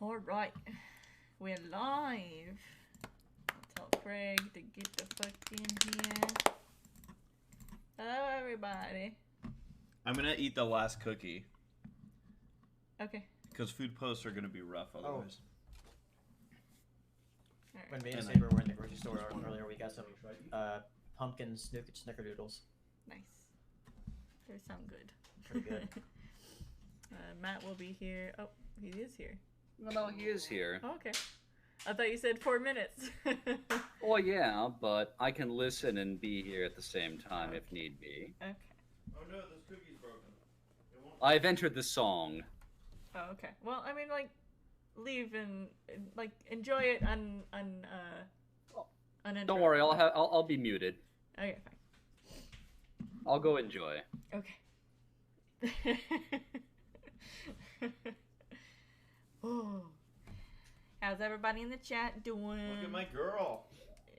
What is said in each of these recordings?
All right, we're live. I'll tell Craig to get the fuck in here. Hello, everybody. I'm gonna eat the last cookie. Okay. Because food posts are gonna be rough otherwise. Right. When me and Saber were in the grocery store earlier, we got some pumpkin snickerdoodles. Nice. They sound good. Pretty good. Matt will be here. Oh, he is here. No, he is here. Oh, okay. I thought you said 4 minutes. Well, yeah, but I can listen and be here at the same time if need be. Okay. Oh no, this cookie's broken. I've entered the song. Oh, okay. Well, I mean, like, leave and like enjoy it uninterrupted. Don't worry, I'll be muted. Okay, fine. I'll go enjoy. Okay. Oh. How's everybody in the chat doing? Look at my girl.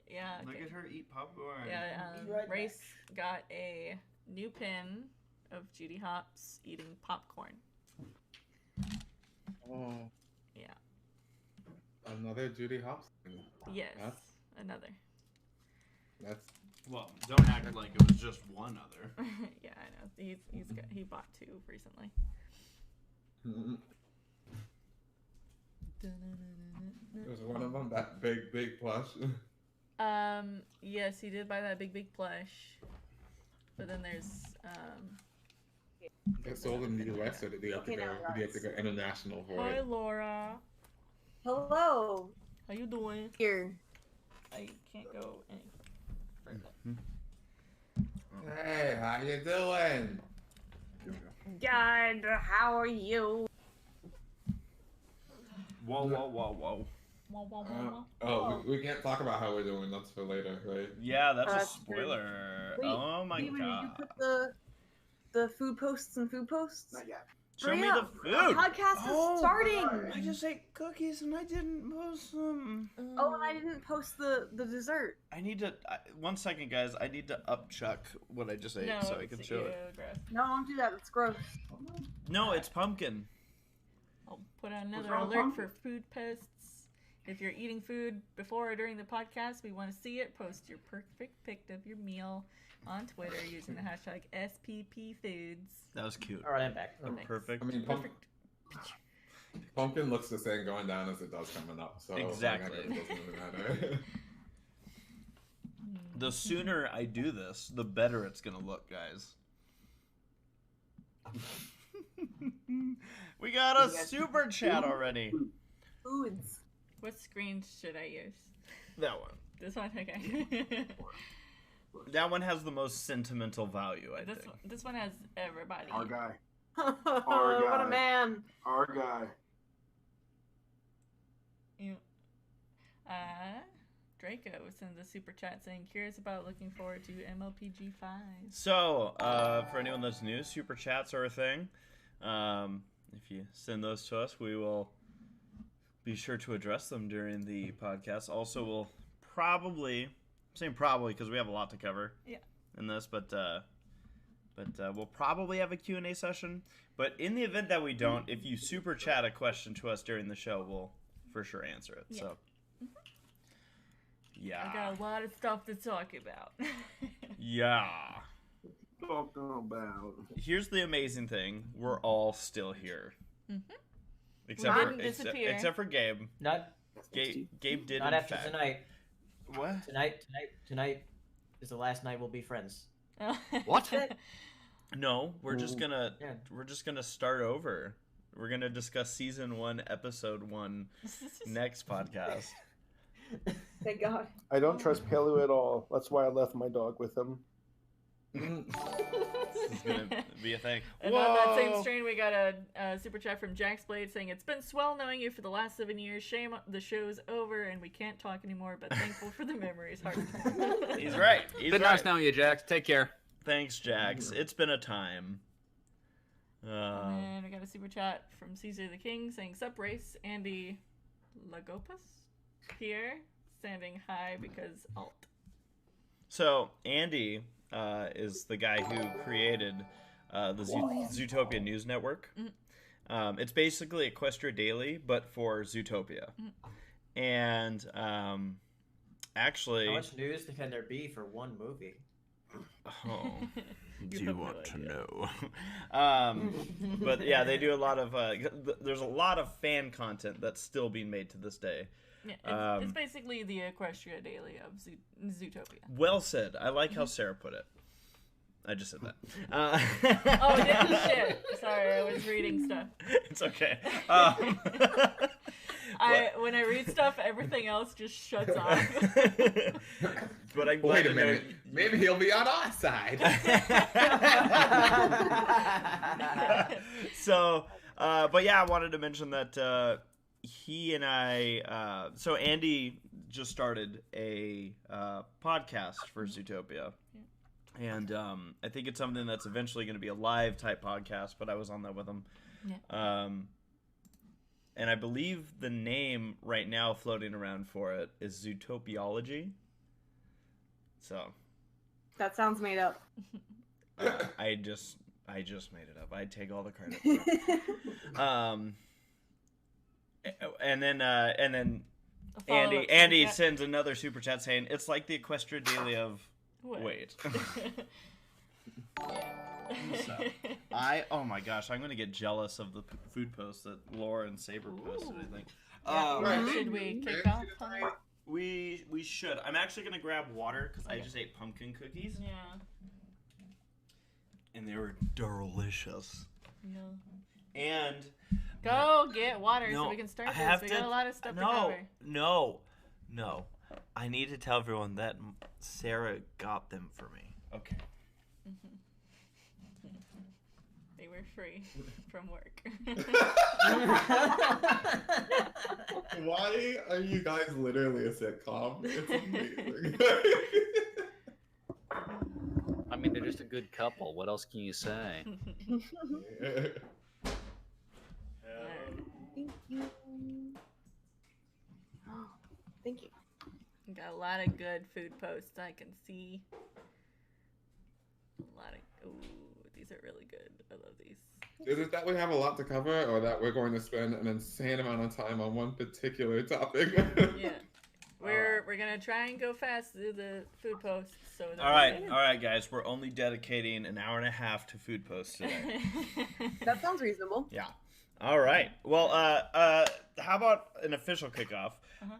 Yeah. Look Okay. at her eat popcorn. Yeah. Right Race got a new pin of Judy Hopps eating popcorn. Oh, Yeah. another Judy Hopps thing. Yes. That's Another. Well, don't act like it was just one other. Yeah, I know. He bought 2 recently. Was one of them that big plush? Yes, he did buy that big plush. But then there's They sold in the US, or did they have to go? Did they have to go international for Hi it? Laura. Hello. How you doing? Here. I can't go any further. Hey, how you doing? God, how are you? Whoa. Wah, wah, wah, wah. We can't talk about how we're doing. That's for later, right? Yeah, that's a That's spoiler. Wait, Oh my Steven, god. Did you put the food posts and food posts? Not yet. Show Hurry me up, the food. The podcast is starting. I just ate cookies and I didn't post them. Oh, and I didn't post the dessert. I need to. 1 second, guys. I need to upchuck what I just ate No, so I can it's show it. gross. No, don't do that. That's gross. No, it's pumpkin. I'll put out What's another wrong with alert pumpkin? for food posts. If you're eating food before or during the podcast, we want to see it. Post your perfect pic of your meal on Twitter using the hashtag SPPFoods. That was cute. All right, I'm back. Thanks. Perfect. I mean, Perfect. pumpkin looks the same going down as it does coming up. So Exactly. It doesn't really matter. The sooner I do this, the better it's gonna look, guys. We got a super chat already. Foods. What screen should I use? That one. This one? Okay. That one has the most sentimental value, I think. This one has everybody. Our guy. What a man. Our guy. You, Draco sends a super chat saying, curious about looking forward to MLPG 5. So, for anyone that's new, super chats are a thing. If you send those to us, we will be sure to address them during the podcast. Also, we'll probably, I'm saying probably because we have a lot to cover in this, but we'll probably have a Q&A session. But in the event that we don't, if you super chat a question to us during the show, we'll for sure answer it. Yeah. So, yeah. I got a lot of stuff to talk about. Yeah. Talking about. Here's the amazing thing: we're all still here, Mm-hmm. except We for didn't disappear. except for Gabe. Not Gabe did not in after fact. tonight. What? Tonight is the last night we'll be friends. What? No, we're just gonna Yeah. start over. We're gonna discuss season 1, episode 1 next podcast. Thank God. I don't trust Paleo at all. That's why I left my dog with him. This is gonna be a thing. And on that same strain, we got a super chat from Jack's Blade saying, it's been swell knowing you for the last 7 years. Shame the show's over and we can't talk anymore, but thankful for the memories. Heart. He's right. He's Been right. nice knowing you, Jax. Take care. Thanks, Jax. It's been a time. And we got a super chat from Caesar the King saying, sup race, Andy Lagopus here, standing high because alt. So Andy is the guy who created the Zootopia News Network. It's basically Equestria Daily, but for Zootopia. And actually, How much news can there be for one movie? oh, do You you have no want to idea. know? But yeah, they do a lot of. There's a lot of fan content that's still being made to this day. Yeah, it's basically the Equestria Daily of Zootopia. Well said. I like how Sarah put it. I just said that. Oh, yeah, shit. Sorry, I was reading stuff. It's okay. When I read stuff, everything else just shuts off. But I'm glad Wait a to know. minute. Maybe he'll be on our side. So, but yeah, I wanted to mention that he and I. So Andy just started a podcast for Zootopia. And I think it's something that's eventually going to be a live type podcast, but I was on that with him. Yeah. And I believe the name right now floating around for it is Zootopiology. So. That sounds made up. I just made it up. I take all the credit for it. And then Andy sends another super chat saying it's like the Equestria Daily of wait. So, oh my gosh, I'm gonna get jealous of the food posts that Laura and Saber posted. I think. Should we kick off? We should. I'm actually gonna grab water because I just ate pumpkin cookies. Yeah. And they were delicious. No. And go get water so we can start this. We got a lot of stuff to cover. No. I need to tell everyone that Sarah got them for me. Okay. They were free from work. Why are you guys literally a sitcom? It's amazing. I mean, they're just a good couple. What else can you say? Thank you. Oh, thank you. Got a lot of good food posts I can see. A lot of these are really good. I love these. Is it that we have a lot to cover, or that we're going to spend an insane amount of time on one particular topic? Yeah. We're gonna try and go fast through the food posts. So All right, guys. We're only dedicating an hour and a half to food posts today. That sounds reasonable. Yeah. All right. Well, how about an official kickoff?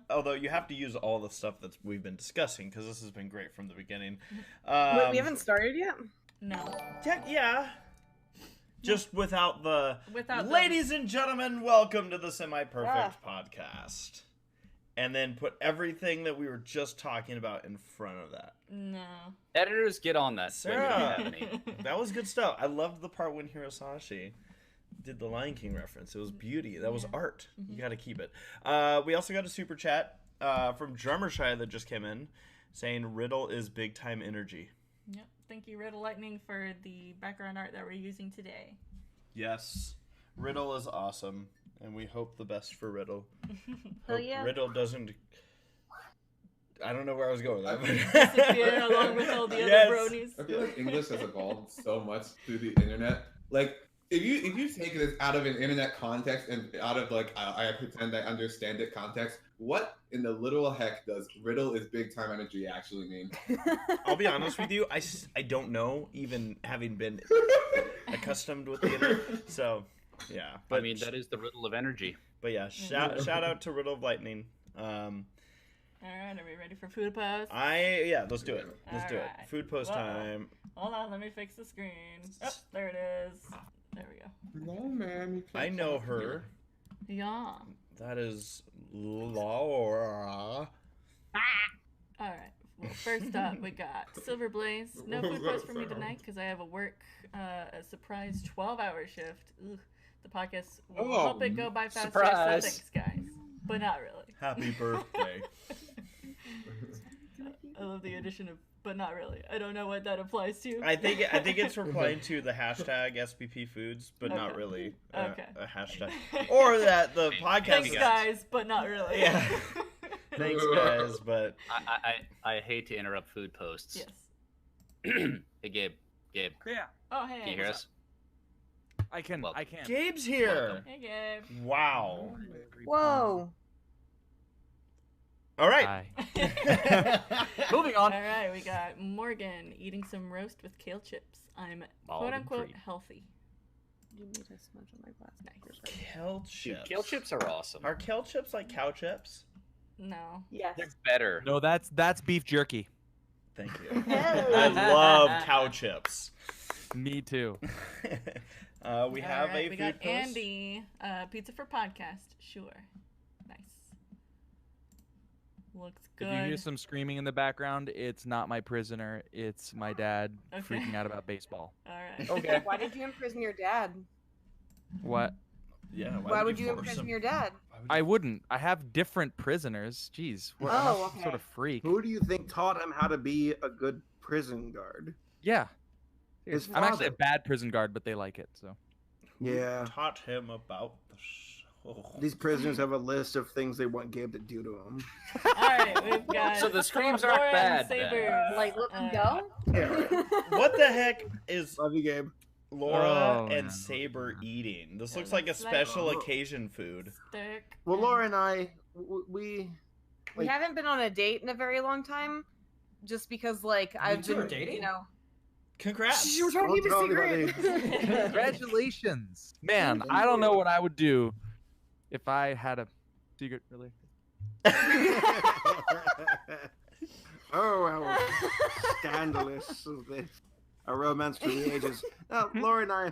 Although you have to use all the stuff that we've been discussing because this has been great from the beginning. Wait, we haven't started yet? No. Yeah. Just without the. Without Ladies and gentlemen, welcome to the Semi-Perfect Podcast. And then put everything that we were just talking about in front of that. No. Editors, get on that. Sarah, that was good stuff. I loved the part when Hirosashi did the Lion King reference. It was beauty. That was art. You got to keep it. We also got a super chat from Drummershy that just came in saying Riddle is big time energy. Yep. Thank you, Riddle Lightning, for the background art that we're using today. Yes. Riddle is awesome. And we hope the best for Riddle. Hell yeah. Riddle doesn't... I don't know where I was going with Disappear that. along with all the other bronies. I feel like English has evolved so much through the internet. Like, if you take this out of an internet context and out of like I pretend I understand it context, what in the literal heck does Riddle is big time energy actually mean? I'll be honest with you, I don't know, even having been accustomed with the internet. So, yeah. But I mean, that is the riddle of energy. But yeah, shout out to Riddle of Lightning. Alright, are we ready for food post? Let's do it. Let's do it. Alright. Food post time. Hold on, let me fix the screen. Oh, there it is. There we go. No, man. You can't I know talk her. Yeah. That is Laura. Alright. Well, first up, we got Silver Blaze. No food post for me tonight because I have a surprise 12-hour shift. Ugh. The podcast will help it go by faster. Surprise. So thanks, guys. But not really. Happy birthday. I love the addition of but not really. I don't know what that applies to. I think it's replying to the hashtag SPP Foods, but not really a hashtag. Or that the podcast. Thanks, guys, but not really. Yeah. Thanks, guys, but I hate to interrupt food posts. Yes. Hey, Gabe. Yeah. Oh, hey. Can you hear us? I can. Well, I can. Gabe's here. Hey, Gabe. Wow. Whoa. All right. Hi. Moving on. All right, we got Morgan eating some roast with kale chips. I'm quote unquote free. healthy. You need a smudge on my glass. Nice. Kale chips. Dude, kale chips are awesome. Are kale chips like cow chips? No. Yes. They're better. No, that's beef jerky. Thank you. I love cow chips. Me too. We have a we food got post. Andy. Pizza for podcast. Sure. Nice. Looks good. If you hear some screaming in the background, it's not my prisoner. It's my dad Okay. freaking out about baseball. All right. Okay. Why did you imprison your dad? What? Yeah. Why would you force imprison him? your dad? Why would I you- wouldn't. I have different prisoners. Jeez. I'm not Oh, some sort of freak. Who do you think taught him how to be a good prison guard? Yeah. His I'm actually a father. bad prison guard, but they like it, so. Who Yeah. taught him about the show? These prisoners have a list of things they want Gabe to do to them. All right, we've got. So the screams aren't Laura bad, and Sabers. Like, let them go? Yeah, right. What the heck is Love you, Gabe. Laura Oh, and no. Saber eating? This Yeah, looks like a looks like- special occasion food. Stick. Well, Laura and I, we We haven't been on a date in a very long time, just because like I've two are been, dating? you know. Congrats. You were trying to keep Don't a tell secret. Congratulations. Man, I don't know what I would do if I had a secret really. Oh, how scandalous is this? A romance for the ages. Laura and I,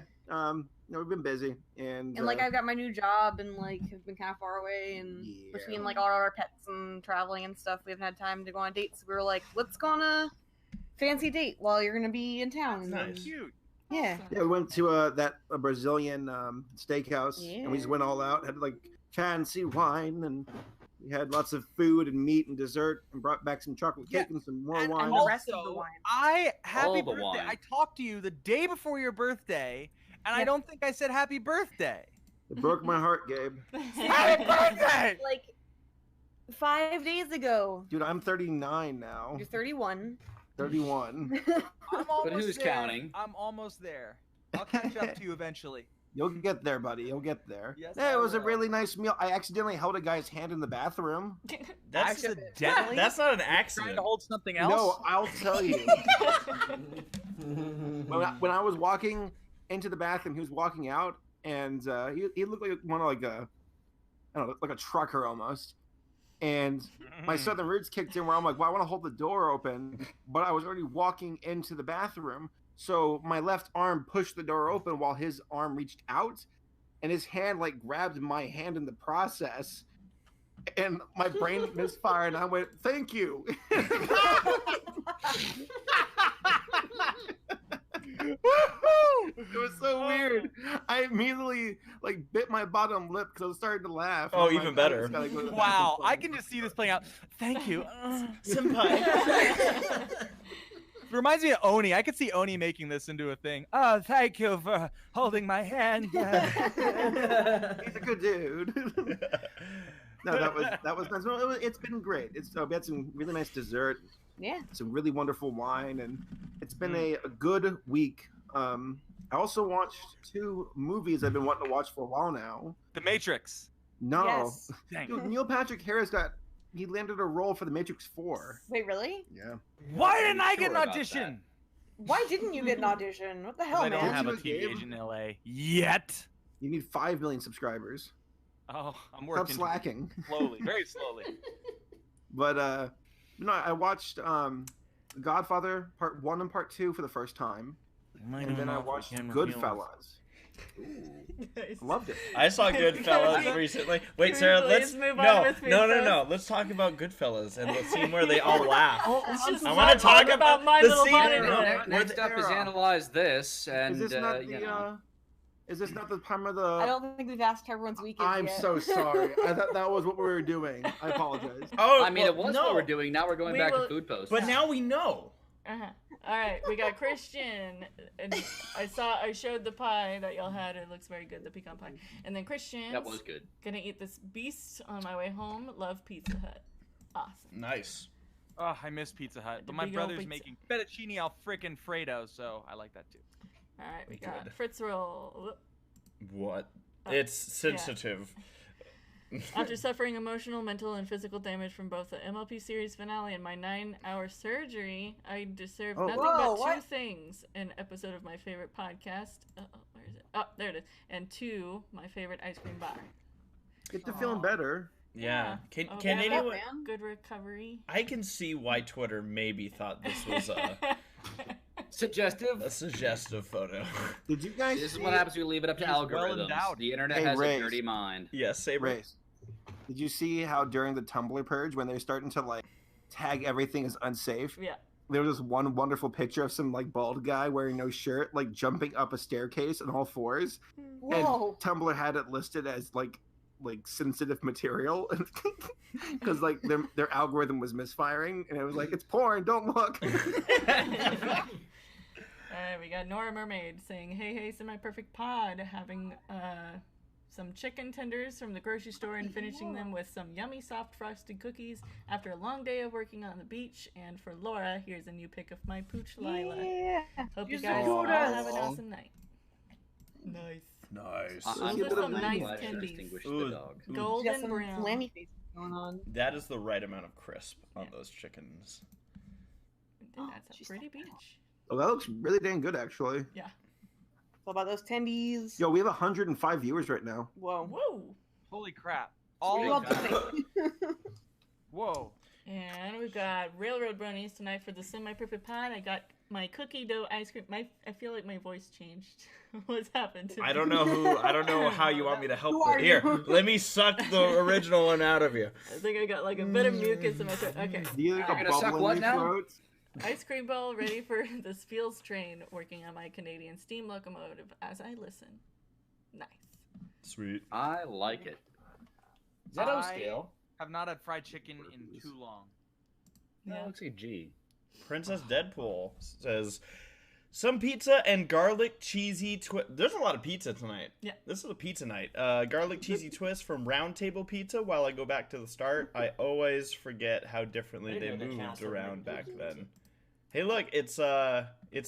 we've been busy, and And like I've got my new job, and like have been kind of far away, and Yeah. between like all our pets and traveling and stuff, we haven't had time to go on dates. So we were like, let's go on a fancy date while you're gonna be in town. Nice. And- Cute. Yeah. yeah, we went to a Brazilian steakhouse, and we just Yeah. went all out. Had like fancy wine, and we had lots of food and meat and dessert, and brought back some chocolate cake and some more wine. and the rest of the wine. Happy All the birthday. wine. I talked to you the day before your birthday, and I Yeah. don't think I said happy birthday. It broke my heart, Gabe. Happy birthday! Like 5 days ago. Dude, I'm 39 now. You're 31. 31. I'm almost who's there. counting? I'm almost there. I'll catch up to you eventually. You'll get there, buddy. You'll get there. Yes, yeah, I it was a will. really nice meal. I accidentally held a guy's hand in the bathroom. That's Accidentally? that's not an Trying accident. to hold something else? No, I'll tell you. when I was walking into the bathroom, he was walking out, and he looked like one of like a, I don't know, like a trucker almost. And my southern roots kicked in where I'm like, well, I want to hold the door open, but I was already walking into the bathroom. So my left arm pushed the door open while his arm reached out, and his hand like grabbed my hand in the process. And my brain misfired, and I went, "Thank you." It was so weird. I immediately like bit my bottom lip because I was starting to laugh. Oh, I'm even like, better. I just gotta go to the Wow, bathroom. I can just see this playing out. Thank you. Senpai. It reminds me of Oni. I could see Oni making this into a thing. Oh, thank you for holding my hand. He's a good dude. No, that was nice. No, it's been great. We had some really nice dessert, Yeah. some really wonderful wine, and it's been a good week. I also watched 2 movies I've been wanting to watch for a while now. The Matrix. No, Yes. Dang. dude, Neil Patrick Harris he landed a role for The Matrix 4. Wait, really? Yeah. Why didn't I Sure get an about audition? Why didn't you get an audition? What the hell, I don't man? have a Didn't you, TV Gabe? agent in LA yet. You need 5 million subscribers. Oh, I'm Stop working slacking. slowly, very slowly. But I watched Godfather Part 1 and Part 2 for the first time, and then I watched Goodfellas. Nice. I loved it. I saw Goodfellas recently. Wait, Can Sarah, we let's please move on no, with no, no, Food no. Post? Let's talk about Goodfellas and the scene where they all laugh. Let's just I want to talk about My the Little scene. Pony No, today. where Next the- up is analyze this, and Is this not you know. Is this not the time of I the? don't think we've asked how everyone's weekend I'm yet. so sorry. I thought that was what we were doing. I apologize. Oh, I mean, it was no, what we're doing. Now we're going We back will- to food posts. but now we know. Uh-huh. All right, we got Christian, and I showed the pie that y'all had. It looks very good, the pecan pie. And then Christian, that was good. gonna eat this beast on my way home. Love Pizza Hut. Awesome. Nice. Oh, I miss Pizza Hut, The but my big ol' brother's pizza. making fettuccine Alfredo, so I like that too. All right, we got Good. Fritz roll. Whoop. What? It's sensitive. After suffering emotional, mental, and physical damage from both the MLP series finale and my 9-hour surgery, I deserve nothing but two things: an episode of my favorite podcast. Where is it? Oh, there it is. And 2, my favorite ice cream bar. Get to feeling better. Yeah. Can yeah, anyone? man. Good recovery. I can see why Twitter maybe thought this was a suggestive photo. Did you guys? This is what happens when you leave it up to algorithms. endowed. The internet Hey, has Ray. a dirty mind. Yes, Saber. Race. Did you see how during the Tumblr purge, when they're starting to like tag everything as unsafe, Yeah. there was this one wonderful picture of some like bald guy wearing no shirt, like jumping up a staircase on all fours, Whoa. and Tumblr had it listed as like sensitive material because like their algorithm was misfiring, and it was like, it's porn, don't look. Alright, we got Nora Mermaid saying, hey, semi-perfect pod, having some chicken tenders from the grocery store and finishing them with some yummy soft frosted cookies after a long day of working on the beach. And for Laura, here's a new pic of my pooch Lila. Yeah. Hope you You're guys so all good. have an awesome night. Nice. Nice. I'm Those are some glad nice to tendies. distinguish Ooh. the dog. Got Golden some brown. clammy faces going on. That is the right amount of crisp on those chickens. That's a She's pretty so bad. beach. Oh, that looks really dang good, actually. Yeah. It's all about those tendies. Yo, we have 105 viewers right now. Whoa. Whoa. Holy crap! What do you All want of to that. say? Whoa. And we've got Railroad Bronies tonight for the semi-perfect pod. I got my cookie dough ice cream. I feel like my voice changed. What's happened to me? I don't know how you want me to help. Who are Here, you? let me suck the original one out of you. I think I got like a bit of mucus in my throat. Okay. Do you like Alright. a gonna suck bubble what in your now? throat? Ice cream bowl ready for the Spiels train, working on my Canadian steam locomotive as I listen. Nice. Sweet. I like it. Is that I- O-scale? Have not had fried chicken in too long. No, Yeah. it looks like G. Princess Deadpool says, some pizza and garlic cheesy twist. There's a lot of pizza tonight. Yeah. This is a pizza night. Garlic cheesy twist from Round Table Pizza. While I go back to the start, I always forget how differently I they didn't know they moved counted around back like then. Hey, look, it's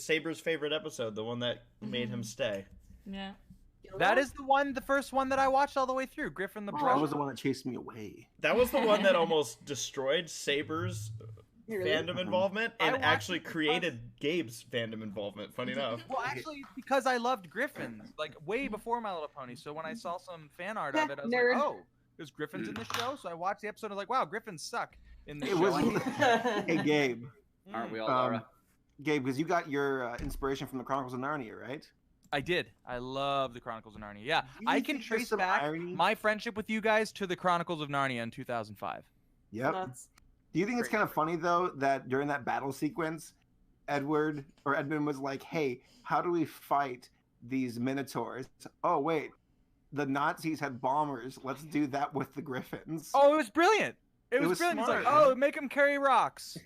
Saber's favorite episode, the one that made him stay. Yeah. That is the first one that I watched all the way through. Griffin the That Brush. was the one that chased me away. That was the one that almost destroyed Saber's Really? fandom involvement and watched actually it because- created Gabe's fandom involvement. Funny enough. Well, actually, because I loved Griffins, like way before My Little Pony. So when I saw some fan art of it, I was Nerd. like, oh, there's Griffins in the show. So I watched the episode. I was like, wow, Griffins suck in the It show. was. I hate them. Hey, Gabe. Aren't we all, Um, Laura? Gabe, because you got your inspiration from the Chronicles of Narnia, right? I did. I love the Chronicles of Narnia. Yeah, Do you I think can there's trace some back irony? my friendship with you guys to the Chronicles of Narnia in 2005. Yep. Nuts. Do you think it's kind of funny though that during that battle sequence, Edmund was like, "Hey, how do we fight these minotaurs?" Oh wait, the Nazis had bombers. Let's do that with the Griffins. Oh, it was brilliant. It was was brilliant. It's like, smart. oh, make them carry rocks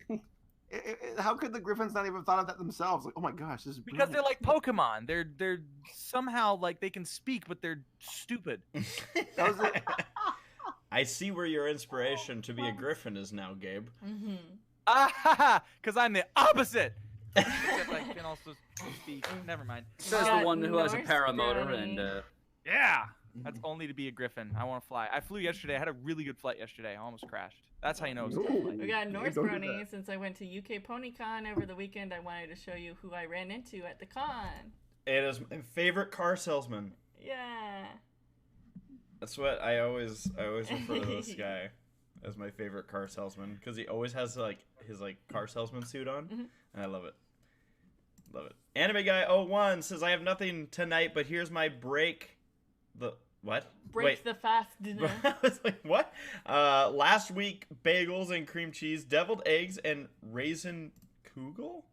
How could the Griffins not even thought of that themselves? Like, oh my gosh, this is because they're brilliant. like Pokemon. They're somehow like they can speak, but they're stupid. That was it. I see where your inspiration to be a griffin is now, Gabe. Mm-hmm. Ah, because I'm the opposite. Except I can also speak. Never mind. Says got the one who has a Norse paramotor brownie. and Yeah, that's only to be a Griffin. I want to fly. I flew yesterday. I had a really good flight yesterday. I almost crashed. That's how you know it's a good Ooh. flight. We got Norse don't do Brony. that. Since I went to UK PonyCon over the weekend, I wanted to show you who I ran into at the con. It is my favorite car salesman. Yeah. That's what I always refer to this guy as my favorite car salesman because he always has his car salesman suit on, and I love it. Love it. Anime guy 01 says I have nothing tonight, but here's my break. The what? Break Wait. the fast dinner. I was like, what? Last week, bagels and cream cheese, deviled eggs, and raisin kugel?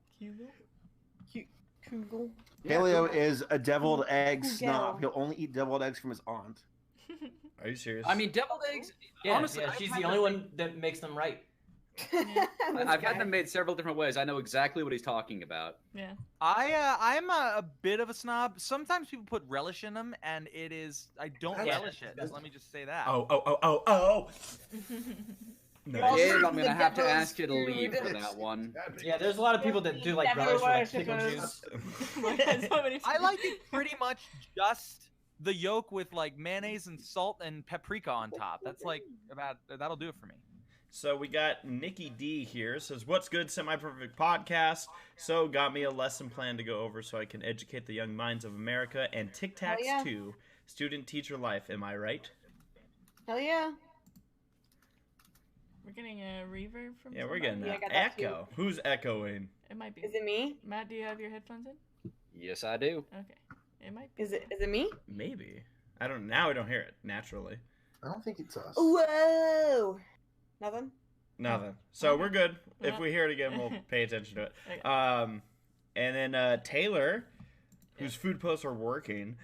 Kugel. Paleo is a deviled egg Kugel. snob. He'll only eat deviled eggs from his aunt. Are you serious? I mean, deviled eggs. Yeah, honestly, yeah, I've she's had the them only made- one that makes them right. I've had them made several different ways. I know exactly what he's talking about. Yeah. I'm a bit of a snob. Sometimes people put relish in them, and it is I don't Yeah. relish it. Let me just say that. Oh. Nice. Gabe, I'm the gonna have to devil's ask you to leave for food. that one. Yeah, there's a lot of people that do like Never relish or like worshippers. pickle juice. So many I like it pretty much just the yolk with like mayonnaise and salt and paprika on top. That's like that'll do it for me. So we got Nikki D here. Says, what's good, Semi-Perfect Podcast? So got me a lesson plan to go over so I can educate the young minds of America and Tic Tacs yeah. too. Student-teacher life, am I right? Hell yeah. We're getting a reverb from Yeah, we're somebody? getting Yeah, I an got that echo. Who's echoing? It might be. Is it me? Matt, do you have your headphones in? Yes, I do. Okay. It might be. Is it me? Maybe. I don't. Now I don't hear it naturally. I don't think it's us. Whoa. Nothing? Nothing. So we're good. If Well. we hear it again, we'll pay attention to it. Okay. And then Taylor, whose food posts are working,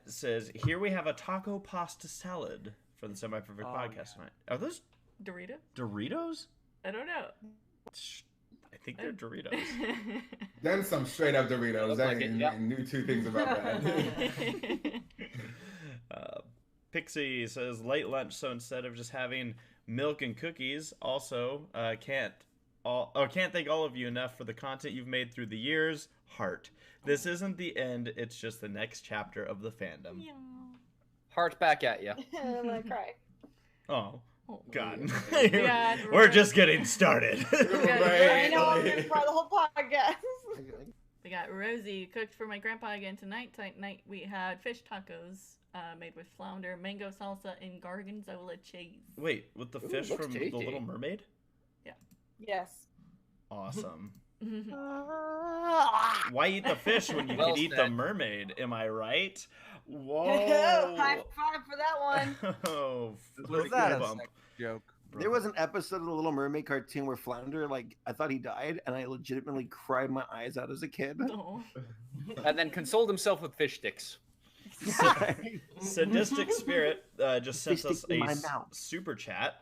says, here we have a taco pasta salad for the Semi-Perfect Podcast tonight. Are those Doritos? I don't know. I think they're Doritos. Then some straight up Doritos. Look I like it, yeah. knew two things about that. Pixie says, late lunch, so instead of just having milk and cookies, also can't thank all of you enough for the content you've made through the years. Heart. This isn't the end, it's just the next chapter of the fandom. Yeah. Heart back at you. I'm gonna cry. Oh, God. Yeah, We're just getting started. I know I'm gonna cry the whole podcast. We got Rosie cooked for my grandpa again tonight. Tonight we had fish tacos made with flounder, mango salsa, and gorgonzola cheese. Wait, with the fish looks from tasty. The Little Mermaid? Yes. Awesome. Why eat the fish when you Well could eat the said. mermaid? Am I right? High Whoa. five for that one. Oh, Was flick that a bump. sex joke? There was an episode of the Little Mermaid cartoon where Flounder, like, I thought he died, and I legitimately cried my eyes out as a kid. Oh. And then consoled himself with fish sticks. Sadistic Spirit just sent Fish us stick in a my mouth. super chat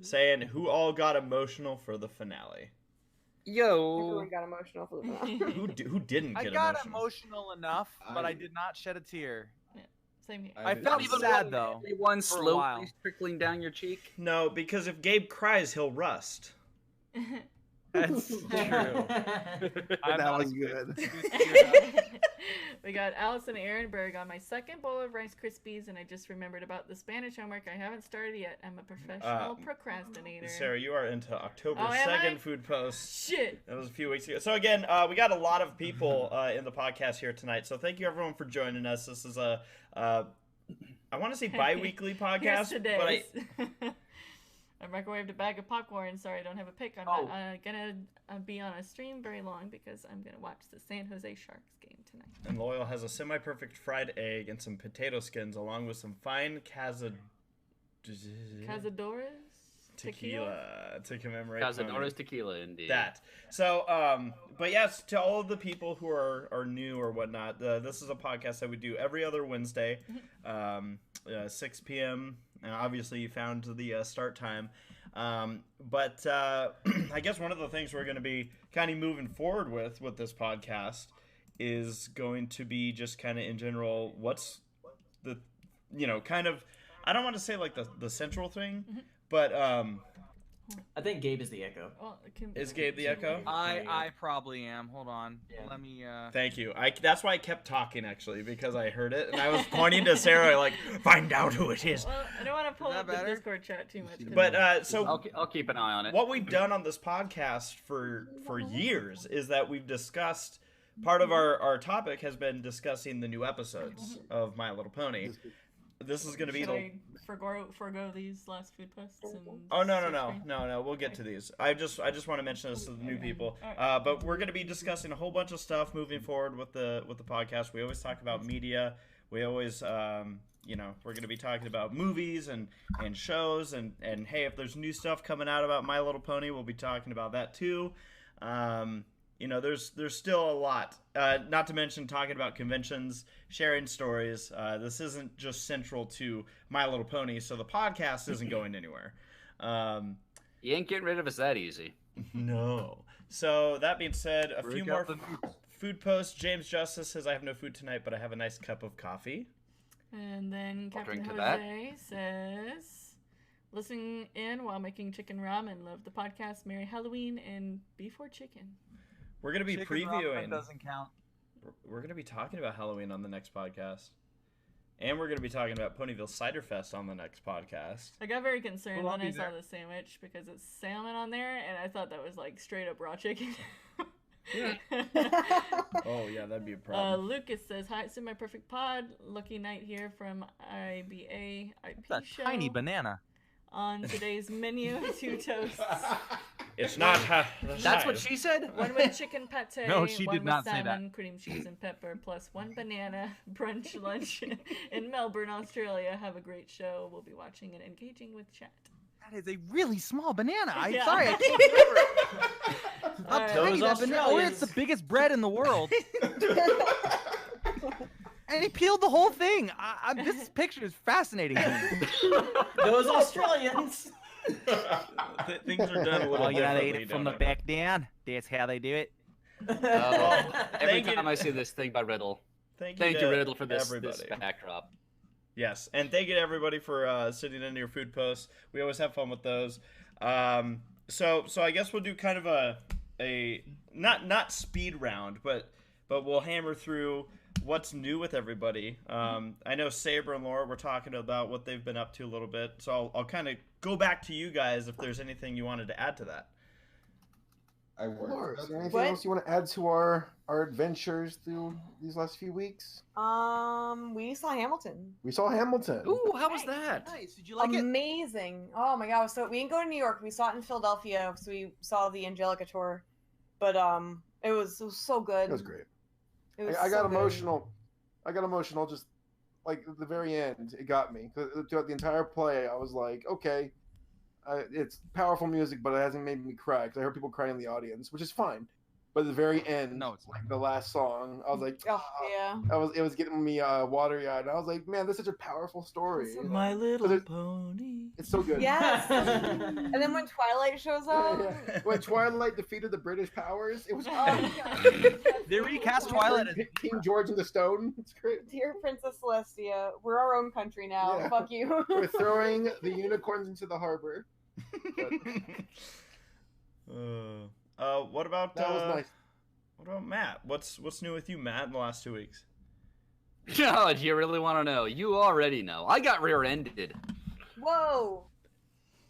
saying who all got emotional for the finale. Yo. Everyone got emotional for the finale. Who didn't I get got emotional? emotional enough, but I- I did not shed a tear. Same here. I felt sad though. One for a slowly while. trickling down your cheek. No, because if Gabe cries, he'll rust. That's true. That was good. We got Allison Ehrenberg on my second bowl of Rice Krispies, and I just remembered about the Spanish homework. I haven't started yet. I'm a professional procrastinator. Sarah, you are into October Oh, am 2nd I? food posts. Shit. That was a few weeks ago. So again, we got a lot of people in the podcast here tonight. So thank you everyone for joining us. This is a I want to say bi-weekly podcast, Here's but I, today's. I microwaved a bag of popcorn. Sorry, I don't have a pick. I'm Oh. not gonna be on a stream very long because I'm gonna watch the San Jose Sharks game tonight. and Loyal has a semi-perfect fried egg and some potato skins along with some fine Cazadores tequila to commemorate Cazadores tequila, indeed. that. So, but yes, to all of the people who are new or whatnot, this is a podcast that we do every other Wednesday, 6 p.m. And obviously, you found the start time. But I guess one of the things we're going to be kind of moving forward with this podcast is going to be just kind of in general, what's the, kind of, I don't want to say like the central thing, but I think Gabe is the echo. Well, is Gabe the echo? I probably am. Hold on. Yeah. Let me. Thank you. That's why I kept talking actually, because I heard it and I was pointing to Sarah like, find out who it is. Well, I don't want to pull that up the better? Discord chat too much. 'cause But so I'll keep an eye on it. what we've done on this podcast for years is that we've discussed, part of our topic has been discussing the new episodes of My Little Pony. This is going to be should the... I forgo these last food posts? And Oh no, switch screen? we'll get to these. I just want to mention this to the new people. But we're going to be discussing a whole bunch of stuff moving forward with the podcast. We always talk about media. We always we're going to be talking about movies and shows and hey, if there's new stuff coming out about My Little Pony, we'll be talking about that too. There's still a lot. Not to mention talking about conventions, sharing stories. This isn't just central to My Little Pony, so the podcast isn't going anywhere. You ain't getting rid of us that easy. No. So that being said, a Break few out more the food posts. James Justice says, I have no food tonight, but I have a nice cup of coffee. And then I'll Captain drink to that. Jose says, listening in while making chicken ramen. Love the podcast. Merry Halloween and before chicken. We're going to be chicken ramen previewing. doesn't count. We're going to be talking about Halloween on the next podcast. And we're going to be talking about Ponyville Cider Fest on the next podcast. I got very concerned Well, I'll when I be saw there. the sandwich because it's salmon on there, and I thought that was like straight up raw chicken. Oh, yeah, that'd be a problem. Lucas says, "Hi, it's in my perfect pod. Lucky night here from IBA IP It's a show. tiny banana. On today's menu, 2 toasts, It's not That's what she said? one with chicken pate, No, she one did with not say salmon, cream cheese, and pepper, plus 1 banana. Brunch lunch in Melbourne, Australia. Have a great show. We'll be watching and engaging with chat." That is a really small banana. I'm Yeah. sorry, I can't remember. All right. How tiny Those that banana? Oh, it's the biggest bread in the world. And he peeled the whole thing. This picture is fascinating to me. Those Australians. Things are done a little Oh, you know, they differently eat it from down the there. back down. That's how they do it. Oh, every Thank you. time I see this thing by Riddle. Thank Thank to you, Riddle, for this everybody. backdrop. Yes, and thank you to everybody for sitting into your food posts. We always have fun with those. So I guess we'll do kind of a not speed round, but we'll hammer through what's new with everybody. I know Saber and Laura were talking about what they've been up to a little bit, so I'll kind of go back to you guys if there's anything you wanted to add to that. I work. Laura, is there anything What? else you want to add to our adventures through these last few weeks? We saw Hamilton. We saw Hamilton. Ooh, how was that? Nice. Did you like it? Amazing. Oh my god. So we didn't go to New York. We saw it in Philadelphia. So we saw the Angelica tour. But it was so good. It was great. It was I got so good. emotional. I got emotional just like at the very end. It got me. Throughout the entire play, I was like, okay, it's powerful music, but it hasn't made me cry. 'Cause I heard people crying in the audience, which is fine. But at the very end, No, it's like the last song, I was like, Oh yeah. it was getting me watery eyed. I was like, man, this is such a powerful story. It's so My Because Little it- Pony. It's so good. Yes. And then when Twilight shows up. Yeah. When Twilight defeated the British powers, it was Oh my god. They recast Twilight as King George and the Stone. It's great. Dear Princess Celestia, we're our own country now. Yeah. Fuck you. We're throwing the unicorns into the harbor. What about That was nice. What about Matt? What's new with you, Matt, in the last 2 weeks? No, do you really want to know? You already know. I got rear-ended. Whoa.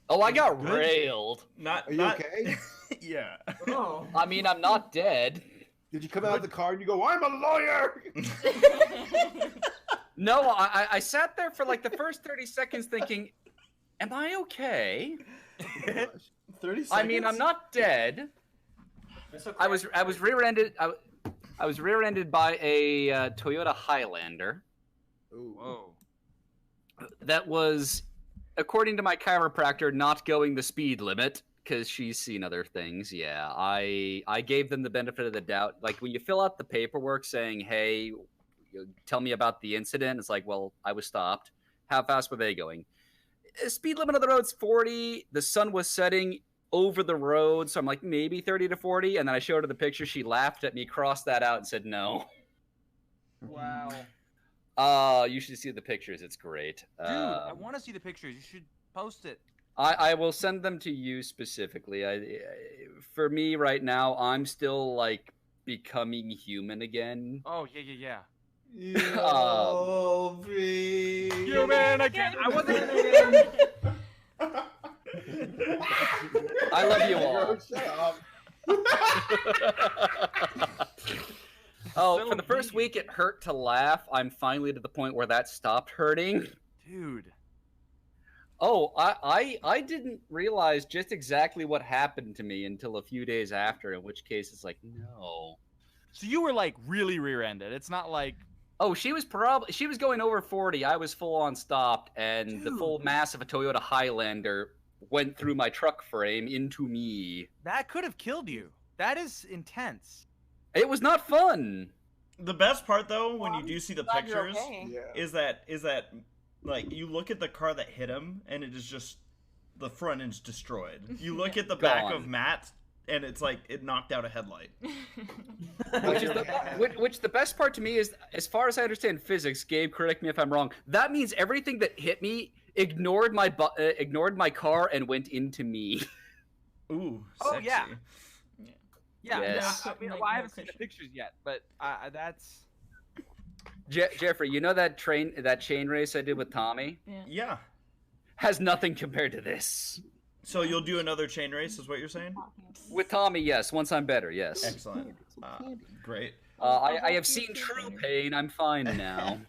Oh, I got Good. railed. Not. Are you not... okay? Yeah. Oh. I mean, I'm not dead. Did you come out of the car and you go, I'm a lawyer? No, I sat there for like the first 30 seconds thinking, am I okay? 30 seconds. I mean, I'm not dead. I was rear-ended. I was rear-ended by a Toyota Highlander. Whoa. That was, according to my chiropractor, not going the speed limit because she's seen other things. Yeah, I gave them the benefit of the doubt. Like when you fill out the paperwork saying, "Hey, tell me about the incident," it's like, well, I was stopped. How fast were they going? Speed limit of the road's 40. The sun was setting over the road, so I'm like maybe 30 to 40. And then I showed her the picture. She laughed at me, crossed that out, and said no. Wow. You should see the pictures. It's great. Dude, I want to see the pictures. You should post it. I will send them to you specifically. For me right now, I'm still like becoming human again. Oh, yeah. Human again. I wasn't. I love you all. Shut up. Oh, for the first week, it hurt to laugh. I'm finally to the point where that stopped hurting. Dude. Oh, I didn't realize just exactly what happened to me until a few days after, in which case it's like, no. So you were like really rear-ended. It's not like. Oh, she was going over 40. I was full on stopped, and the full mass of a Toyota Highlander went through my truck frame into me. That could have killed you. That is intense. It was not fun. The best part, though, when Well, you do see the glad you're pictures, okay. Yeah. is that like you look at the car that hit him, and it is just the front end's destroyed. You look at the back of Gone. Matt, and it's like it knocked out a headlight. Which the best part to me is, as far as I understand physics, Gabe, correct me if I'm wrong. That means everything that hit me ignored my car and went into me. Ooh, Oh, sexy. yeah. Yeah, Yes. I mean, Like, well, I no haven't seen the cushion. pictures yet, but that's Jeffrey, you know that chain race I did with Tommy Yeah. has nothing compared to this. So you'll do another chain race, is what you're saying? With Tommy, yes. Once I'm better, yes. Excellent. Great. I have seen true pain. I'm fine now.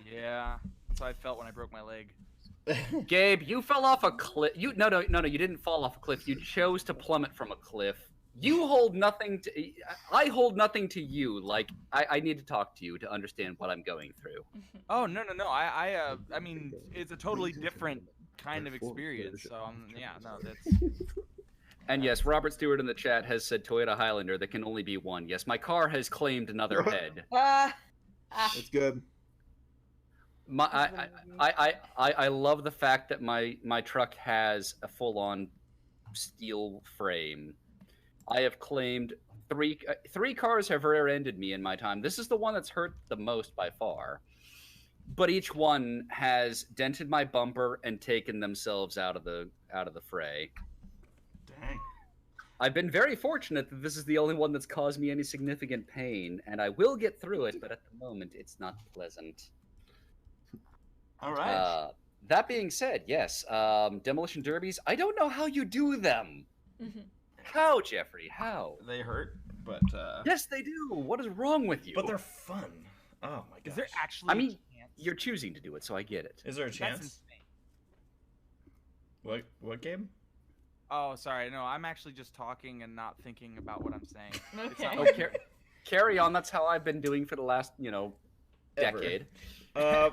Yeah, that's how I felt when I broke my leg. Gabe, you fell off a cliff. No, you didn't fall off a cliff. You chose to plummet from a cliff. You hold nothing to. I hold nothing to you. Like I need to talk to you to understand what I'm going through. Oh no. I mean, it's a totally different kind of experience. So that's. And yes, Robert Stewart in the chat has said Toyota Highlander. There can only be one. Yes, my car has claimed another head. It's good. I love the fact that my truck has a full-on steel frame. I have claimed three cars have rear-ended me in my time. This is the one that's hurt the most by far. But each one has dented my bumper and taken themselves out of the fray. Dang. I've been very fortunate that this is the only one that's caused me any significant pain, and I will get through it, but at the moment it's not pleasant. All right. That being said, yes, demolition derbies, I don't know how you do them. How, Jeffrey? How? They hurt, but yes, they do. What is wrong with you? but they're fun. Oh my gosh. Is there actually? I mean, a chance? you're choosing to do it, so I get it. Is there a That's chance? insane. What game? Oh, sorry. No, I'm actually just talking and not thinking about what I'm saying. Okay. Oh, carry on. That's how I've been doing for the last, Ever. decade.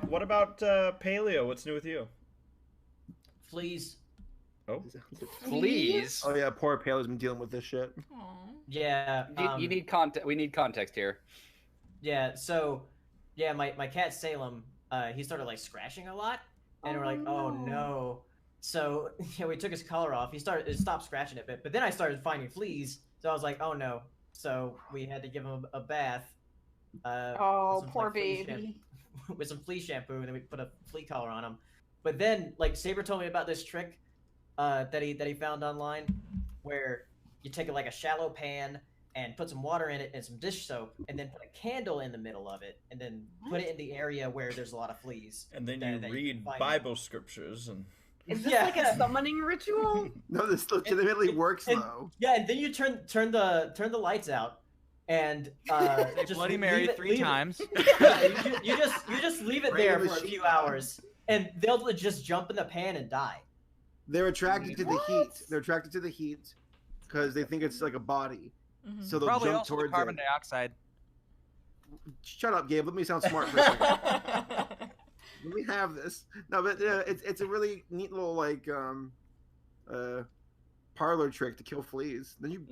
What about Paleo? What's new with you? Fleas. Oh, Please. Oh yeah, poor Pale's been dealing with this shit. Aw. Yeah. You need context. We need context here. Yeah. So, yeah, my cat Salem, he started like scratching a lot, and we're like, oh no. So yeah, we took his collar off. It stopped scratching a bit, but then I started finding fleas. So I was like, oh no. So we had to give him a bath. Oh, with some, poor like, flea baby. with some flea shampoo, and then we put a flea collar on him. But then, like, Saber told me about this trick that he found online, where you take like a shallow pan and put some water in it and some dish soap, and then put a candle in the middle of it, and then put it in the area where there's a lot of fleas. and then that you can read find Bible scriptures and. Is this Yeah. like a summoning ritual? No, this legitimately works and- though. Yeah, and then you turn the lights out, and Say just Bloody leave Mary it- 3 leave it. times. Yeah, you just leave it Bring there the for a machine few out. hours, and they'll just jump in the pan and die. They're attracted to the What? heat. They're attracted to the heat because they think it's like a body. Mhm. So they'll Probably jump also the towards carbon it. dioxide. Shut up, Gabe. Let me sound smart for a second. Let me have this. No, but it's a really neat little like parlor trick to kill fleas. Then you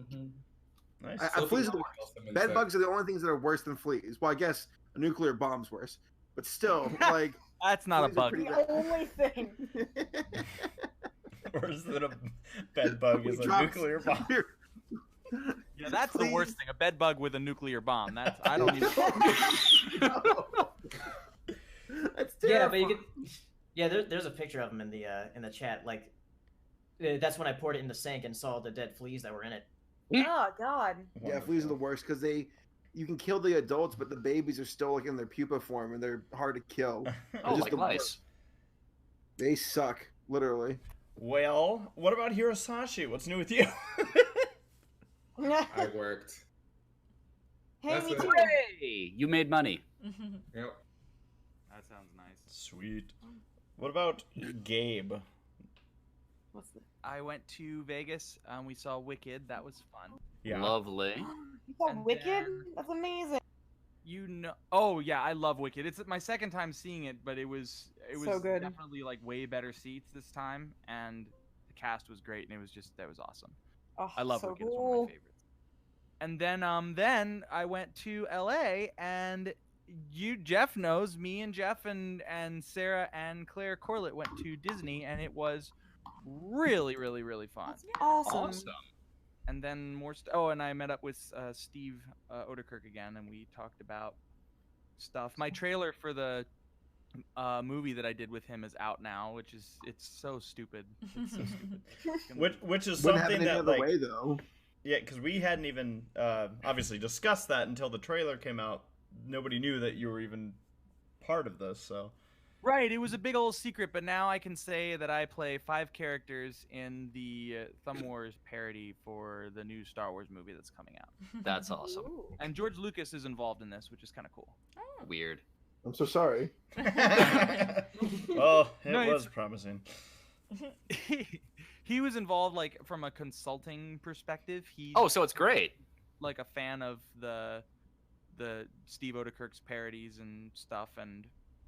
Nice. fleas are the worst. Bed bugs are the only things that are worse than fleas. Well, I guess a nuclear bomb's worse, but still, like That's not a fleas are bug. pretty The only thing. bad. Worse than a bed bug is a Drops- nuclear bomb. Yeah, that's the worst thing. A bed bug with a nuclear bomb. That's I don't need. That's Yeah, but you terrifying. could. Yeah, there's a picture of him in the chat. Like, that's when I poured it in the sink and saw the dead fleas that were in it. Oh God. Yeah, fleas are the worst because you can kill the adults, but the babies are still like in their pupa form and they're hard to kill. Oh, just like the lice. They suck, literally. Well, what about Hirasashi? What's new with you? I worked. Hey, That's me it. too. Hooray! You made money. Yep. That sounds nice. Sweet. What about Gabe? What's the... I went to Vegas. We saw Wicked. That was fun. Yeah. Lovely. You saw And Wicked? then- That's amazing. You know? Oh yeah, I love Wicked. It's my second time seeing it, but it was So good. definitely like way better seats this time, and the cast was great, and that was awesome. Oh, I love so Wicked. It's one cool. of my favorites. And then I went to LA, and Jeff knows me and Jeff and Sarah and Claire Corlett went to Disney, and it was really really really fun. Awesome. And then oh, and I met up with Steve Odekirk again, and we talked about stuff. My trailer for the movie that I did with him is out now, it's so stupid. It's so stupid. Which is Wouldn't something happen any that other like way though. yeah, because we hadn't even obviously discussed that until the trailer came out. Nobody knew that you were even part of this. So Right, it was a big old secret, but now I can say that I play 5 characters in the Thumb Wars parody for the new Star Wars movie that's coming out. That's awesome. Ooh. And George Lucas is involved in this, which is kind of cool. Oh. Weird. I'm so sorry. well, it No, was promising. He was involved, like, from a consulting perspective. He Oh, so it's great. like a fan of the Steve Odekirk's parodies and stuff, and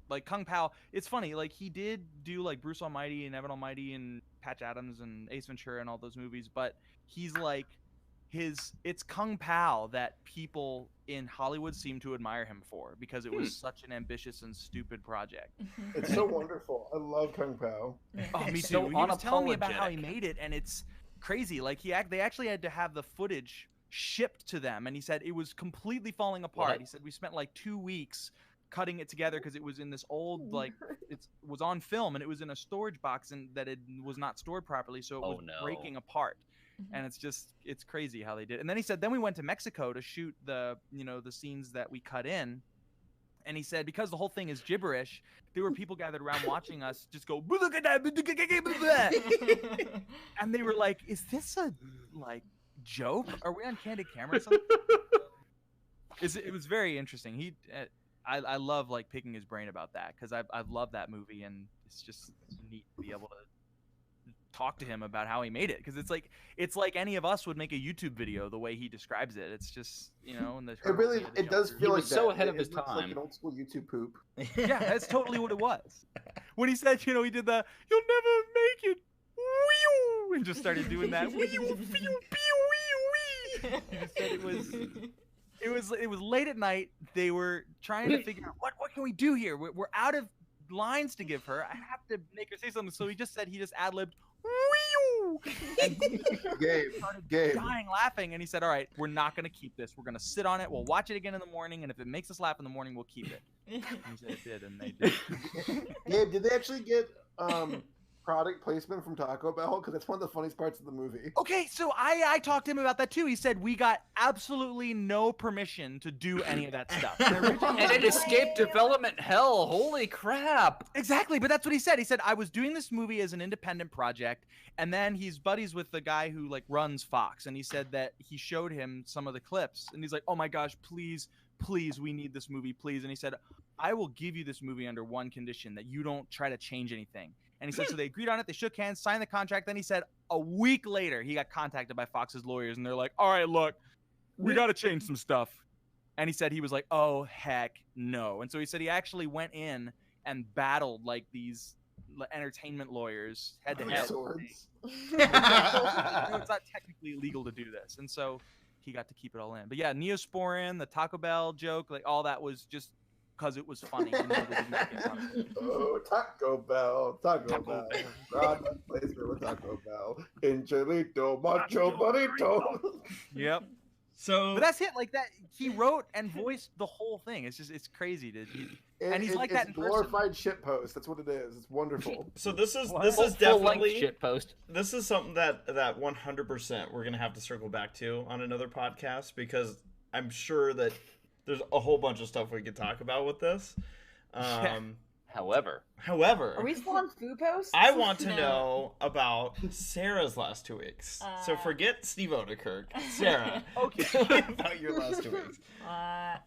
like Kung Pao. It's funny, like he did do like Bruce Almighty and Evan Almighty and Patch Adams and Ace Ventura and all those movies, but he's like it's Kung Pao that people in Hollywood seem to admire him for, because it was such an ambitious and stupid project. It's so wonderful. I love Kung Pao. Oh, me It's too. so He was telling me about how he unapologetic. made it, and it's crazy. Like they actually had to have the footage shipped to them, and he said it was completely falling apart. What? He said we spent like 2 weeks cutting it together because it was in this old, like, it was on film, and it was in a storage box and that it was not stored properly, so it was breaking apart. And it's crazy how they did it. And then he said, then we went to Mexico to shoot the scenes that we cut in. And he said, because the whole thing is gibberish, there were people gathered around watching us just go, and they were like, is this a, like, joke? Are we on candid camera or something? It was very interesting. I love, like, picking his brain about that, because I've loved that movie, and it's just neat to be able to talk to him about how he made it, because it's like any of us would make a YouTube video the way he describes it. It's just, and It does feel like was so that. ahead of It his looks time. like an old school YouTube poop. Yeah, that's totally what it was. When he said, he did the "you'll never make it," wee-oo, and just started doing that. Wee-oo, wee-oo, wee-oo, wee-oo. He just said it was late at night. They were trying to figure out what can we do here. We're out of lines to give her. I have to make her say something. So he just ad-libbed wee-oo, and Gabe. dying laughing. And he said, all right, we're not going to keep this. We're going to sit on it. We'll watch it again in the morning. And if it makes us laugh in the morning, we'll keep it. And he said it did, and they did. Gabe, did they actually get product placement from Taco Bell? Because that's one of the funniest parts of the movie. Okay, so I talked to him about that too. He said we got absolutely no permission to do any of that stuff. And it escaped development hell. Holy crap. Exactly, but that's what he said. He said, I was doing this movie as an independent project, and then he's buddies with the guy who, like, runs Fox, and he said that he showed him some of the clips, and he's like, oh my gosh, please, we need this movie, please. And he said, I will give you this movie under one condition, that you don't try to change anything. And he said, so they agreed on it, they shook hands, signed the contract. Then he said a week later, he got contacted by Fox's lawyers, and they're like, all right, look, we got to change some stuff. And he said he was like, oh, heck no. And so he said he actually went in and battled, like, these entertainment lawyers head to head. Swords. It's not technically illegal to do this. And so he got to keep it all in. But yeah, Neosporin, the Taco Bell joke, like, all that was just because it was funny. Oh, Taco Bell. God, place me with Taco Bell. Enchilito, macho burrito. Yep. So, but that's it. Like that, he wrote and voiced the whole thing. It's crazy. And he's like that in person. Glorified shitpost. That's what it is. It's wonderful. So this is Full-length definitely shit post. This is something that 100% we're gonna have to circle back to on another podcast, because I'm sure that there's a whole bunch of stuff we could talk about with this. However, Are we still on food posts? I want to No. know about Sarah's last 2 weeks. So forget Steve Odekirk. Sarah, Okay. tell me about your last 2 weeks.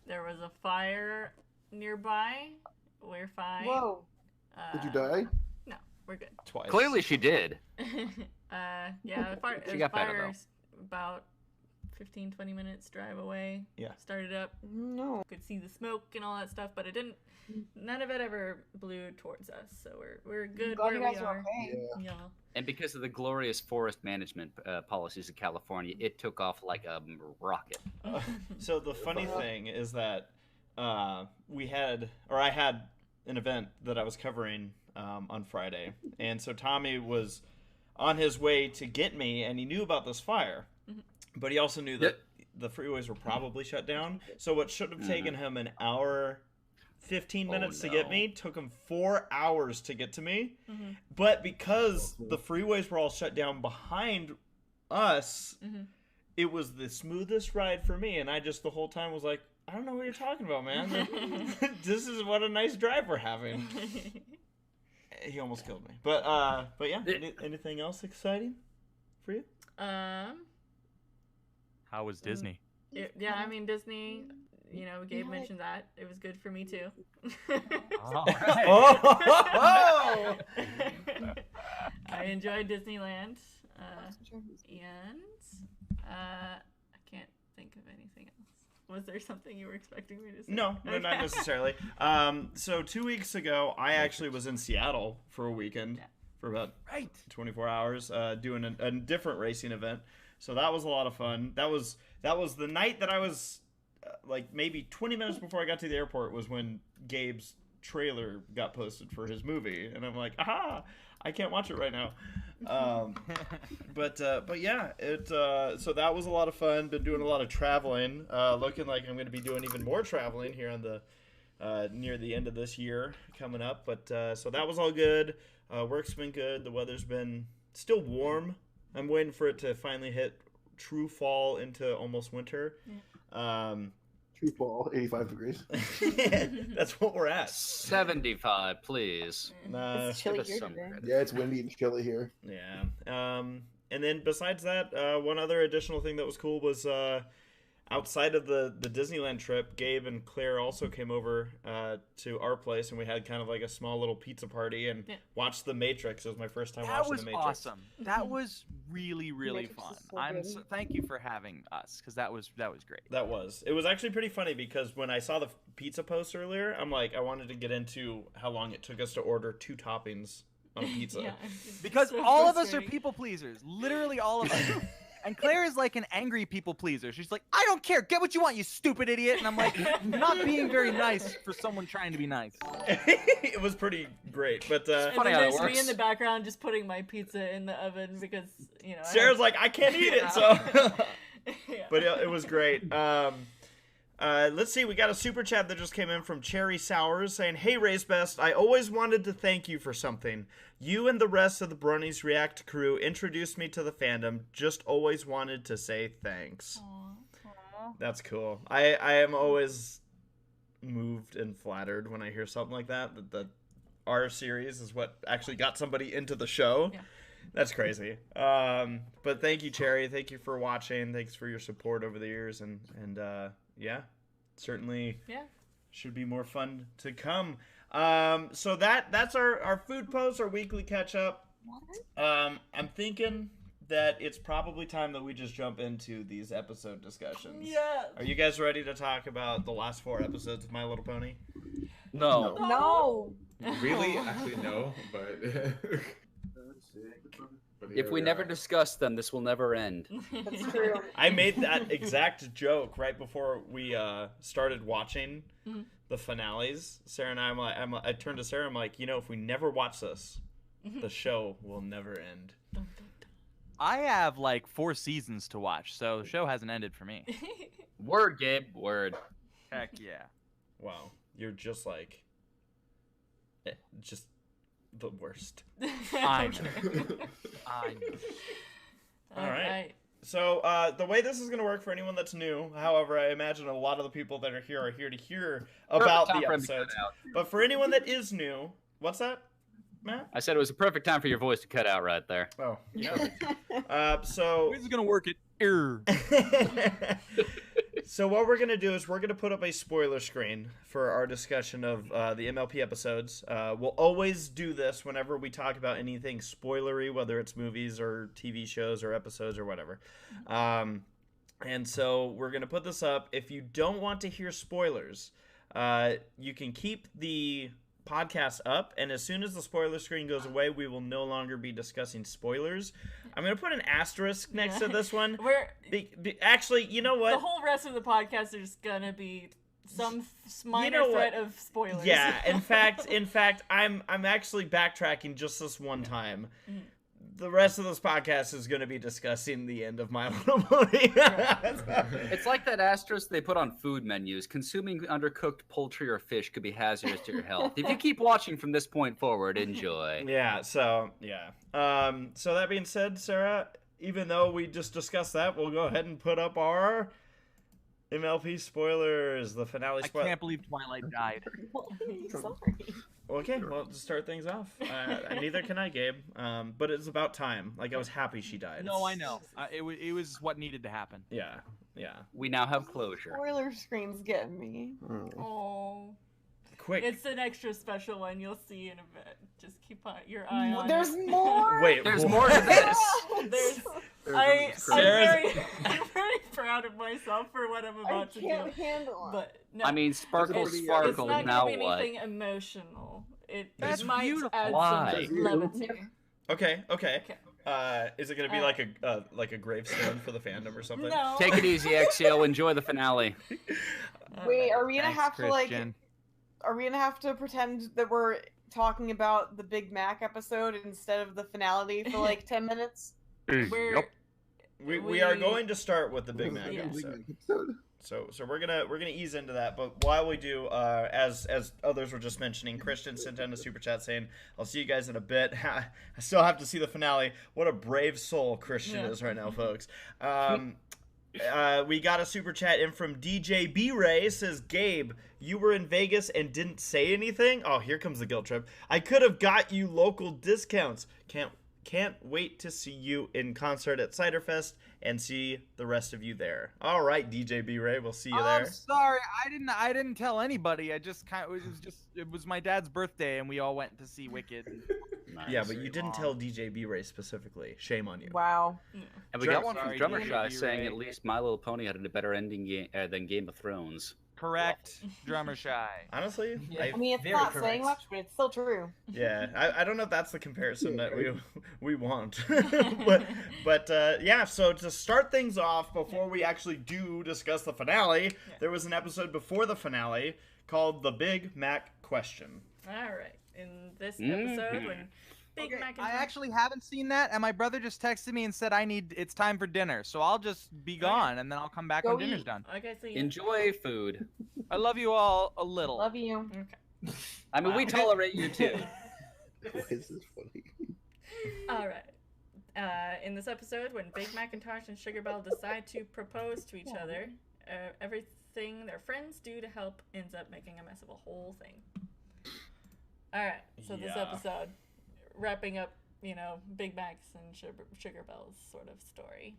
There was a fire nearby. We're fine. Whoa. Did you die? No, we're good. Twice. clearly she did. Yeah, the fire, She got better, fire's about 15-20 minutes drive away. Yeah. Started up, No. could see the smoke and all that stuff, but it didn't. None of it ever blew towards us, so we're good Glad where you we guys are are. okay. Yeah. And because of the glorious forest management policies in California, it took off like a rocket. So the funny thing is that I had an event that I was covering on Friday, and so Tommy was on his way to get me, and he knew about this fire, but he also knew that the freeways were probably shut down. So what should have taken him an hour, 15 minutes to get me, took him 4 hours to get to me. But because the freeways were all shut down behind us, it was the smoothest ride for me, and I just the whole time was like, I don't know what you're talking about, man. This is what a nice drive we're having. He almost killed me. But yeah, anything else exciting for you? How was Disney? Yeah, I mean Disney. You know, Gabe mentioned that it was good for me too. All right. Oh! I enjoyed Disneyland, and I can't think of anything else. Was there something you were expecting me to say? No, not necessarily. So 2 weeks ago, I actually was in Seattle for a weekend for about 24 hours, doing a different racing event. So that was a lot of fun. That was the night that I was like maybe 20 minutes before I got to the airport was when Gabe's trailer got posted for his movie, and I'm like, aha, I can't watch it right now. But yeah, so that was a lot of fun. Been doing a lot of traveling. Looking like I'm going to be doing even more traveling here on the near the end of this year coming up. But so that was all good. Work's been good. The weather's been still warm. I'm waiting for it to finally hit true fall into almost winter. True fall, 85 degrees. That's what we're at. 75, please. It's chilly give us here some today. credit. Yeah, it's windy and chilly here. Yeah. And then besides that, one other additional thing that was cool was outside of the Disneyland trip, Gabe and Claire also came over to our place, and we had kind of like a small little pizza party and watched The Matrix. It was my first time watching The Matrix. That was awesome. That was really, really Matrix fun. is so good. Thank you for having us, because that was great. That was. It was actually pretty funny because when I saw the pizza post earlier, I'm like, I wanted to get into how long it took us to order 2 toppings on a pizza. Yeah. Because So all of us are frustrating. people pleasers. Literally all of us. And Claire is like an angry people pleaser. She's like, I don't care. Get what you want, you stupid idiot. And I'm like, you're not being very nice for someone trying to be nice. It was pretty great, but And funny then how it there's me works. in the background just putting my pizza in the oven because, you know. Sarah's like, I can't eat it, so. Yeah. But it was great. Let's see, we got a super chat that just came in from Cherry Sours saying, "Hey ACRacebest, I always wanted to thank you for something. You and the rest of the Bronies React crew introduced me to the fandom. Just always wanted to say thanks." Aw. That's cool. I am always moved and flattered when I hear something like that. That our series is what actually got somebody into the show. Yeah. That's crazy. But thank you, Cherry. Thank you for watching. Thanks for your support over the years. And yeah, certainly should be more fun to come. So that's our food post, our weekly catch up. I'm thinking that it's probably time that we just jump into these episode discussions. Yeah. Are you guys ready to talk about the last 4 episodes of My Little Pony? No. No. Really? Actually, no. But If we never discuss them, this will never end. That's true. I made that exact joke right before we started watching the finales. Sarah and I turned to Sarah. I'm like, if we never watch this, the show will never end. I have like 4 seasons to watch, so the show hasn't ended for me. Word, Gabe. Word. Heck yeah. Wow, you're just like, just the worst. I know. I know. All right. So the way this is going to work for anyone that's new, however, I imagine a lot of the people that are here to hear about Perfect time the for him to cut episodes. out. But for anyone that is new, what's that, Matt? I said it was a perfect time for your voice to cut out right there. Oh, yeah. So This is gonna work at error. So what we're going to do is we're going to put up a spoiler screen for our discussion of the MLP episodes. We'll always do this whenever we talk about anything spoilery, whether it's movies or TV shows or episodes or whatever. And so we're going to put this up. If you don't want to hear spoilers, you can keep the podcast up, and as soon as the spoiler screen goes away, we will no longer be discussing spoilers. I'm going to put an asterisk next to this one. Actually, you know what? The whole rest of the podcast is gonna be some minor threat of spoilers. Yeah, in fact, I'm actually backtracking just this one time. The rest of this podcast is going to be discussing the end of My Little Pony. It's like that asterisk they put on food menus. Consuming undercooked poultry or fish could be hazardous to your health. If you keep watching from this point forward, enjoy. Yeah, so that being said, Sarah, even though we just discussed that, we'll go ahead and put up our MLP spoilers. The finale I spoiler. can't believe Twilight died. Sorry. Okay, well, to start things off, neither can I, Gabe. But it's about time. Like, I was happy she died. No, I know. It was what needed to happen. Yeah, yeah. We now have closure. Spoiler screen's getting me. Oh. Quick. It's an extra special one you'll see in a bit. Just keep your eye on There's it. more. Wait, There's more to this. I'm Sarah's- very proud of myself for what I'm I about to do. can't handle it. But no, I mean, sparkle, it's sparkle. not Now gonna be what? anything emotional. That's It might beautiful. add Why? some levity. Okay. Okay. Is it gonna be like a gravestone for the fandom or something? No. Take it easy, Exio. Enjoy the finale. Wait, are we gonna Thanks, have to like? Christian. Are we gonna have to pretend that we're talking about the Big Mac episode instead of the finale for like 10 minutes? We're, We are going to start with the Big Mac Yeah. episode. So we're gonna ease into that, but while we do, as others were just mentioning, Christian sent in a super chat saying, "I'll see you guys in a bit." I still have to see the finale. What a brave soul Christian is right now, folks. We got a super chat in from DJ B Ray. Says, "Gabe, you were in Vegas and didn't say anything. Oh, here comes the guilt trip. I could have got you local discounts. Can't wait to see you in concert at Ciderfest and see the rest of you there." All right, DJ B Ray, we'll see you there. I'm sorry, I didn't tell anybody. I just it was my dad's birthday and we all went to see Wicked. Yeah, but you didn't tell DJ B Ray specifically. Shame on you. Wow. And we got one Sorry, from Drummer DJ Shy B-Ray. saying at least My Little Pony had a better ending than Game of Thrones. Correct, Drummer Shy. Honestly, Yeah. I mean, it's Very not correct. saying much, but it's still true. yeah, I don't know if that's the comparison that we want, but yeah. So to start things off, before we actually do discuss the finale, there was an episode before the finale called "The Big Mac Question." All right. In this episode, when Big Okay, Mac and I actually haven't seen that, and my brother just texted me and said it's time for dinner, so I'll just be gone, and then I'll come back Go when dinner's eat. done. Okay, so Enjoy food. I love you all a little. Love you. Okay. I mean, we tolerate you too. Why is this funny? All right. In this episode, when Big Macintosh and Sugar Belle decide to propose to each other, everything their friends do to help ends up making a mess of a whole thing. All right. So this Yeah. episode, wrapping up, Big Mac's and Sugar Belle's sort of story.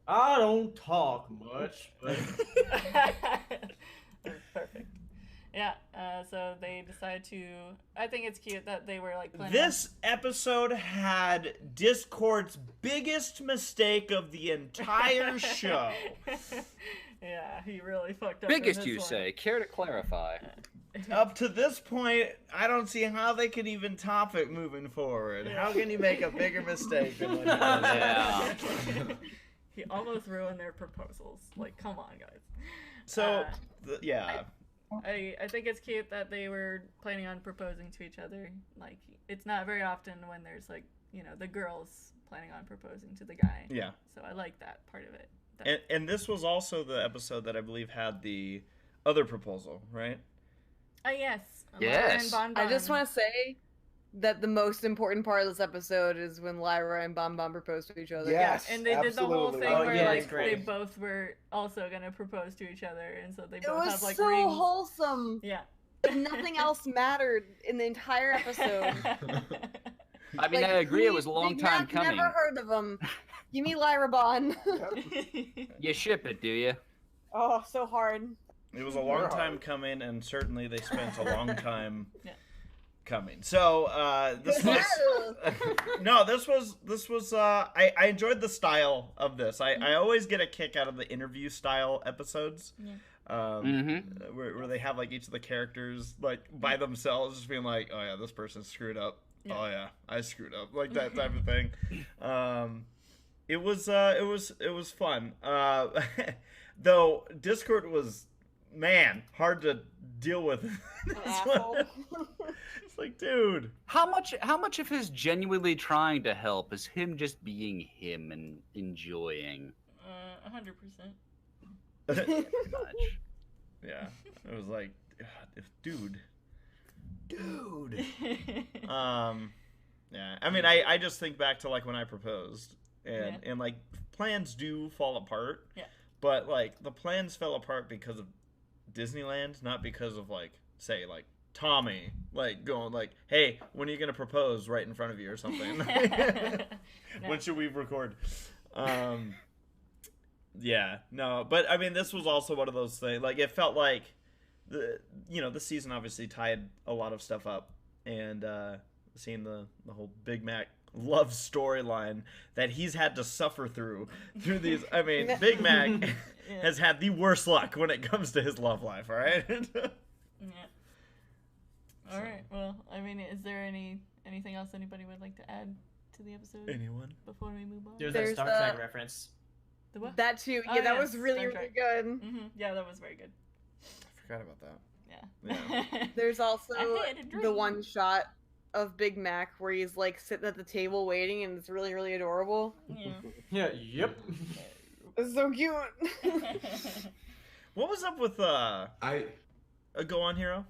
I don't talk much, but Perfect. Yeah. So they decide to. I think it's cute that they were like planning. This episode had Discord's biggest mistake of the entire show. Yeah, he really fucked up. in Biggest, this you one. say? Care to clarify? Up to this point, I don't see how they can even top it moving forward. How can you make a bigger mistake than what he does? Yeah. He almost ruined their proposals. Like, come on, guys. So, yeah. I think it's cute that they were planning on proposing to each other. Like, it's not very often when there's like, the girls planning on proposing to the guy. Yeah. So I like that part of it. And this was also the episode that I believe had the other proposal, right? Yes. Yes. Lyra and I just want to say that the most important part of this episode is when Lyra and Bon Bon propose to each other. Yes, And they did the whole absolutely. thing Oh, where yeah, like it's great. they both were also gonna propose to each other, and so they It both was have like so rings. wholesome. Yeah. But nothing else mattered in the entire episode. I mean, I agree. It was a long Big time Mac, coming. Never heard of them. Give me Lyra Bon. You ship it, do you? Oh, so hard. It was a long time coming, and certainly they spent a long time Yeah. coming. So this was no, this was I enjoyed the style of this. I always get a kick out of the interview style episodes. Where they have like each of the characters like by themselves just being like, oh yeah, this person screwed up. Yeah. Oh yeah, I screwed up, like that type of thing. It was fun. Though Discord was, man, hard to deal with. An This asshole. one. It's like, dude. How much of his genuinely trying to help is him just being him and enjoying? 100%. Much. Yeah, it was like, dude. Yeah. I mean, I just think back to like when I proposed, and like plans do fall apart. Yeah. but like the plans fell apart because of Disneyland, not because of like say like Tommy like going like, hey, when are you gonna propose right in front of you or something? When should we record? Yeah, no, but I mean, this was also one of those things. Like, it felt like the season obviously tied a lot of stuff up, and seeing the whole Big Mac love storyline that he's had to suffer through these. I mean, Big Mac has had the worst luck when it comes to his love life. All right. Yeah. All right. Well, I mean, is there anything else anybody would like to add to the episode? Anyone? Before we move on? There's that Star Trek reference. The what? That too. Oh, Yeah, that yeah, was really, Star really Trek. good. Mm-hmm. Yeah, that was very good. I forgot about that. Yeah. There's also I had a dream. the one shot of Big Mac where he's like sitting at the table waiting, and it's really, really adorable. Yeah. Yeah. Yep. It's so cute. What was up with go on, Hero?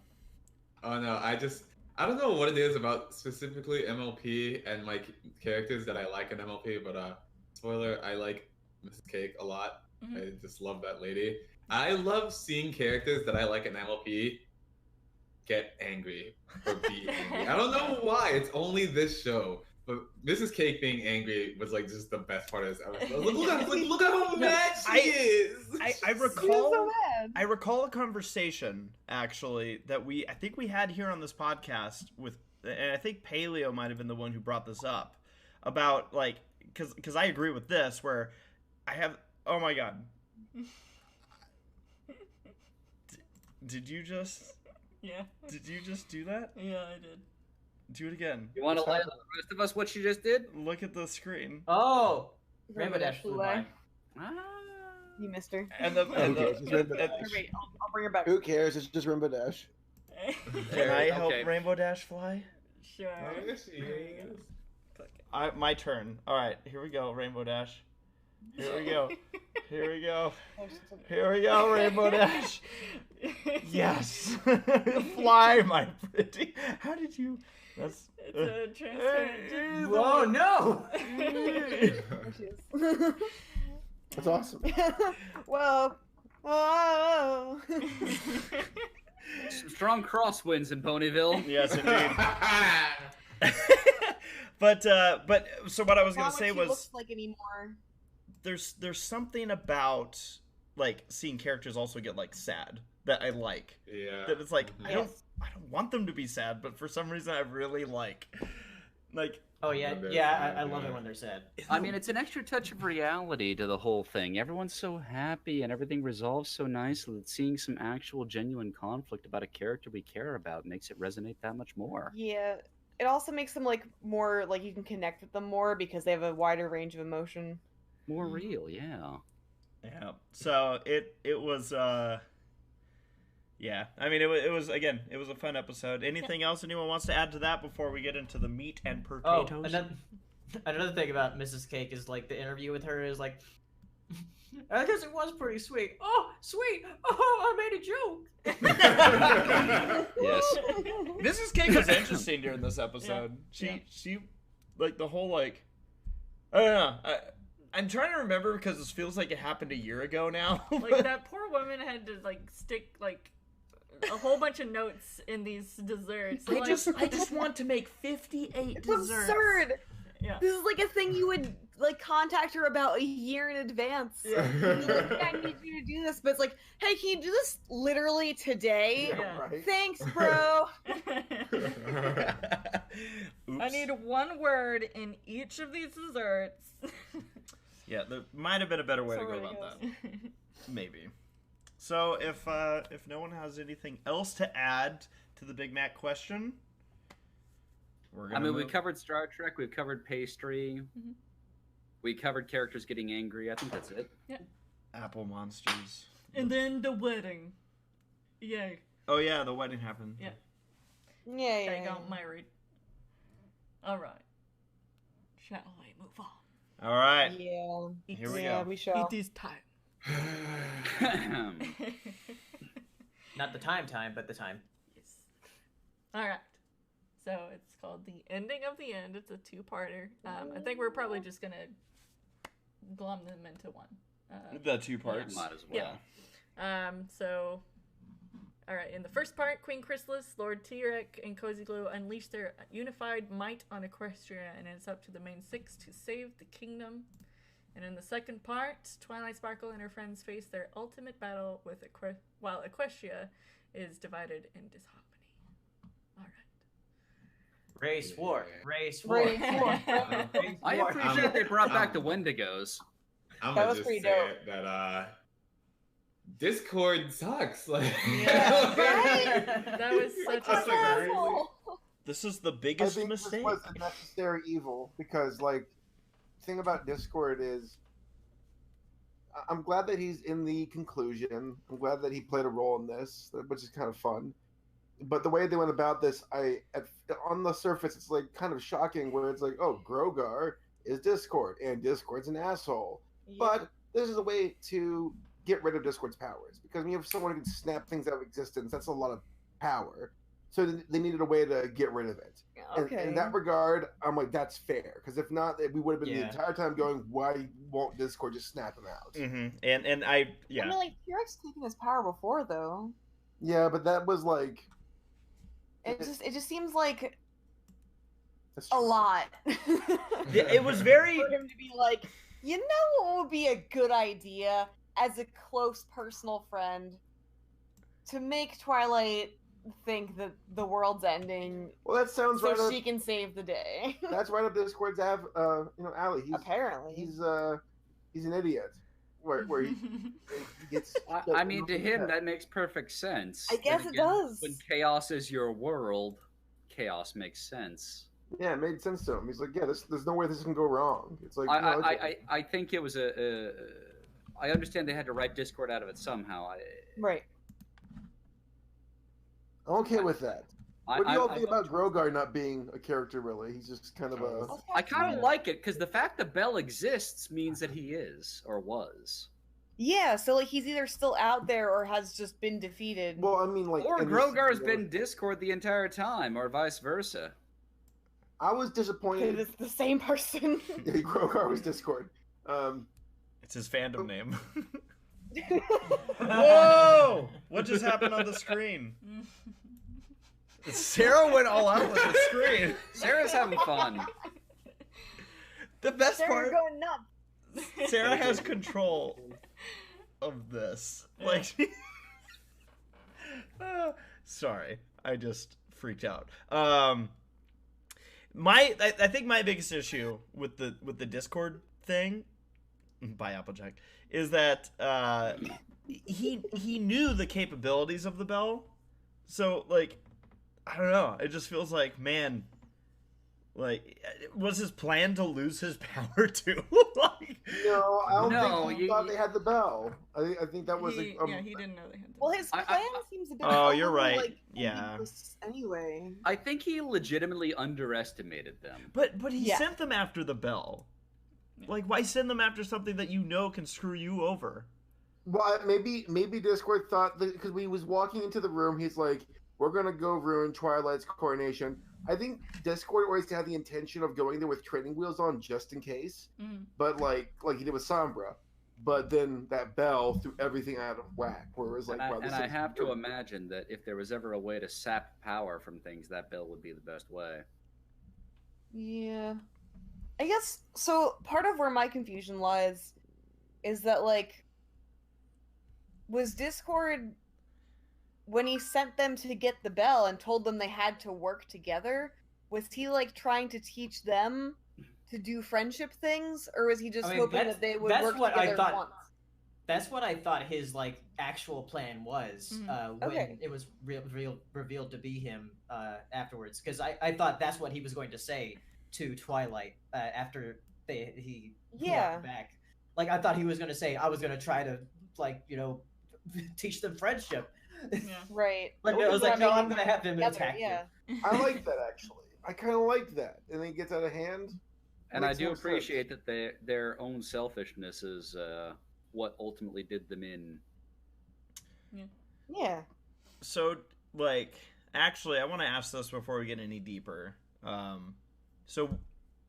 Oh no, I don't know what it is about specifically MLP and my characters that I like in MLP, but spoiler, I like Mrs. Cake a lot. Mhm. I just love that lady. I love seeing characters that I like in MLP get angry or be angry. I don't know why. It's only this show. But Mrs. Cake being angry was like just the best part of this episode. Look at how mad she is. I recall She was so mad. I recall a conversation actually that I think we had here on this podcast with, and I think Paleo might have been the one who brought this up about like because I agree with this where I have, oh my god, did you just do that? Yeah, I did. Do it again. You want to let the rest of us what you just did? Look at the screen. Oh, Rainbow Dash flew by. Ah. You missed her. And the It's just Rainbow Dash. Wait, I'll bring her back. Who cares? It's just Rainbow Dash. can I help Okay. Rainbow Dash fly? Sure. There she is. My turn. All right, here we go, Rainbow Dash. Here we go. Here we go. Here we go, Rainbow Dash. Yes. Fly, my pretty. How did you? That's. It's a transparent. Oh no! There she is. That's awesome. Whoa. Whoa. Some strong crosswinds in Ponyville. Yes, indeed. but so what I was gonna Not what say she was looks like anymore. there's something about like seeing characters also get like sad that I like. Yeah. That it's like I Yes. don't want them to be sad, but for some reason I really like. Oh yeah, yeah. I love it when they're sad. I mean, it's an extra touch of reality to the whole thing. Everyone's so happy and everything resolves so nicely that seeing some actual genuine conflict about a character we care about makes it resonate that much more. Yeah. It also makes them like more like you can connect with them more because they have a wider range of emotion. More real, yeah. Yeah. So it was yeah. I mean it was again, it was a fun episode. Anything else anyone wants to add to that before we get into the meat and Oh, potatoes? another thing about Mrs. Cake is like the interview with her is like, I guess it was pretty sweet. Oh, sweet. Oh, I made a joke. Yes. Mrs. Cake was interesting during this episode. She like the whole like I don't know. I'm trying to remember because this feels like it happened a year ago now. Like that poor woman had to like stick like a whole bunch of notes in these desserts. I Like, just want to make 58 It's desserts. absurd. Yeah. This is like a thing you would like contact her about a year in advance. Yeah. You'd be like, I need you to do this, but it's like, hey, can you do this literally today? Yeah. Right? Thanks, bro. Oops. I need one word in each of these desserts. Yeah, there might have been a better way to So go about that. Maybe. So if no one has anything else to add to the Big Mac question, we're gonna I mean, we move- covered Star Trek, we've covered pastry, Mhm. we covered characters getting angry. I think that's it. Apple Monsters. And then the wedding. Yay. Oh yeah, the wedding happened. Yeah. Yeah, They yeah. got married. Alright. Shall we move on? All right. Yeah. Here we Yeah, go. we shall. It is time. Not the time, but the time. Yes. Alright. So it's called The Ending of the End. It's a two-parter. I think we're probably just gonna glom them into one. The two parts. Might as well. Yeah. So, all right. In the first part, Queen Chrysalis, Lord Tyrek, and Cozy Glue unleash their unified might on Equestria, and it's up to the main six to save the kingdom. And in the second part, Twilight Sparkle and her friends face their ultimate battle with while Equestria is divided in disharmony. All right. Race war. Race war. Race war. I appreciate they brought back the Wendigos. I'm That gonna was just pretty say dope. that Discord sucks. Like, Yeah, right? That was such a That's like surprise. really- Asshole. This is the I biggest think mistake. this was a necessary evil because, like, the thing about Discord is, I'm glad that he's in the conclusion. I'm glad that he played a role in this, which is kind of fun. But the way they went about this, on the surface, it's like kind of shocking. Where it's like, oh, Grogar is Discord, and Discord's an asshole. But this is a way to get rid of Discord's powers, because when you have someone who can snap things out of existence, that's a lot of power. So they needed a way to get rid of it. Okay. And in that regard, I'm like, that's fair. Because if not, we would have been the Yeah. entire time going, why won't Discord just snap him out? Mm-hmm. And I I yeah. mean, like, T-Rex taken his power before, though. Yeah, but that was like... It just seems like That's a true. lot. It was very For him to be like, you know what would be a good idea as a close personal friend? To make Twilight think that the world's ending Well, that sounds right so up... she can save the day. That's right up Discord's alley. Apparently. He's an idiot. Where he gets... I mean, to him, that makes perfect sense. I guess Then it does. When chaos is your world, chaos makes sense. Yeah, it made sense to him. He's like, yeah, there's no way this can go wrong. It's like, no, okay. I think it was I understand they had to write Discord out of it somehow. Right. I'm okay with that. What do you all think about Grogar not being a character, really? He's just kind of a... I kind of like it, because the fact that Bell exists means that he is, or was. Yeah, so like he's either still out there or has just been defeated. Well, I mean, like... Or in this Grogar's scenario, been Discord the entire time, or vice versa. I was Because disappointed... it's the same person. Yeah, Grogar was Discord. it's his fandom name. Whoa! What just happened on the screen? Sarah went all out with the screen. Sarah's having fun. The best They're part, going nuts. Sarah has control of this. Like, sorry, I just freaked out. I think my biggest issue with the Discord thing, by Applejack, is that he knew the capabilities of the bell, so like, I don't know. It just feels like, man, like, was his plan to lose his power too? Like, No, I don't No, think he you- thought they had the bell. I think that was... he didn't know they had Well, his I- plan seems a bit. Oh, you're overly, right. Like, Yeah. ambiguous Anyway. I think he legitimately underestimated them. but he Yeah. sent them after the bell. Like, why send them after something that you know can screw you over? Well, maybe Discord thought that because when he was walking into the room, he's like, "We're gonna go ruin Twilight's coronation." I think Discord always had the intention of going there with training wheels on just in case, but like he did with Sombra. But then that bell threw everything out of whack. Where it was like, wow, this I is have to good. imagine that if there was ever a way to sap power from things, that bell would be the best way. Yeah. I guess so. Part of where my confusion lies is that, like, was Discord, when he sent them to get the bell and told them they had to work together, was he like trying to teach them to do friendship things, or was he just I mean, hoping that's- that they would that's work what I together thought. once? That's what I thought his like actual plan was when Okay. it was revealed to be him afterwards. Because I thought that's what he was going to say to Twilight after he Yeah. walked back. Like I thought he was going to say, I was going to try to teach them friendship. Right. But I was like, no, I'm going to have them Together, attack yeah. I like that actually. I kind of like that, and then it gets out of hand. And I Makes do more sense. appreciate that their own selfishness is what ultimately did them in. Yeah. So, like, actually, I want to ask this before we get any deeper. So,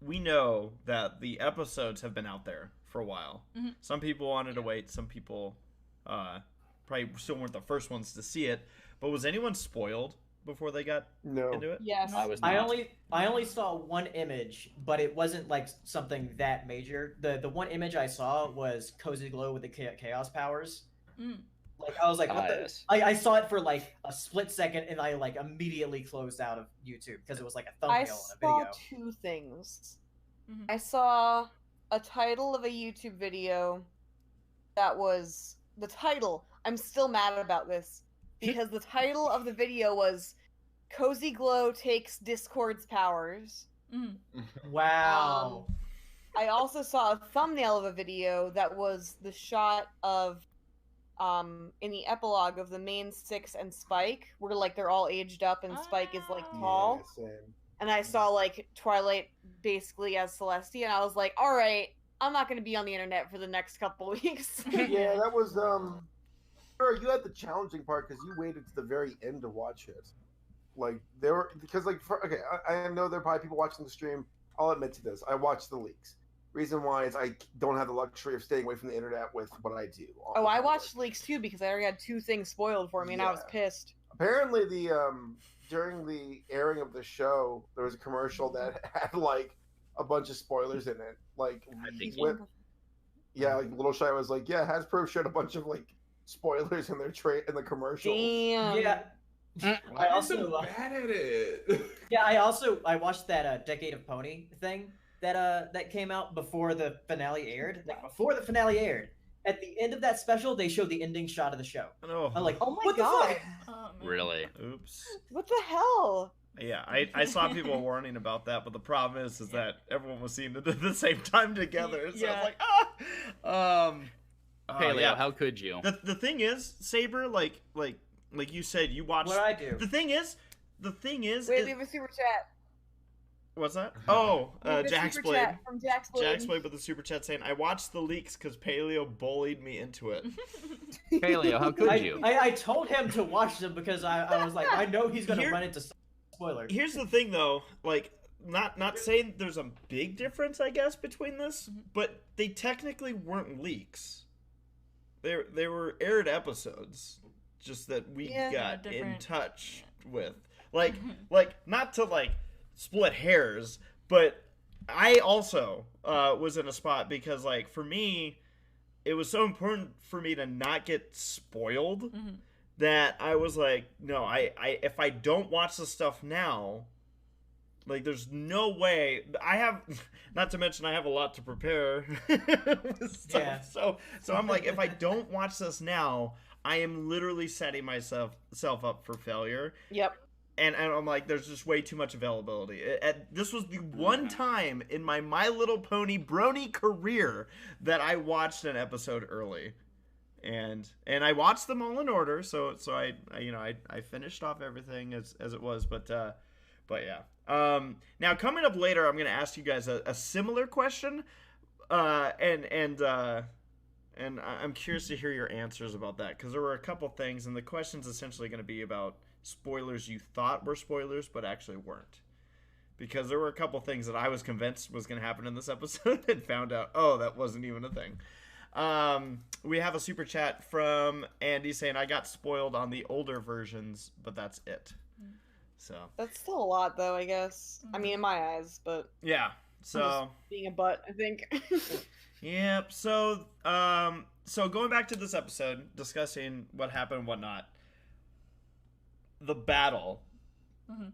we know that the episodes have been out there for a while. Mhm. Some people wanted to wait. Some people probably still weren't the first ones to see it. But was anyone spoiled before they got No. into it? Yes. I was I not. only saw one image, but it wasn't like something that major. The one image I saw was Cozy Glow with the chaos powers. Mm. Like I was like, what the? Yes. I saw it for like a split second, and I like immediately closed out of YouTube because it was like a thumbnail I on a saw video. two things. Mhm. I saw a title of a YouTube video that was the title. I'm still mad about this because the title of the video was Cozy Glow takes Discord's powers. Mm. Wow. I also saw a thumbnail of a video that was the shot of in the epilogue of the main six and Spike, where like they're all aged up and Spike is like Oh. tall. Yeah, same. And I saw like Twilight basically as Celestia, and I was like, all right, I'm not going to be on the internet for the next couple weeks. Yeah, that was Sure, you had the challenging part because you waited to the very end to watch it. Like there were because like okay, I know there are probably people watching the stream. I'll admit to this. I watched the leaks. Reason why is I don't have the luxury of staying away from the internet with what I do. Oh, I watched leaks too because I already had two things spoiled for me, and I was Yeah. pissed. Apparently, the during the airing of the show, there was a commercial that had like a bunch of spoilers in it. Like, I think like Little Shy was like, yeah, Hasbro showed a bunch of like spoilers in their in the commercials. Damn. Yeah. Why I are you so also bad at it? yeah, I watched that Decade of Pony thing that came out before the finale aired. Like before the finale aired, at the end of that special, they showed the ending shot of the show. Oh, I'm like, Oh my what god. the fuck? Oh, man. Really? oops. What the hell? Yeah, I saw people warning about that, but the problem is that everyone was seeing it at the same time together. So I Yeah. was like, ah. Paleo, yeah. how could you? The thing is, Saber, like you said, you watched. What I do? The thing is, Wait, we have a super chat. what's that? Oh, We have a Jax super Blade. chat from Jax Blade. Jax Blade with the super chat saying, "I watched the leaks because Paleo bullied me into it." Paleo, how could you? I told him to watch them because I was like, I know he's gonna Here- run into spoilers. Here's the thing, though, like. Not saying there's a big difference, I guess, between this, but they technically weren't leaks. They were aired episodes, just that we Yeah, got in different. touch with. Like not to like split hairs, but I also was in a spot because like for me, it was so important for me to not get spoiled Mhm. that I was like, no, I if I don't watch the stuff now. Like, there's no way. I have, not to mention, I have a lot to prepare. with stuff. Yeah. So I'm like, if I don't watch this now, I am literally setting myself up for failure. Yep. And I'm like, there's just way too much availability. This was the one time in my My Little Pony Brony career that I watched an episode early. And I watched them all in order. So I finished off everything as it was. But yeah. Now coming up later, I'm going to ask you guys a similar question, and I'm curious to hear your answers about that because there were a couple things, and the question's essentially going to be about spoilers you thought were spoilers but actually weren't, because there were a couple things that I was convinced was going to happen in this episode and found out, oh, that wasn't even a thing. We have a super chat from Andy saying, I got spoiled on the older versions, but that's it. So That's still a lot, though, I guess. I mean, in my eyes, but yeah, so being a butt, I think. yep. So going back to this episode, discussing what happened and whatnot, the battle. Mhm.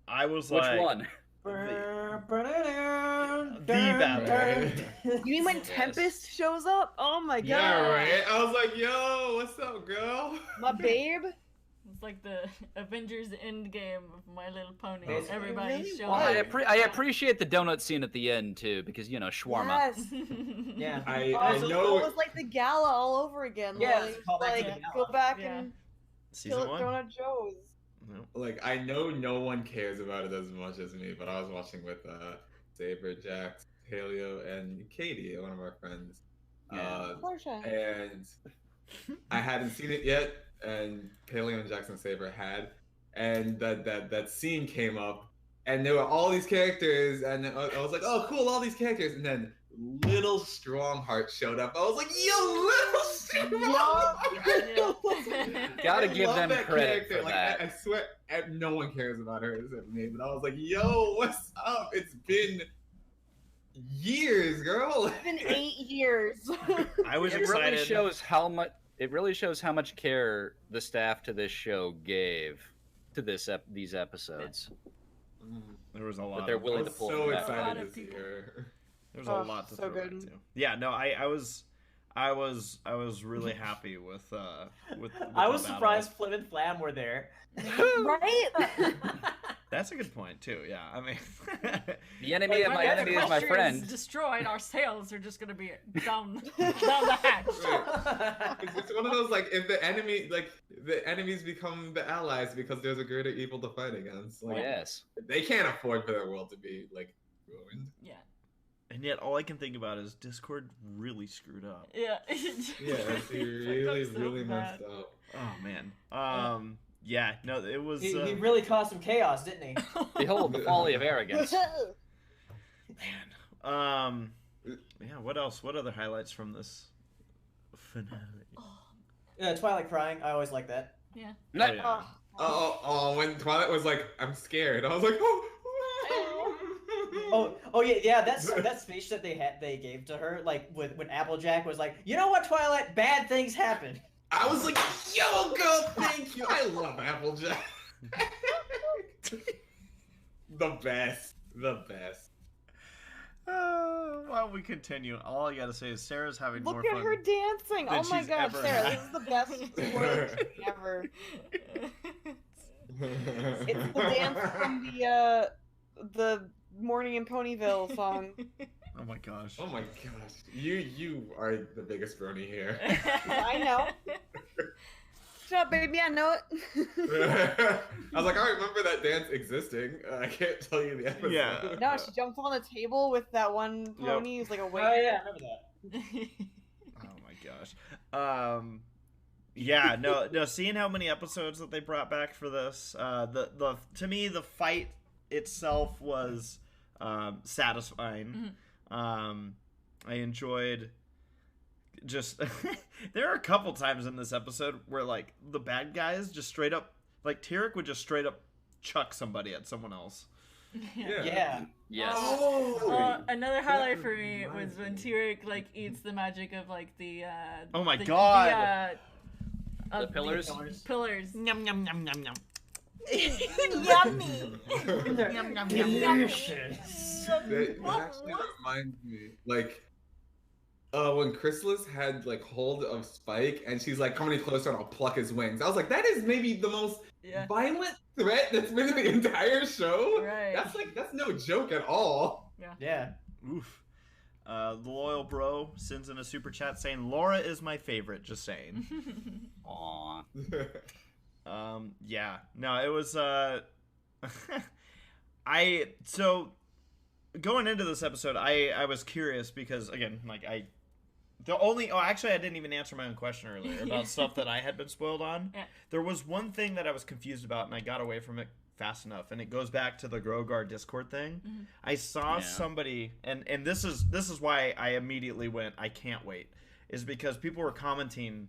I was Which like, one? The battle. You mean when Tempest shows up? Oh my god. Yeah, right. I was like, yo, what's up, girl? My babe? It's like the Avengers Endgame of My Little Pony. It's Everybody's really showing wild. up. I appreciate the donut scene at the end too, because shawarma. Yes. Yeah. I So know. it was like the gala all over again. Yeah, like, it's called back to like the gala. go back Yeah. and Season kill 1. Donut Joe's. No. Like, I know no one cares about it as much as me, but I was watching with Saber, Jax, Haleo, and Katie, one of our friends. Fluttershy. And I hadn't seen it yet, and Paleo and Jackson Saber had, and that scene came up, and there were all these characters, and I was like, oh, cool, all these characters, and then Little Strongheart showed up. I was like, yo, Little Strongheart! Gotta I give love them that credit character. for Like, that. I swear, no one cares about her except me. But I was like, yo, what's up? It's been years, girl. It's been 8 years. I was It excited. really shows how much. It really shows how much care the staff to this show gave to these episodes. There was a That lot. they're Of, willing I to was pull so it back. A lot excited of to see people. her. there was a Oh, lot to so throw back good. to. Yeah, no, I was really happy with I the was battle. surprised Flim and Flam were there. Right? That's a good point too. Yeah, I mean, The enemy of my enemy is my friend. Destroyed. Our sales are just gonna be down the hatch. It's one of those like if the enemies become the allies because there's a greater evil to fight against. Like, Yes. they can't afford for their world to be like ruined. Yeah. and yet all I can think about is Discord really screwed up. Yeah. Yeah, he really messed up. Oh man. Yeah, no, it was. He really caused some chaos, didn't he? Behold the folly of arrogance. Man. Yeah. What else? What other highlights from this finale? Twilight crying. I always like that. Yeah. Oh, yeah. Oh, when Twilight was like, I'm scared. I was like, Oh yeah. That speech that they gave to her, like when Applejack was like, you know what, Twilight, bad things happen. I was like, yo, girl, thank you. I love Applejack. The best. While we continue, all I gotta say is Sarah's having Look more at fun. her dancing. than Oh my she's god, ever Sarah, had. this is the best work ever. It's the dance from the Morning in Ponyville song. Oh my gosh. Oh my gosh. You are the biggest brony here. I know. Shut up, baby, I know it. I was like, I remember that dance existing. I can't tell you the episode. Yeah. No, she jumps on the table with that one pony who's like a wig. Oh yeah, I remember that. Oh my gosh. Yeah, no. Seeing how many episodes that they brought back for this, the to me the fight itself was satisfying. Mm-hmm. I enjoyed just there are a couple times in this episode where like the bad guys just straight up like Tyrek would just straight up chuck somebody at someone else. Yeah. Yes. Another highlight for me was when Tyrek like eats the magic of like the Oh my the, god. The pillars? Pillars. Yum yum yum yum yum. Yummy. Delicious. That actually reminds me, like, when Chrysalis had like hold of Spike, and she's like, "Come any closer, and I'll pluck his wings." I was like, "That is maybe the most violent threat that's been in the entire show." Right. That's no joke at all. Yeah. Oof. The loyal bro sends in a super chat saying Laura is my favorite. Just saying. Aw. Yeah. No, it was so going into this episode, I was curious because again, like I didn't even answer my own question earlier about stuff that I had been spoiled on. Yeah. There was one thing that I was confused about and I got away from it fast enough, and it goes back to the Grogar Discord thing. Mm-hmm. I saw somebody and this is why I immediately went, I can't wait, is because people were commenting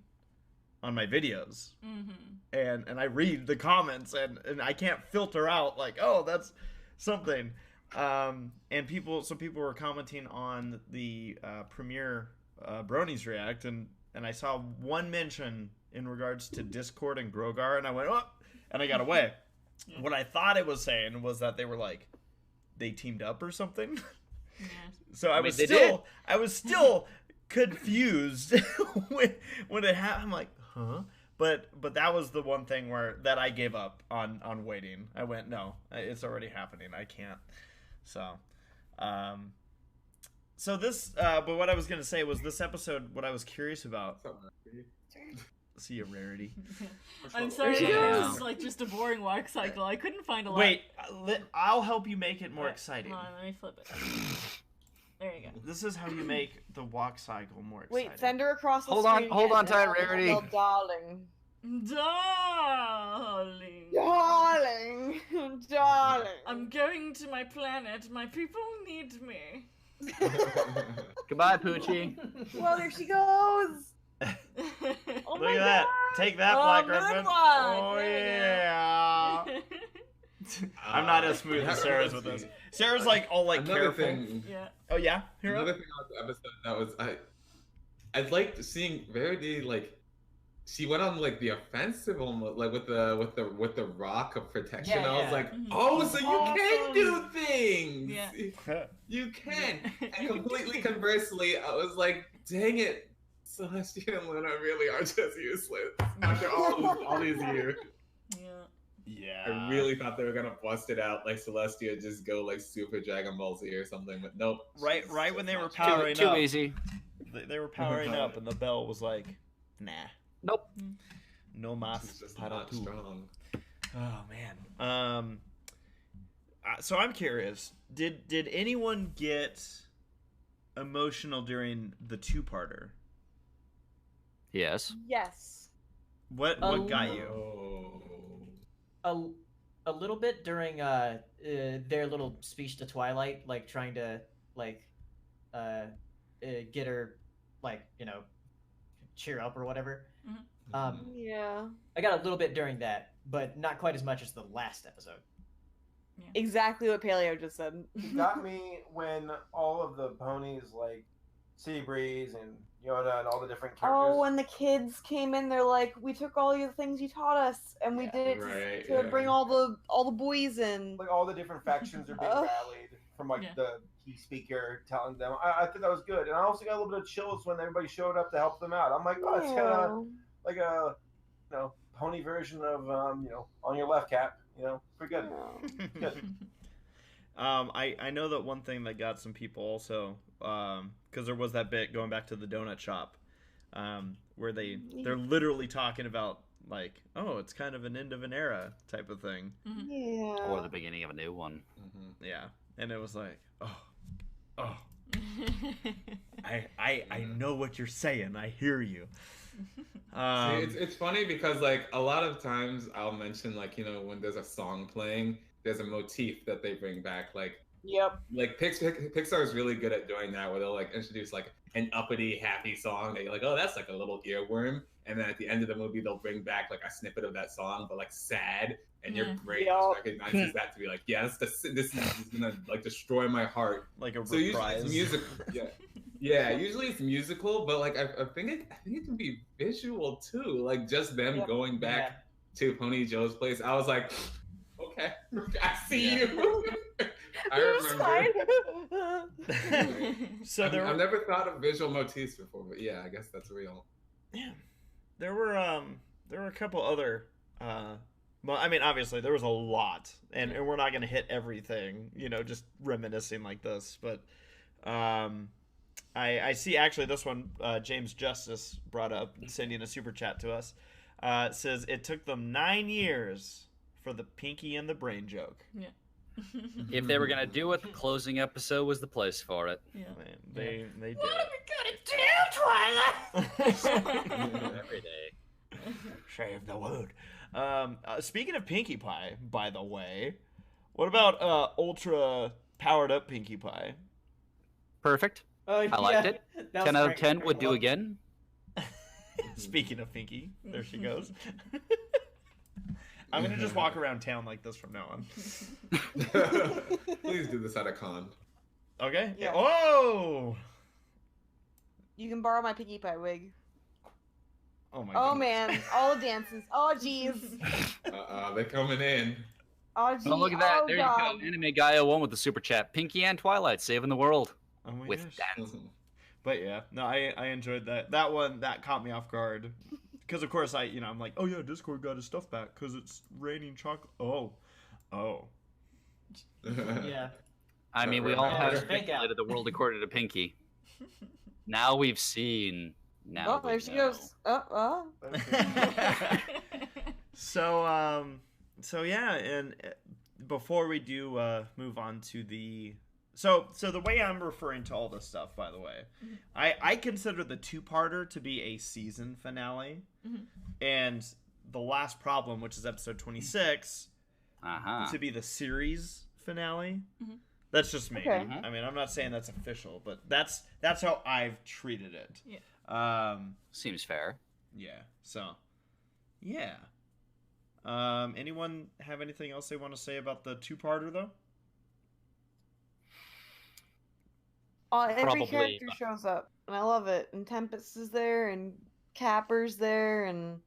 on my videos. Mm-hmm. And I read the comments and I can't filter out like, oh, that's something. And people were commenting on the premiere Bronies React, and I saw one mention in regards to Discord and Grogar, and I went, oh, and I got away. Yeah. What I thought it was saying was that they were like, they teamed up or something. Yeah. So I was still confused when it happened. I'm like, huh? But that was the one thing that I gave up on waiting. I went, no, it's already happening. I can't. So this, but what I was gonna say was this episode. What I was curious about. See a rarity. I'm sorry, this is like just a boring walk cycle. I couldn't find a lot. Wait, I'll help you make it more exciting. Hold on, let me flip it. There you go. This is how you make the walk cycle more exciting. Wait, send her across the Hold screen. on tight, Rarity. Oh, darling. Darling. Darling. I'm going to my planet. My people need me. Goodbye, Poochie. Well, there she goes. Oh Look my at that. God. Take that, Oh, Black good Griffin. one. Oh, There you yeah. I'm not as smooth as Sarah's with this. Sarah's like all like Another careful. thing. Yeah. Oh yeah. Hero? Another thing about the episode that was I liked seeing Verity like she went on like the offensive almost like with the rock of protection. Yeah, I was yeah. like, Mhm. oh, so you can Awesome. do things. Yeah. You can. And completely conversely, I was like, dang it, Celestia and Luna really are just useless after all these years. Yeah. Yeah. I really thought they were gonna bust it out like Celestia just go like Super Dragon Ball Z or something, but nope. Right she's when just they were not powering Too up. easy. They were powering up and the bell was like, nah. Nope. No She's mas just para not tu. strong. Oh man. So I'm curious. Did anyone get emotional during the two-parter? Yes. Yes. What got you? Oh. A little bit during their little speech to Twilight, like trying to like get her like cheer up or whatever. Yeah. I got a little bit during that, but not quite as much as the last episode. Exactly what Paleo just said. It got me when all of the ponies like Seabreeze and Yoda and all the different characters. Oh, when the kids came in, they're like, "We took all the things you taught us, and we Yeah. did it Right, to yeah. bring all the boys in." Like all the different factions are being Ugh. rallied from like Yeah. the key speaker telling them. I think that was good, and I also got a little bit of chills when everybody showed up to help them out. I'm like, oh, it's kind of like a pony version of on your left, Cap. Pretty good. Good. I know that one thing that got some people also, because there was that bit going back to the donut shop, where they're literally talking about like, oh, it's kind of an end of an era type of thing. Yeah. Or the beginning of a new one. Yeah, and it was like, oh, I know what you're saying. I hear you. See, it's funny because like a lot of times I'll mention like when there's a song playing, there's a motif that they bring back. Yep. Like Pixar is really good at doing that, where they'll like introduce like an uppity, happy song that you're like, oh, that's like a little earworm, and then at the end of the movie they'll bring back like a snippet of that song, but like sad, and your brain Yup. just recognizes that to be like, yeah, this is gonna like destroy my heart. Like a So usually reprise. it's musical, yeah. Usually it's musical, but like I think it can be visual too. Like just them Yep. going back to Pony Joe's place. I was like, okay, I see you. I remember. So I've never thought of visual motifs before, but yeah, I guess that's real. Yeah, there were a couple other. Well, I mean, obviously there was a lot, and we're not gonna hit everything, just reminiscing like this. But I see actually this one, James Justice brought up, sending a super chat to us. Says it took them 9 years for the Pinky and the Brain joke. Yeah. If they were gonna do it, the closing episode was the place for it. Yeah. Man, they did. Every day. Save the world. Speaking of Pinkie Pie, by the way, what about ultra powered up Pinkie Pie? Perfect. I liked it. 10 out of 10 would do again. Speaking of Pinkie, there she goes. I'm gonna just walk around town like this from now on. Please do this at a con. Okay. Yeah. Oh. You can borrow my Pinkie Pie wig. Oh my. Oh goodness. man, all the dances. Oh jeez. They're coming in. Oh jeez. Oh, look at that. Oh, There God. you go. Anime Gaia 1 with the super chat. Pinky and Twilight saving the world Oh my with gosh. dance. But yeah, no, I enjoyed that. That one that caught me off guard, because of course I'm like, oh yeah, Discord got his stuff back because it's raining chocolate. Oh. Yeah. I mean, we all Yeah, have there's fake out. speculated the world according to Pinky. Now we've seen. Now Oh, we there she know. goes. Oh. So yeah, and before we do move on to the so the way I'm referring to all this stuff, by the way, I consider the two-parter to be a season finale, and the last problem, which is episode 26, Uh-huh. to be the series finale. That's just me. Okay. I mean, I'm not saying that's official, but that's how I've treated it. Yeah. Seems fair. Yeah. So, yeah. Anyone have anything else they want to say about the two-parter though? Every Probably, character shows up, and I love it. And Tempest is there, and Capper's there, and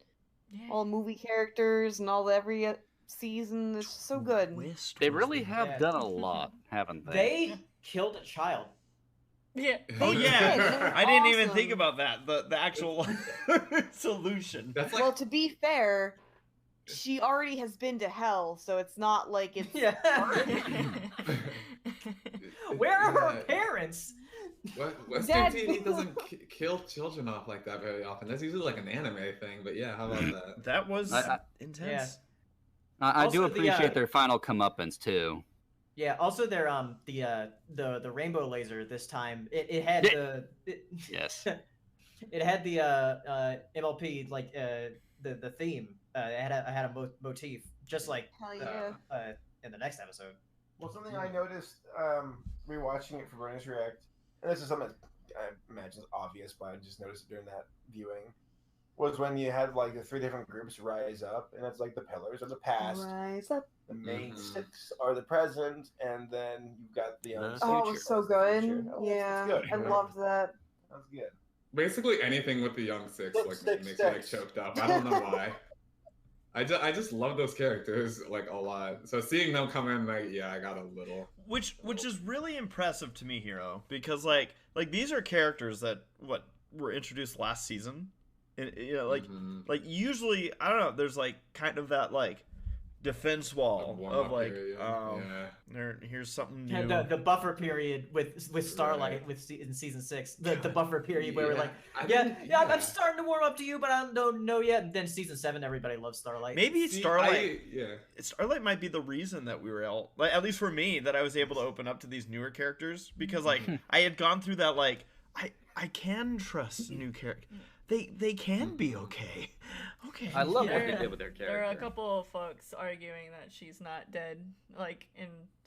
all movie characters, and every season. It's just so good. They really have Yeah. done a lot, haven't they? They killed a child. Yeah. Oh They yeah, did, and it was I didn't even think awesome. about that. The actual solution. That's like Well, to be fair, she already has been to hell, so it's not like it's. Yeah. Where are her parents? Western Dad- TV doesn't kill children off like that very often. That's usually like an anime thing, but yeah, how about that? That was intense. Yeah. I do Also, the, appreciate their final comeuppance too. Yeah. Also, their the rainbow laser this time. It had Yes. It had the MLP like the theme. It had a motif just like Hell yeah. in the next episode. Well, something I noticed rewatching it for Bonus React, and this is something that I imagine is obvious, but I just noticed it during that viewing, was when you had like the three different groups rise up, and it's like the pillars are the past, Rise up. the main six are the present, and then you've got the That's Oh, it future. was so That's the good. future. Oh, Yeah, it's good. I loved that. That's good. Basically anything with the young six like Six, makes me like six. choked up. I don't know why. I just love those characters like a lot. So seeing them come in, like yeah, I got a little. Which is really impressive to me, Hero, because like these are characters that were introduced last season, and you know like usually I don't know. There's like kind of that like defense wall of like here's something new. The buffer period with Starlight in season 6. The buffer period where we're like, I'm starting to warm up to you, but I don't know yet. And then season 7, everybody loves Starlight. Maybe Starlight might be the reason that we were all like, at least for me, that I was able to open up to these newer characters because like I had gone through that like I can trust new characters. They can be okay. Okay. I love what they did with their character. There are a couple of folks arguing that she's not dead. Like,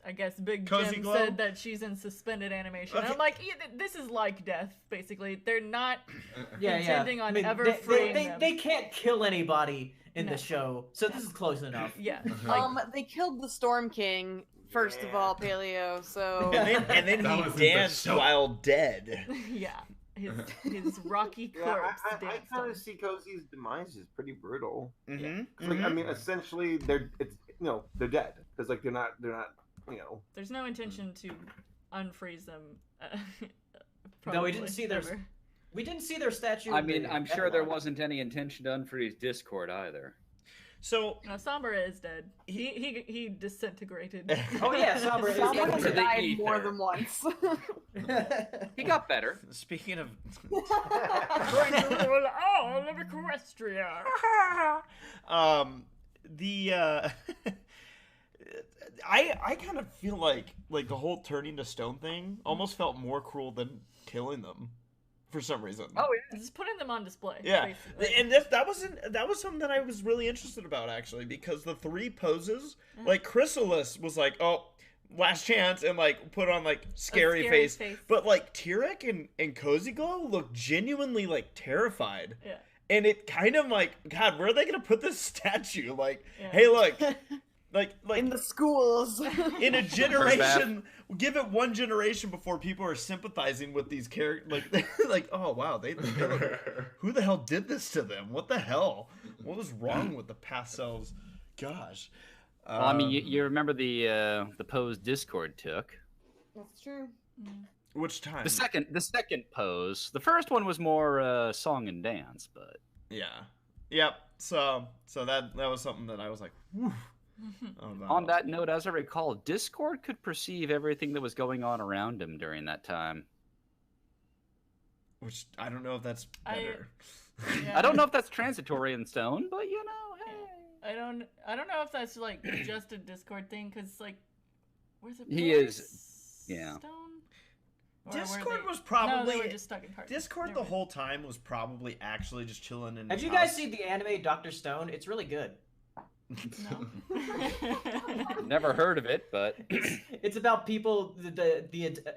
I guess Big Cozy Jim Glow? said that she's in suspended animation. Okay. I'm like, this is like death, basically. They're not Yeah. intending on I mean, ever freeing them. they can't kill anybody in No. the show, so this is close enough. Yeah. They killed the Storm King first of all, Paleo. So and then That he was in the danced show. while dead. Yeah. His rocky Yeah, corpse I danced kind on. of see Cozy's demise as pretty brutal. Mm-hmm. 'Cause, like, I mean, essentially, they're dead because like they're not There's no intention to unfreeze them. No, we didn't see their ever. we didn't see their statue. I in mean, the I'm sure there epilogue. wasn't any intention to unfreeze Discord either. So No, Sombra is dead. He disintegrated. Oh yeah, Sombra someone is has the died ether. more than once. He got better. speaking of Going to rule all of Equestria. I kind of feel like the whole turning to stone thing almost felt more cruel than killing them for some reason. Oh yeah. Just putting them on display. Yeah, basically. and that was something that I was really interested about actually, because the three poses, like Chrysalis was like, oh, last chance, and like put on like scary face, but like Tyrek and Cozy Glow looked genuinely like terrified. Yeah. And it kind of like, God, where are they gonna put this statue? Like, Yeah. hey, look, like in the schools. in a generation, give it one generation before people are sympathizing with these characters. Like, oh wow, they look, who the hell did this to them? What the hell? What was wrong with the past selves? Gosh. Well, I mean, you remember the pose Discord took. That's true. Which time? The second pose. The first one was more song and dance, but Yeah. Yep. So that was something that I was like, whew. on that note, as I recall, Discord could perceive everything that was going on around him during that time. Which I don't know if that's better. Yeah. I don't know if that's transitory in stone, but you know, hey. I don't know if that's like just a Discord thing, because like, where's it? He is- yeah. Stone? Or were Discord they- was probably No, they were just stuck in parts. Discord Never the mind. whole time was probably actually just chilling in. Have his you guys house. seen the anime Dr. Stone? It's really good. No. Never heard of it, but It's about people. The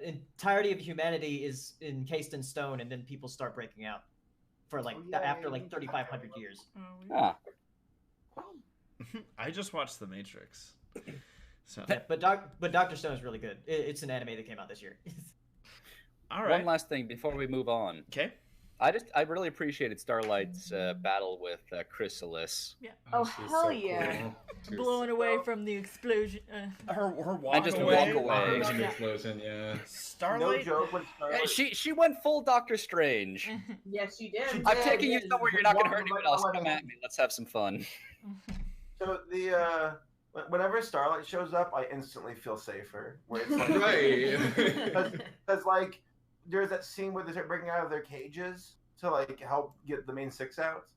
entirety of humanity is encased in stone, and then people start breaking out for like after like 3,500 years. ah, I just watched The Matrix. So, But Doctor Stone is really good. It's an anime that came out this year. all right. one last thing before we move on. Okay. I really appreciated Starlight's battle with Chrysalis. Oh, she's hell so yeah. cool. She's Blown away from the explosion. Her walk And just away. walk away. Awesome explosion, yeah. No Starlight. joke. When Starlight, She went full Doctor Strange. Yes, she did. I'm Yeah, taking you yeah, somewhere just you're not going to walk hurt anyone right else. away. Come at me. Let's have some fun. So whenever Starlight shows up, I instantly feel safer. Where it's like, Right. because like there's that scene where they start breaking out of their cages to like help get the main six out,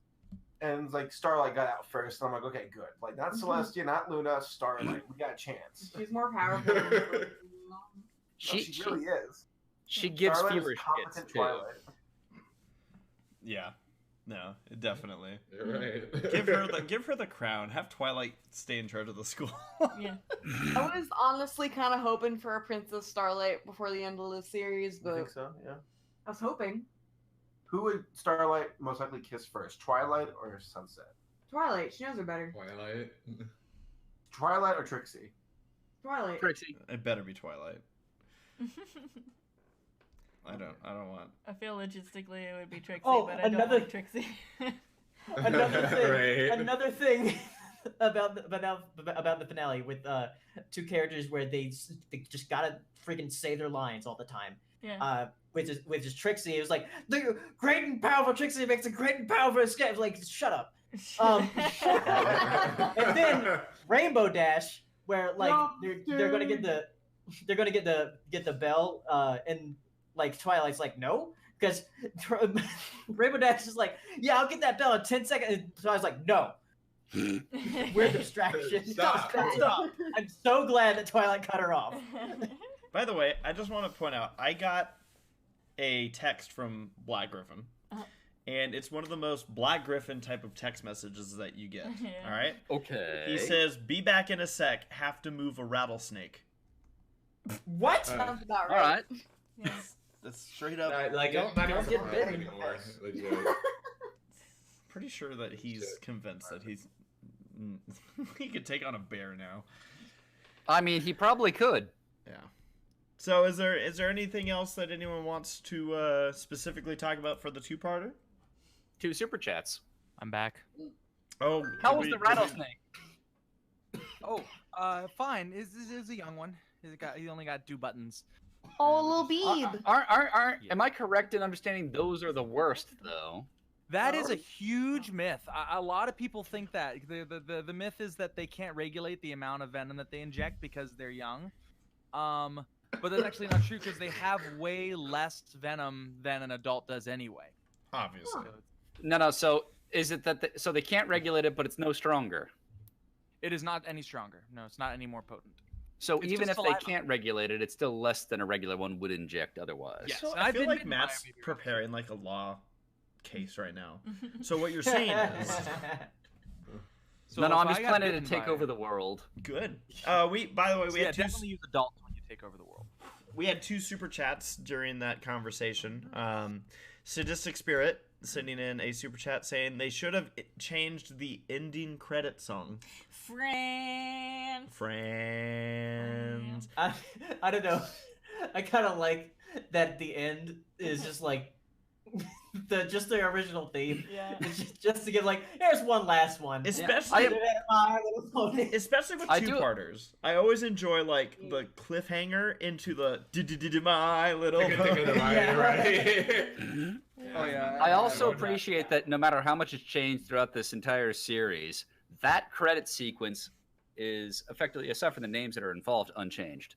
and like Starlight got out first. And I'm like, okay, good. Like not Celestia, not Luna, Starlight. We got a chance. She's more powerful. Than She really is. She gives Starlight fever is shits competent too. Twilight. Yeah. No, definitely. You're right. Give her the crown. Have Twilight stay in charge of the school. Yeah. I was honestly kind of hoping for a Princess Starlight before the end of the series, I but think so. Yeah. I was hoping. Who would Starlight most likely kiss first, Twilight or Sunset? Twilight, she knows her better. Twilight. Twilight or Trixie? Twilight. Trixie. It better be Twilight. I don't want. I feel logistically it would be Trixie, Oh, but I don't another- like Trixie. Another thing. Right. Another thing about the finale with two characters where they just gotta freaking say their lines all the time. Yeah. Which is Trixie. It was like the great and powerful Trixie makes a great and powerful escape. Like shut up. And then Rainbow Dash, where like No, they're gonna get the bell, and like Twilight's like no, because Rainbow Dash is like yeah I'll get that bell in 10 seconds. And Twilight's like no. We're the distraction. Stop. Stop. I'm so glad that Twilight cut her off. By the way, I just want to point out I got a text from Black Griffin, and it's one of the most Black Griffin type of text messages that you get. Yeah. All right. Okay. He says, "Be back in a sec. Have to move a rattlesnake." What? Sounds about All right. Yes. That's straight up. Like, Don't not get even bitten. anymore. Legit. Pretty sure that he's convinced that he could take on a bear now. I mean, he probably could. Yeah. So is there anything else that anyone wants to specifically talk about for the two-parter? 2 super chats. I'm back. Oh, How was the rattlesnake? Oh, fine. Is a young one. He only got 2 buttons. Oh, little Beeb. Am I correct in understanding those are the worst though? That is a huge myth. A lot of people think that the myth is that they can't regulate the amount of venom that they inject because they're young. But that's actually not true because they have way less venom than an adult does anyway. obviously. No. So is it that so they can't regulate it, but it's no stronger? It is not any stronger. No, it's not any more potent. So It's even just if they saliva. can't regulate it, it's still less than a regular one would inject otherwise. Yes. So and I I've feel been like bitten by Matt's a baby preparing like a law case right now. So what you're saying is So no, if I'm I just got planning to bitten take by over it- the world. good. We by the way So we yeah, had two definitely use adults when you take over the world. we had 2 super chats during that conversation. Sadistic Spirit sending in a super chat saying they should have changed the ending credit song. Friends. Friends. I don't know. I kind of like that the end is just like the original theme. Yeah. It's just to give like here's one last one. Especially My Little Pony. especially with I do- two-parters. I always enjoy like the cliffhanger into the My Little I can think of the line, Yeah. right? Oh, yeah. I also love that. appreciate that no matter how much has changed throughout this entire series, that credit sequence is effectively, aside from the names that are involved, unchanged.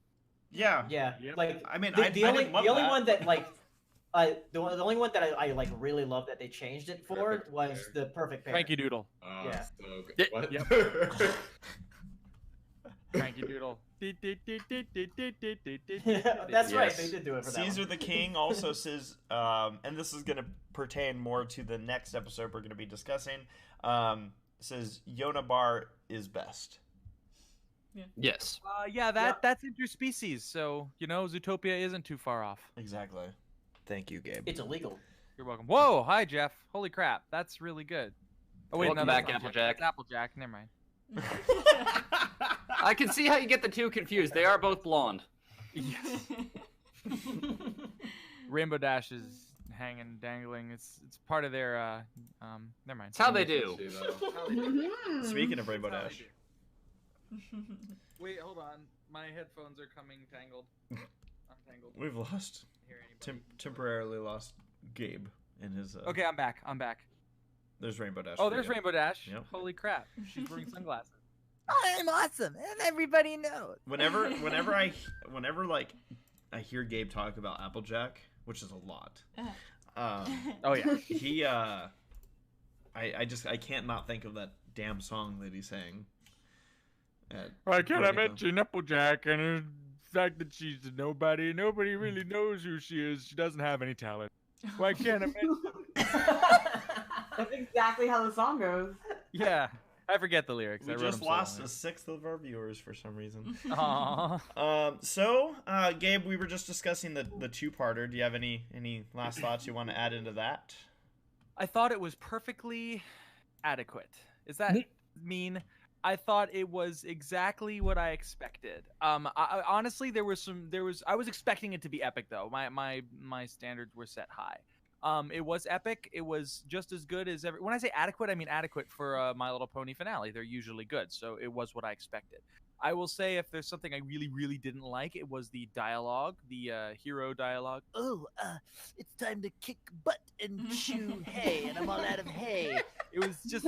Yeah. Yeah, Yep. like I mean, the, I the only didn't love the only that. one that like the only one that I like really love that they changed it for Perfect was Pair. the perfect pair. Frankie Doodle. Oh, Yeah. so good. Yeah, What? yep. Frankie Doodle. That's right. Yes. They did do it for that Caesar one. the King also says, and this is going to pertain more to the next episode we're going to be discussing. says Yona Bar is best. Yes. Yeah, that's interspecies, so Zootopia isn't too far off. Exactly. Thank you, Gabe. It's illegal. You're welcome. Whoa, hi Jeff. Holy crap, that's really good. Oh wait, Welcome no, that's back, not Applejack. Jeff. That's Applejack. Never mind. I can see how you get the two confused. They are both blonde. Yes. Rainbow Dash is hanging, dangling. It's part of their. Never mind. It's how they do. Speaking of Rainbow Dash. Wait, hold on. My headphones are coming tangled. Untangled. We've lost, temporarily lost Gabe in his. Okay, I'm back. There's Rainbow Dash. Oh, there's Rainbow Dash. Yep. Holy crap. She's wearing sunglasses. I'm awesome, and everybody knows. Whenever I hear Gabe talk about Applejack, which is a lot. Oh yeah. He I can't not think of that damn song that he sang. Why can't I BronyCon. mention Applejack and the fact that she's a nobody? Nobody really knows who she is. She doesn't have any talent. Why can't I mention? That's exactly how the song goes. Yeah, I forget the lyrics. We I wrote just them so lost long. a sixth of our viewers for some reason. Aww. Gabe, we were just discussing the two-parter. Do you have any last thoughts you want to add into that? I thought it was perfectly adequate. Is that mean? I thought it was exactly what I expected. I honestly, I was expecting it to be epic though. My standards were set high. It was epic. It was just as good as when I say adequate, I mean adequate for a My Little Pony finale. They're usually good, so it was what I expected. I will say if there's something I really, really didn't like, it was the dialogue, the hero dialogue. Oh, it's time to kick butt and chew hay, and I'm all out of hay. It was just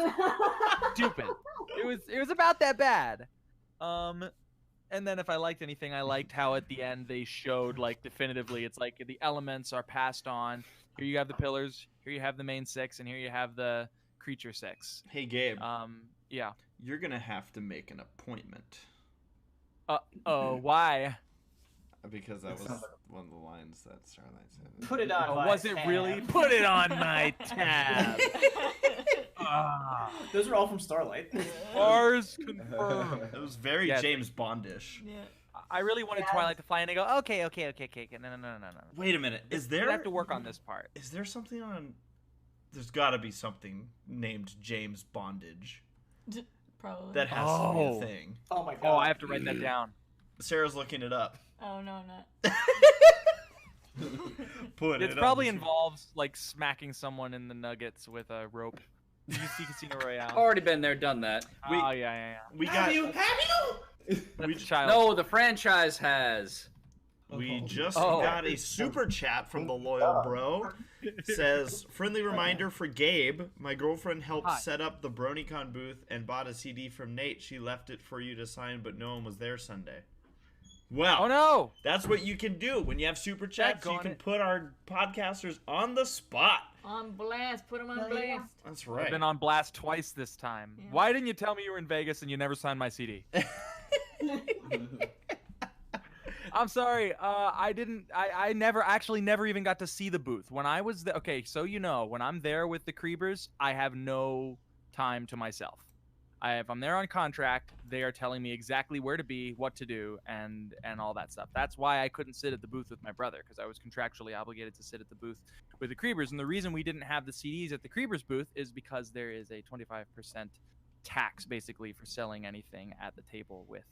stupid. It was about that bad. And then if I liked anything, I liked how at the end they showed like definitively it's like the elements are passed on. Here you have the pillars, here you have the main six, and here you have the creature six. Hey Gabe. Yeah. You're gonna have to make an appointment. Why? Because that was one of the lines that Starlight said. Put it on. Oh, my was it tab. really? Put it on my tab. Those are all from Starlight. Bars confirmed. It was very Yeah, James Bondish. Yeah. I really wanted Twilight to fly, and they go, okay. No. Wait a minute. Is there? We have to work on this part. Is there something on? There's got to be something named James Bondage. Probably. That has to be a thing. Oh my god. Oh, I have to write that down. Sarah's looking it up. Oh no, I'm not. Put It it probably on. involves like smacking someone in the nuggets with a rope. Did you see Casino Royale? Already been there, done that. Oh yeah. We got. Have you? That's a child. No, the franchise has. We just Oh. got a super chat from the loyal bro. Says, friendly reminder for Gabe. My girlfriend helped Hi. set up the BronyCon booth and bought a CD from Nate. She left it for you to sign, but no one was there Sunday. Well, Oh no! that's what you can do when you have super chats. You Daggone can it. put our podcasters on the spot. On blast. Put him on Hell yeah. blast. That's I've right. been on blast twice this time. Yeah. Why didn't you tell me you were in Vegas and you never signed my CD? I'm sorry. I never even got to see the booth when I was there. Okay, so when I'm there with the Creepers, I have no time to myself. If I'm there on contract, they are telling me exactly where to be, what to do, and all that stuff. That's why I couldn't sit at the booth with my brother, because I was contractually obligated to sit at the booth with the Creepers. And the reason we didn't have the CDs at the Creepers booth is because there is a 25% tax basically for selling anything at the table with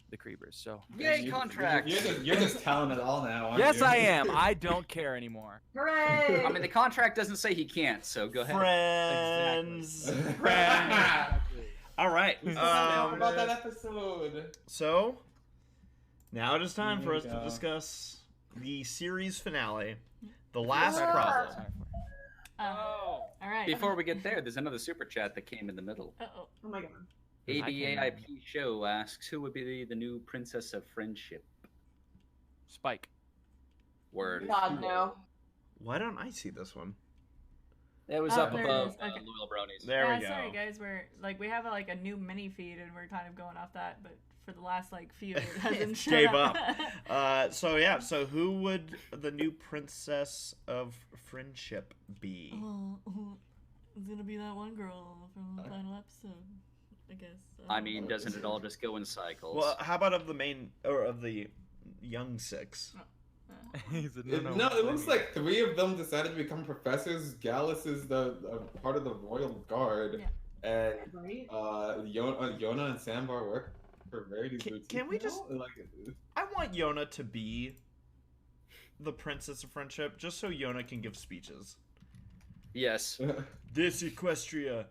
the Creepers. So Yay, contract! You're just telling it all now, aren't yes, you? I am. I don't care anymore. Hooray! I mean, the contract doesn't say he can't, so go ahead. Friends. All right. About that episode. So, now it is time Here for we us to go. discuss the series finale, The Last Yeah. Problem. Oh. All right. Before we get there, there's another super chat that came in the middle. Uh-oh. Oh my god. ABAIP show asks, who would be the new Princess of Friendship? Spike. Word. God no. Why don't I see this one? It was Oh, up there it above is. Okay. Loyal Bronies. There Yeah, we go. sorry guys, we have a new mini feed and we're kind of going off that, but for the last few it hasn't shown Gave up. So who would the new Princess of Friendship be? It's gonna be that one girl from the final episode, I guess. I mean, doesn't it all just go in cycles? Well, how about of the main or of the young six? He said, No, it looks like 3 of them decided to become professors. Gallus is the part of the royal guard, and Right? Yona and Sambar work for Verity's boutique. Can we just? Like, I want Yona to be the princess of friendship, just so Yona can give speeches. Yes. This Equestria,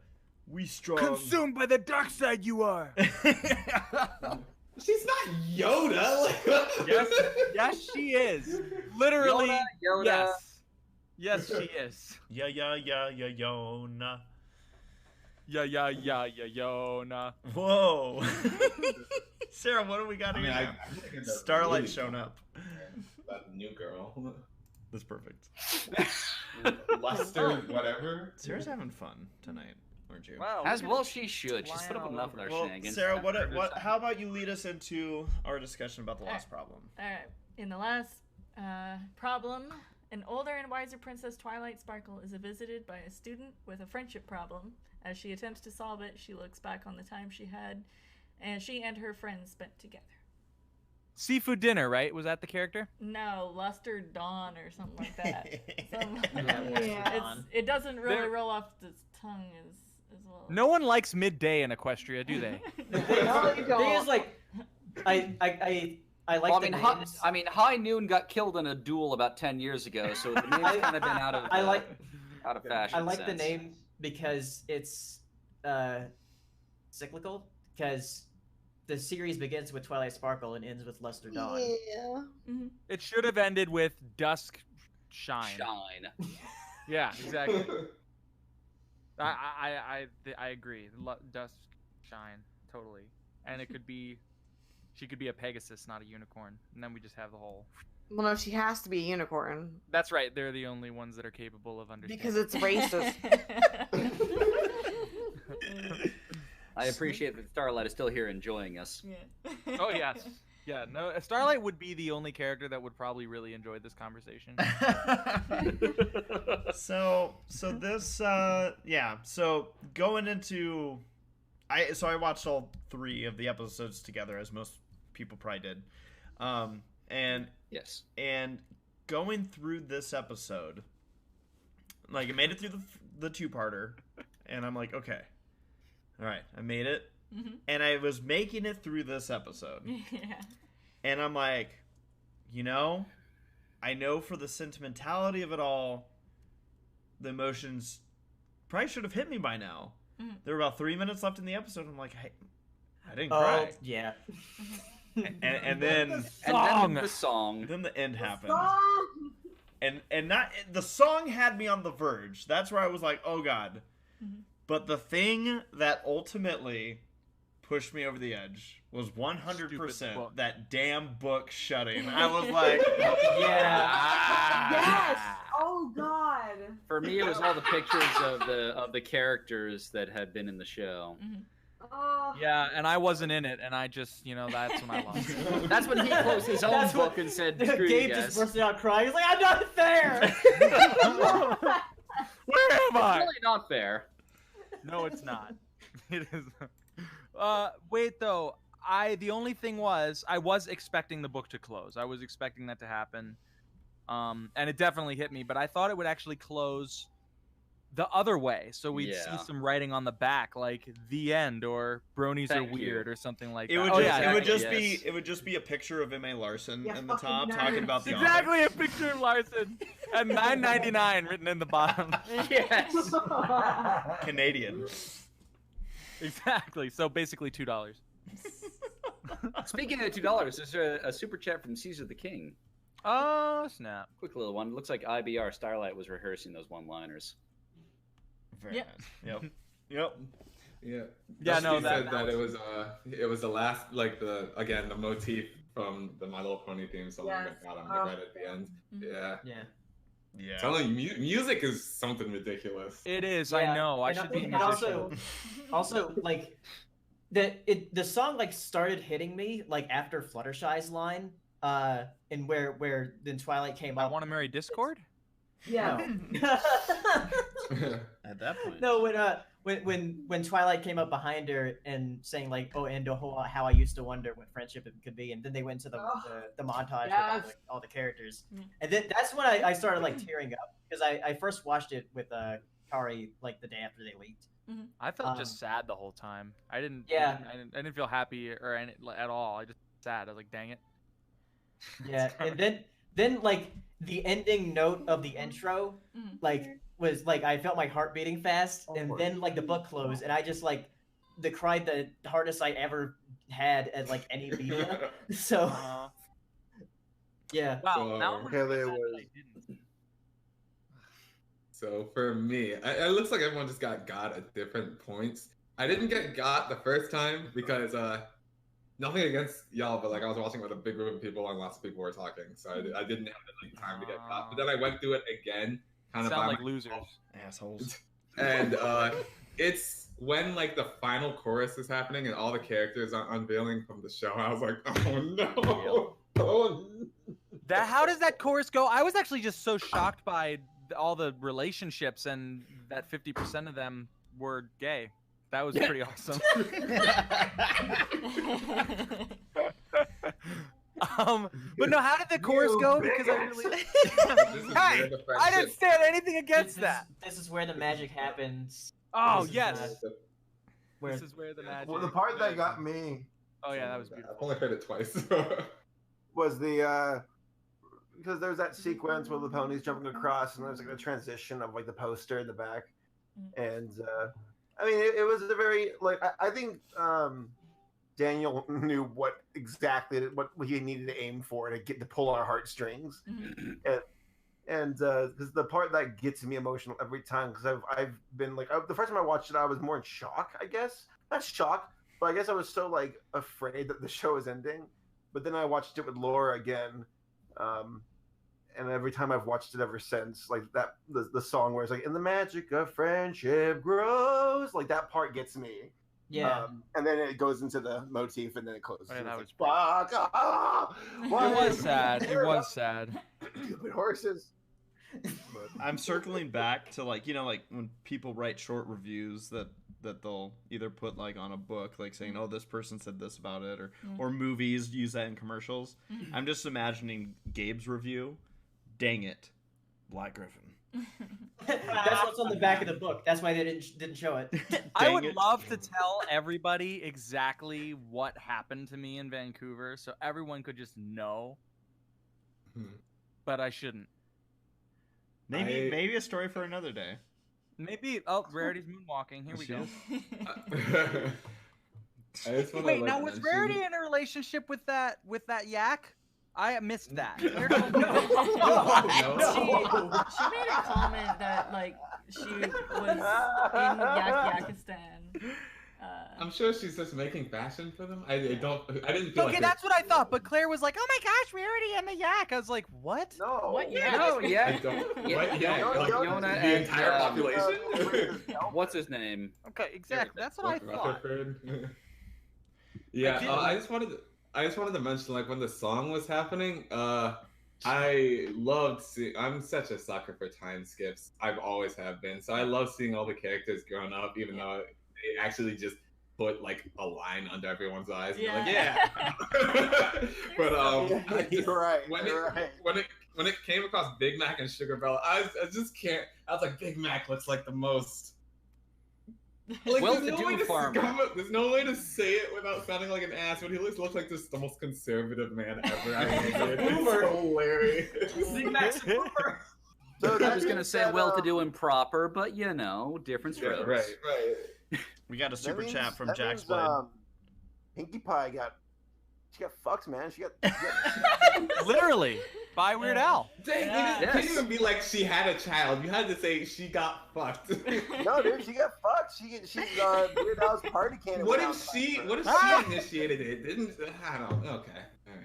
we strong. Consumed by the dark side, you are. She's not Yoda. Yes, she is. Literally, Yoda. Yes, she is. Yeah, Yona. Yeah, Yona. Whoa. Sarah, what do we got here now? Starlight really showing up. That new girl. That's perfect. Luster, whatever. Sarah's having fun tonight, aren't you? Wow. As well she should. She's put up Wow. enough of our Well, shenanigans. Sarah, how about you lead us into our discussion about the last problem? All right. In the last problem, an older and wiser Princess Twilight Sparkle is visited by a student with a friendship problem. As she attempts to solve it, she looks back on the time she and her friends spent together. Seafood dinner, right? Was that the character? No, Luster Dawn or something like that. Yeah. It doesn't really roll off the tongue as well. No one likes midday in Equestria, do they? No, you Thing is, don't. like, I like Well, the names. High Noon got killed in a duel about 10 years ago, so the name's kind of been out of out of fashion. I like the since. name because it's cyclical. Because the series begins with Twilight Sparkle and ends with Luster Dawn. Yeah. Mhm. It should have ended with Dusk Shine. Shine. Yeah, exactly. I agree. Dusk Shine, totally. And it could be, she could be a Pegasus, not a unicorn, and then we just have the whole. Well, no, she has to be a unicorn That's right. They're the only ones that are capable of understanding. because it's racist. I appreciate that Starlight is still here enjoying us. Yeah. Oh yes. Yeah, no, Starlight would be the only character that would probably really enjoy this conversation. So this so going into I watched all 3 of the episodes together, as most people probably did. And Yes. and going through this episode, like, I made it through the 2-parter, and I'm like, okay, all right, I made it. Mhm. And I was making it through this episode, Yeah. and I'm like, I know for the sentimentality of it all, the emotions probably should have hit me by now. Mhm. There were about 3 minutes left in the episode. I'm like, hey, I didn't Oh, cry. yeah. And then The song. then the end happened. Song! And not the song had me on the verge. That's where I was like, oh god. Mhm. But the thing that ultimately pushed me over the edge was 100% book. that damn book shutting. I was like, Yeah. Yes! Oh god. For me, it was all the pictures of the characters that had been in the show. Oh. Yeah, and I wasn't in it, and I just, that's when I lost. That's when he closed his own That's book what- and said, "Screw you Gabe guys." just bursted out crying. He's like, I'm not there! Where am It's I? really not fair. No, it's not. It is. Wait though. The only thing was I was expecting the book to close. I was expecting that to happen. And it definitely hit me, but I thought it would actually close the other way. So we'd see Yeah. some writing on the back like the end or bronies Thank are weird you. or something like it that. would Oh, just, yeah, it would just yes. be it would just be a picture of M.A. Larson Yeah, in the fucking top nerds. talking about the exactly a picture of Larson and $9.99 written in the bottom. Yes. author. Canadian. Exactly. So basically $2. Speaking of $2, there's a super chat from Caesar the King. Oh snap! Quick little one. Looks like IBR Starlight was rehearsing those one-liners. Very Yep. nice. Yep. Yeah. Yeah, no, Dusty that said that it was the last, like, the motif from the My Little Pony theme song Yes. that got him Oh. right at the end. Mhm. Yeah. Yeah. Yeah. Telling you, music is something ridiculous. It is. Yeah, I know. I and should be a and musician. also, like, the song like started hitting me like after Fluttershy's line, and where then Twilight came I up. want to marry Discord. Yeah. No. At that point. No, when Twilight came up behind her and saying like, "Oh, and how I used to wonder what friendship it could be," and then they went to the montage with all the characters, and then that's when I started like tearing up because I first watched it with Kari like the day after they leaked. I felt just sad the whole time. I didn't I didn't feel happy or at all. I just sad. I was like, dang it. Yeah, and then like the ending note of the intro, like was like I felt my heart beating fast, and then like the book closed, and I just like cried the hardest I ever had at like any media. So yeah. Wow. Now I'm Haley sad was. that I didn't. So for me, it looks like everyone just got at different points. I didn't get the first time because nothing against y'all, but like I was watching with a big group of people and lots of people were talking, so I didn't have the time to get got. But then I went through it again, kind of Sound by like myself. losers. Assholes. And it's when like the final chorus is happening and all the characters are unveiling from the show. I was like, oh no, oh no. How does that chorus go? I was actually just so shocked by all the relationships and that 50% of them were gay. That was pretty awesome. But no, how did the chorus go? Because I really, hey, I didn't stand anything against that. This is where the magic happens. Oh This yes, is this is where the magic. Well, the part that got me Oh yeah, that was beautiful. I've only heard it twice. was the because there's that sequence where the pony's jumping across, and there's like a transition of like the poster in the back, and I mean it was a very like I think Daniel knew what he needed to aim for to pull our heartstrings, and because the part that gets me emotional every time, because I've been like the first time I watched it I was more in shock, I guess not shock, but I guess I was so like afraid that the show is ending, but then I watched it with Laura again, and every time I've watched it ever since, like that the song where it's like, "And the magic of friendship grows," like that part gets me. Yeah. And then it goes into the motif, and then it closes. Oh, yeah, that was like, fuck! It was sad. It was sad. Stupid horses. I'm circling back to like like when people write short reviews that they'll either put like on a book, like saying, "Oh, this person said this about it," or movies use that in commercials. I'm just imagining Gabe's review. Dang it, Black Griffin. That's what's on the back of the book. That's why they didn't show it. I would love to tell everybody exactly what happened to me in Vancouver, so everyone could just know. But I shouldn't. Maybe a story for another day. Maybe. Rarity's moonwalking. Here we go. Wait, now was Rarity in a relationship with that yak? I missed that. She made a comment that like she was in Yakistan. I'm sure she's just making fashion for them. I didn't feel okay, that's what I thought. But Claire was like, "Oh my gosh, Rarity and the yak." I was like, "What? No. What yak? No, yeah. I don't. Yeah, What? Yeah, Yona the and, entire population. What's his name? Okay, exactly. That's what I thought. Yeah, I just wanted to mention, like, when the song was happening, I loved seeing. I'm such a sucker for time skips. I've always have been. So I love seeing all the characters growing up, even though they actually just put like a line under everyone's eyes. And like, yeah. But you're right. When it came across Big Mac and Sugar Bella, I just can't. I was like, Big Mac looks like the most. Like, there's no way to say it without sounding like an ass, but he looks like just the most conservative man ever. It's so hilarious. Big Mac's a boomer. So I was gonna say well-to-do and proper, but different strokes. Right. We got a super chat from Jack's Blade. Pinkie Pie got fucked, man. She got Literally by Weird Al. Dang, you didn't even be like she had a child. You had to say she got fucked. No, dude, she got fucked. She's Weird Al's party candidate. What if she initiated it? I don't. Okay. All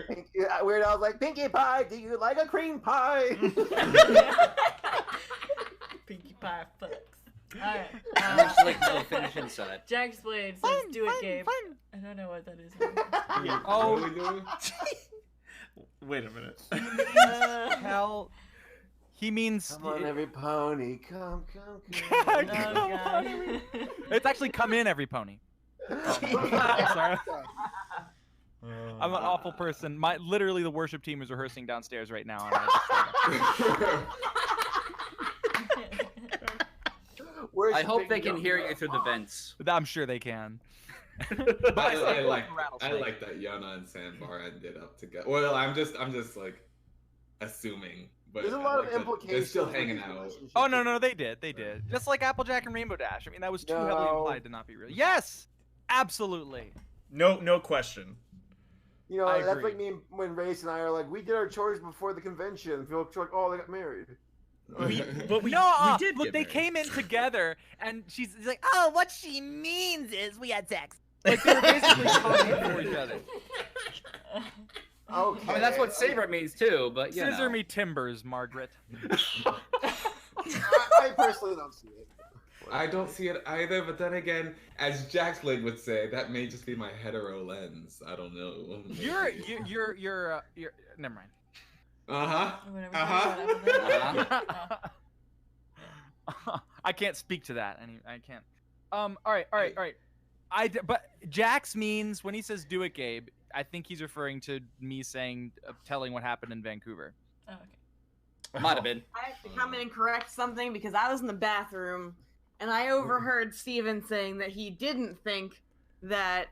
right. Weird Al's like, Pinkie Pie, do you like a cream pie? Pinkie Pie fucks. Alright. Like no finish inside. Jack's Blade says, "Do it, Gabe." I don't know what that is. Wait a minute. He means Come on, every pony, come. Come on, every- It's actually come in every pony. I'm sorry. I'm an awful person. Literally the worship team is rehearsing downstairs right now. And I hope they can hear you through the vents. I'm sure they can. I like that Yana and Sandbar ended up together. Well, I'm just like assuming. But There's a lot of that implications. They're still hanging out. Oh no, they did. Just like Applejack and Rainbow Dash. I mean, that was too heavily implied to not be real. Yes, absolutely. No question. You know, I that's agree. like me when Race and I are like, we did our chores before the convention. Folks are like, oh, they got married. We did. Look, they came in together, and she's like, "Oh, what she means is we had sex." Like they were basically talking for each other. Okay. I mean, that's what Saber means too, but you Scissor know. me timbers, Margaret. I personally don't see it. I don't see it either, but then again, as Jaxblade would say, that may just be my hetero lens. I don't know. You're never mind. I can't speak to that. I can't. All right. But Jax means when he says "do it, Gabe," I think he's referring to me saying, telling what happened in Vancouver. Oh, okay. Might have been. I have to come in and correct something because I was in the bathroom and I overheard Steven saying that he didn't think that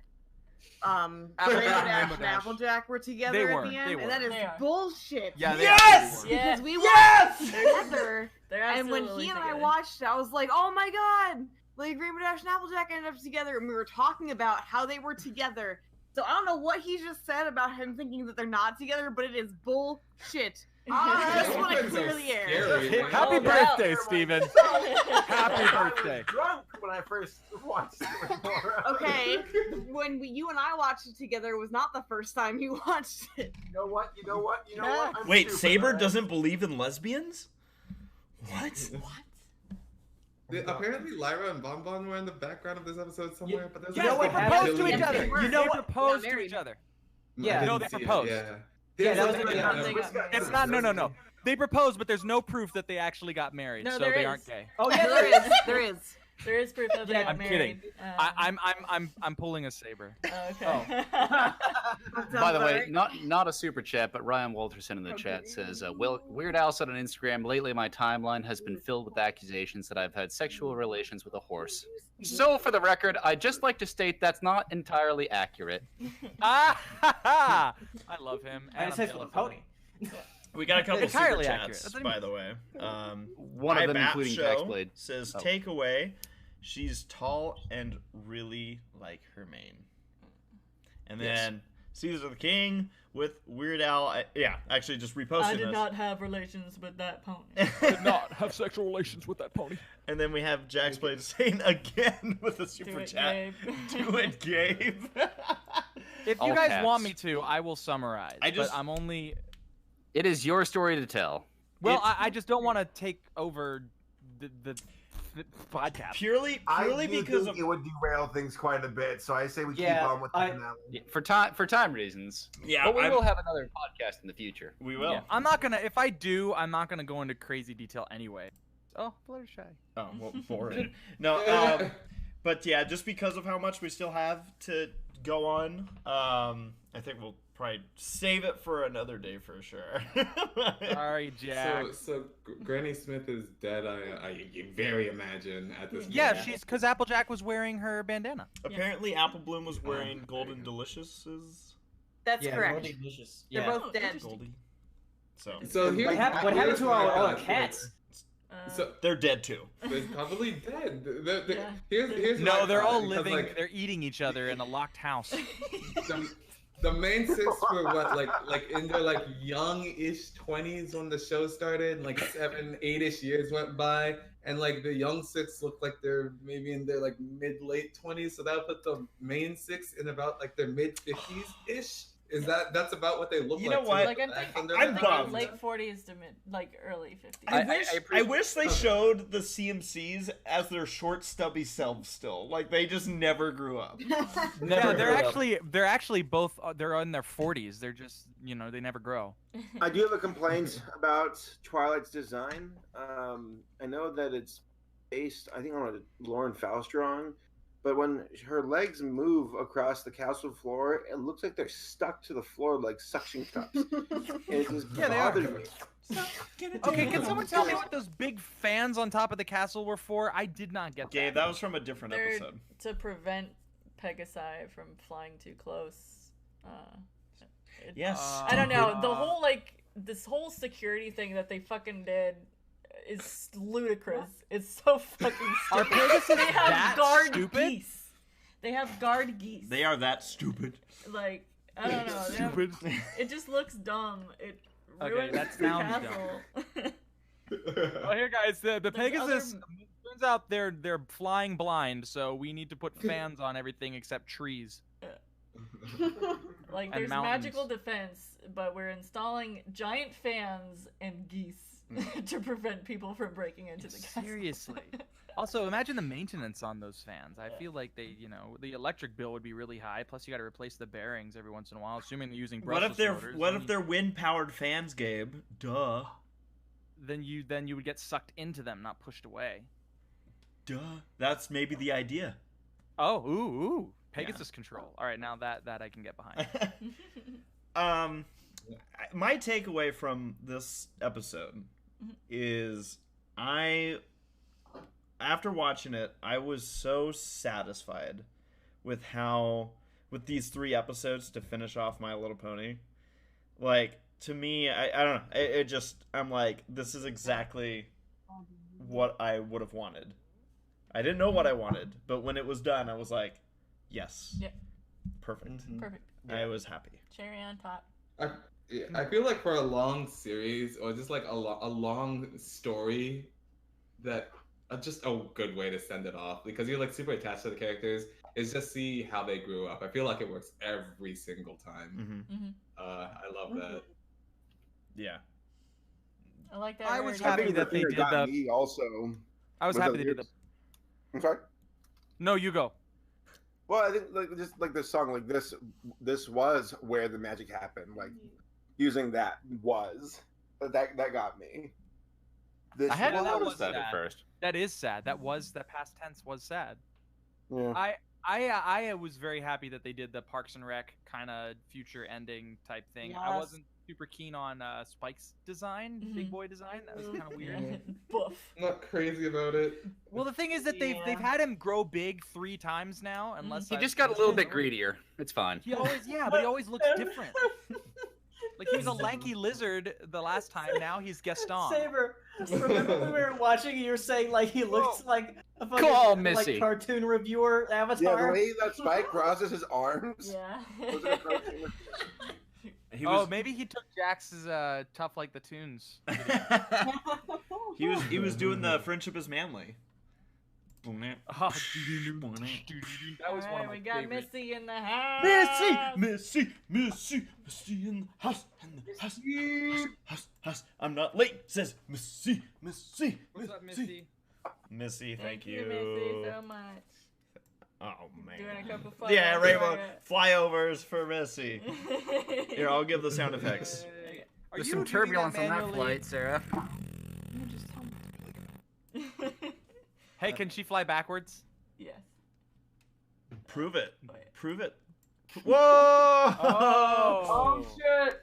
Rainbow Dash and Applejack were together They at weren't. the end, They and that is weren't. bullshit. Yeah, they Yes! absolutely were. Because we Yes! watched it together, They're and when absolutely he and I together. watched it, I was like, "Oh my god!" Like Rainbow Dash and Applejack ended up together, and we were talking about how they were together. So I don't know what he just said about him thinking that they're not together, but it is bullshit. I just want to clear the air. Happy birthday, Steven. Happy birthday. Drunk when I first watched it. Okay, when you and I watched it together, it was not the first time you watched it. You know what? I'm Wait, stupid, Saber alright? doesn't believe in lesbians? What? Apparently, Lyra and Bonbon were in the background of this episode somewhere, but there's Yeah, like they a proposed to billion each other. things. You know, they Not proposed to married. each other. Yeah. I No, didn't they see it, proposed. Yeah, Yeah, that was They the got beginning. married. It's not. No. They proposed, but there's no proof that they actually got married, No, so there they is. aren't gay. Oh yeah, There is. There is. There is proof that they got I'm married. kidding. I'm pulling a Saber. Okay. By the way, not a super chat, but Ryan Walterson in the chat says, Weird Al said on Instagram, lately my timeline has been filled with accusations that I've had sexual relations with a horse. So, for the record, I'd just like to state that's not entirely accurate. I love him. And it says with a pony. We got a couple Entirely super accurate. chats, That's by the way. One of them Bat including Show Jaxblade. says, Oh. takeaway, she's tall and really like her mane. And then Caesar the King with Weird Al. Actually just reposted I did this. not have relations with that pony. did not have sexual relations with that pony. And then we have Jaxblade saying again with a super it, chat. Gabe. Do it, Gabe. If All you guys caps. want me to, I will summarize. but I'm only. It is your story to tell. Well, I just don't want to take over the podcast. Purely I because think of it would derail things quite a bit, so I say we keep Yeah, on with the finale. Yeah, for time reasons. Yeah, But we I'm- will have another podcast in the future. we will. Yeah, I'm not gonna. If I do, I'm not gonna go into crazy detail anyway. Oh, Fluttershy. Oh, well, boring. No, but yeah, just because of how much we still have to go on, I think we'll probably save it for another day for sure. Sorry, Jack. So Granny Smith is dead. I very imagine at this point. Yeah, she's because Applejack was wearing her bandana. Apparently, Apple Bloom was wearing Golden Deliciouses. That's correct. Goldie Delicious. They're Yeah. both dead. Goldie. So So here, What happened to all the cats? So they're dead too. they're probably dead. Yeah. Here's No, my they're thought, all because, living. like, They're eating each other in a locked house. the main six were what like in their like young-ish 20s when the show started, and like 7, 8-ish years went by, and like the young six look like they're maybe in their like mid-late 20s, so that would put the main six in about like their mid-50s ish. Is that's about what they look You like? know what? Like I'm I'm thinking bummed. late 40s to mid, like early 50s. I wish they showed the CMCs as their short, stubby selves still. Like they just never grew up. Yeah, they're actually both they're in their 40s. They're just they never grow. I do have a complaint about Twilight's design. I know that it's based, I think, on a Lauren Faustron, but when her legs move across the castle floor, it looks like they're stuck to the floor like suction cups. And it just bothered me. Okay, can someone tell me what those big fans on top of the castle were for? I did not get that. Gabe, that was from a different They're episode. to prevent Pegasi from flying too close. Yes. I don't know. The whole this whole security thing that they fucking did is ludicrous. It's so fucking Are stupid. Pegasus They have that guard stupid? geese. They have guard geese. They are that stupid. Like, I don't know. Stupid. It just looks dumb. It Okay, ruins that the sounds castle. Well, here, guys, the There's Pegasus. other- Turns out they're flying blind, so we need to put fans on everything except trees. Like, And there's mountains. magical defense, but we're installing giant fans and geese to prevent people from breaking into the castle. Seriously. Also, imagine the maintenance on those fans. I feel like the electric bill would be really high. Plus, you got to replace the bearings every once in a while, assuming they're using brushless motors. What if they're wind powered fans, Gabe? Duh. Then you would get sucked into them, not pushed away. Duh. That's maybe the idea. Oh, ooh. Pegasus control. All right, now that I can get behind. My takeaway from this episode is after watching it, I was so satisfied with these 3 episodes to finish off My Little Pony. Like, to me, I don't know. I'm like, this is exactly what I would have wanted. I didn't know what I wanted, but when it was done, I was like, yes. Yeah. Perfect. Perfect. I was happy. Cherry on top. I feel like for a long series or just like a long story, that just a good way to send it off because you're like super attached to the characters is just see how they grew up. I feel like it works every single time. I love that. Yeah. I like that. I was already. happy that they did the. Me also. I was with happy the they did the. lyrics. I'm sorry. No, you go. Well, I think just like this song, like this was where the magic happened. Like using that that got me. This I had was- that was sad sad at first. That is sad. That past tense was sad. Yeah. I was very happy that they did the Parks and Rec kind of future ending type thing. I Yes. wasn't super keen on Spike's design, Big Boy design. That was kind of weird. Boof. I'm not crazy about it. Well, the thing is that they've had him grow big 3 times now. Unless He I've just got a little missed bit it. greedier. It's fine. He always but he always looks different. Like he was a lanky lizard the last time. Now he's Gaston. Saber, remember when we were watching and you were saying like he looks like a fucking Call Missy. like cartoon reviewer Yeah, avatar? the way that Spike crosses his arms. Yeah. Was it a cartoon? He was, Maybe he took Jax's Tough Like the Tunes. he was doing the Friendship is Manly. Oh, that was one of my we got favorite. Missy in the house. Missy in the house, house. I'm not late, says Missy. What's up, Misty? Missy, thank you. Missy, so much. Oh man. Doing a couple of Yeah, photos Rainbow for flyovers for Missy. Here, I'll give the sound effects. Are There's you some doing turbulence on that manually? flight, Sarah. Hey, can she fly backwards? Yes. Prove it. Oh, yeah. Prove it. Whoa! Oh, shit.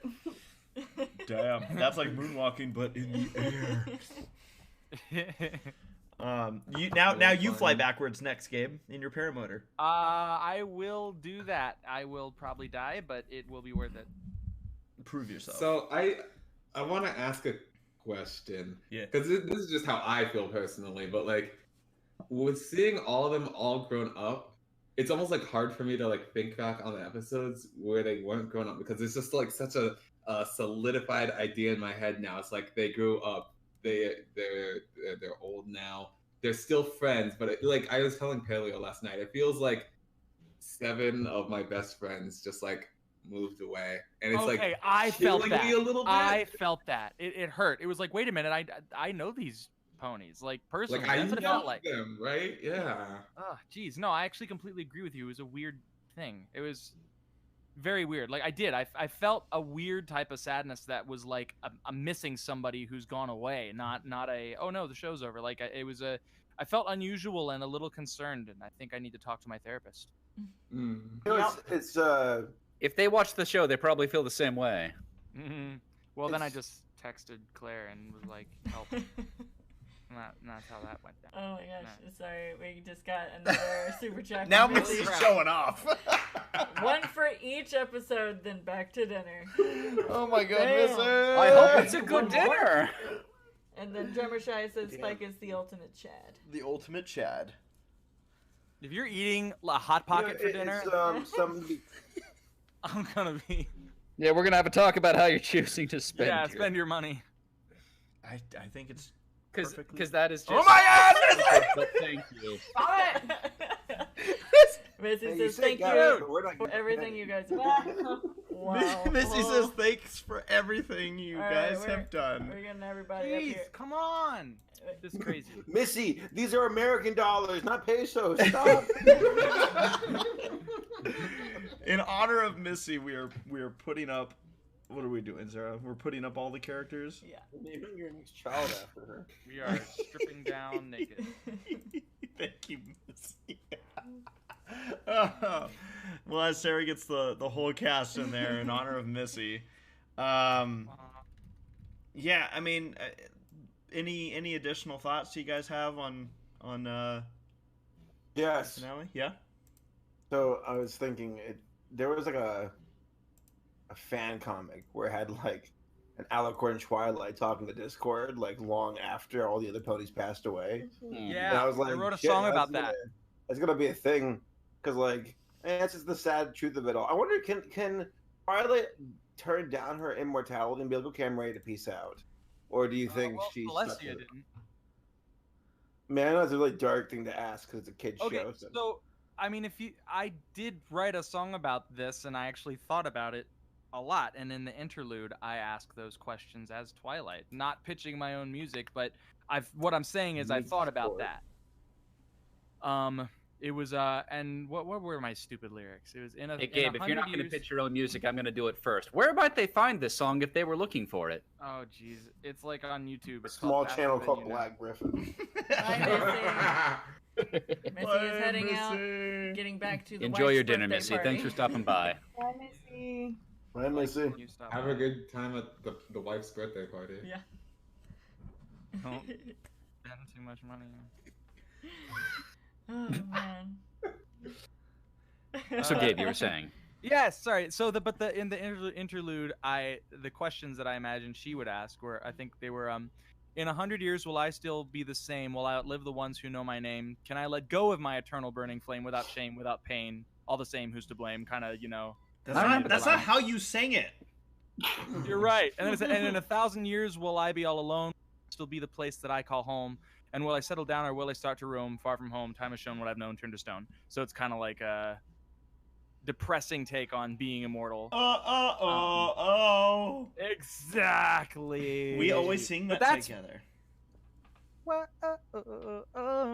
Damn, that's like moonwalking, but in the air. Now you fly backwards next, Gabe, in your paramotor. I will do that. I will probably die, but it will be worth it. Prove yourself. So I want to ask a question. Yeah. Because this is just how I feel personally, but like with seeing all of them all grown up, it's almost like hard for me to like think back on the episodes where they weren't grown up because it's just like such a solidified idea in my head now. It's like they grew up, they're old now, they're still friends, but like I was telling Paleo last night, it feels like 7 of my best friends just like moved away, and it's Okay, like I felt killing that. me a little bit. I felt that. It hurt. It was like, wait a minute, I know these ponies, like personally. Like I That's what it felt love like. them, right? Yeah. Oh, geez, no, I actually completely agree with you. It was a weird thing. It was very weird. Like I felt a weird type of sadness that was like I'm missing somebody who's gone away, not a oh no, the show's over. Like I felt unusual and a little concerned, and I think I need to talk to my therapist. You know, it's If they watch the show, they probably feel the same way. Mm-hmm. Well, then I just texted Claire and was like, help. That's how that went down. Oh my gosh, sorry, we just got another super chat. Now from Missy's Billy. showing off. One for each episode, then back to dinner. Oh my god, Damn. Missy! I hope it's a good dinner. And then Drummer Shy says Spike is the ultimate Chad. The ultimate Chad. If you're eating a hot pocket for dinner, something to be... I'm gonna be. Yeah, we're gonna have a talk about how you're choosing to spend. Yeah, your... spend your money. I think it's because that is just. Oh my god! But thank you. Stop it! Missy Hey, says say thank guys, you but we're not for getting everything paid. you guys have done. Wow. Missy says thanks for everything you All right, guys have done. We're getting everybody up Jeez, here. come on. This is crazy. Missy, these are American dollars, not pesos. Stop. In honor of Missy, we are putting up. What are we doing, Zara? We're putting up all the characters. Yeah. Naming your next child after her. We are stripping down naked. Thank you, Missy. Oh. Well, as Sarah gets the whole cast in there in honor of Missy. Yeah, I mean, any additional thoughts you guys have on Yes. finale? Yeah. So I was thinking, there was like a fan comic where it had like an Alicorn Twilight talking to Discord like long after all the other ponies passed away. Yeah, And I was like, I wrote a shit, song that's about that. gonna- That's gonna be a thing, because like that's just the sad truth of it all. I wonder, can Twilight turn down her immortality and be like, okay, I'm ready to peace out, or do you think Well, she's stuck Celestia with it? didn't. Man, that's a really dark thing to ask because it's a kid's Okay, show. so I mean, I did write a song about this, and I actually thought about it a lot. And in the interlude, I ask those questions as Twilight, not pitching my own music, but what I'm saying is I thought about that. It was and what were my stupid lyrics? It was in a. Hey in Gabe, if you're 100 not going to years... pitch your own music, I'm going to do it first. Where might they find this song if they were looking for it? Oh jeez, it's like on YouTube. A It's small called channel Faster called Than You Know. Black Griffin. Missy is heading out, getting back to the Enjoy wife's your dinner, birthday Missy. party. Thanks for stopping by. Bye, Missy. Bye, Missy. You stop Have by. a good time at the wife's birthday party. Yeah. Don't spend too much money. Oh man. So Gabe, you were saying. Yes, sorry. So in the interlude, the questions that I imagined she would ask were, I think they were, in 100 years will I still be the same? Will I outlive the ones who know my name? Can I let go of my eternal burning flame without shame, without pain? All the same, who's to blame? Kind of, That's not how you sang it. You're right. And then it said, and in 1,000 years will I be all alone? Still be the place that I call home? And will I settle down or will I start to roam far from home? Time has shown what I've known turned to stone. So it's kind of like a depressing take on being immortal. Exactly. We always sing But that that's- together. What?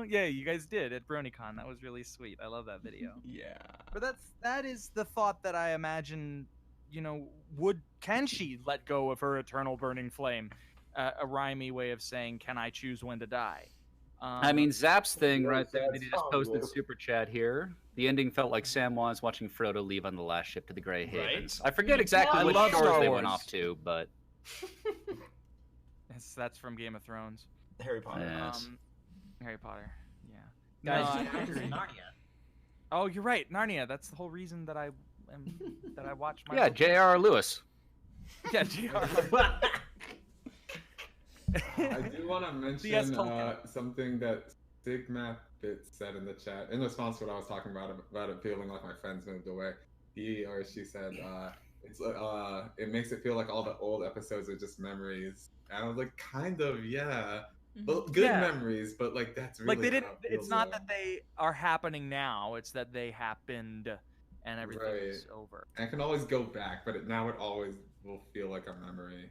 Yeah, you guys did at BronyCon. That was really sweet. I love that video. Yeah. But that is the thought that I imagine. Can she let go of her eternal burning flame? A rhymey way of saying, "Can I choose when to die?" I mean, Zap's thing Yeah, right there that that's he just all posted good. super chat here. The ending felt like Sam was watching Frodo leave on the last ship to the Grey Havens. Right? I forget exactly I which love shores Star they went Wars. off to, but That's from Game of Thrones. Harry Potter. Yes. Harry Potter. Yeah. Guys, No, Narnia. Oh, you're right, Narnia. That's the whole reason that I watch my. yeah, J.R.R. Lewis. Yeah, J.R. I do want to Yes, mention Tolkien. something that Sigma Bit said in the chat in response to what I was talking about it feeling like my friends moved away. He or she said it makes it feel like all the old episodes are just memories. And I was like, kind of, yeah. But good Yeah. memories, but like that's really Like they didn't. how it It's feels, not though. that they are happening now. It's that they happened and everything is over. And I can always go back, but now it always will feel like a memory.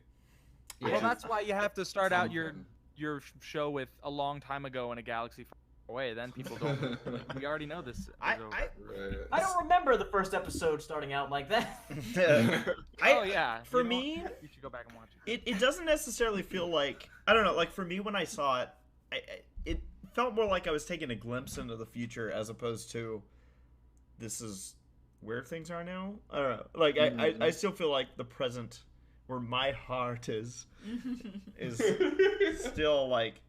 Well, that's why you have to start out Something. your show with a long time ago in a galaxy far away. Then people don't. Like, we already know this is over. I don't remember the first episode starting out like that. Oh yeah. For You know me, what? You should go back and watch it. it doesn't necessarily feel like, I don't know, like for me when I saw it, it felt more like I was taking a glimpse into the future as opposed to this is where things are now. I don't know. Like I still feel like the present where my heart is still like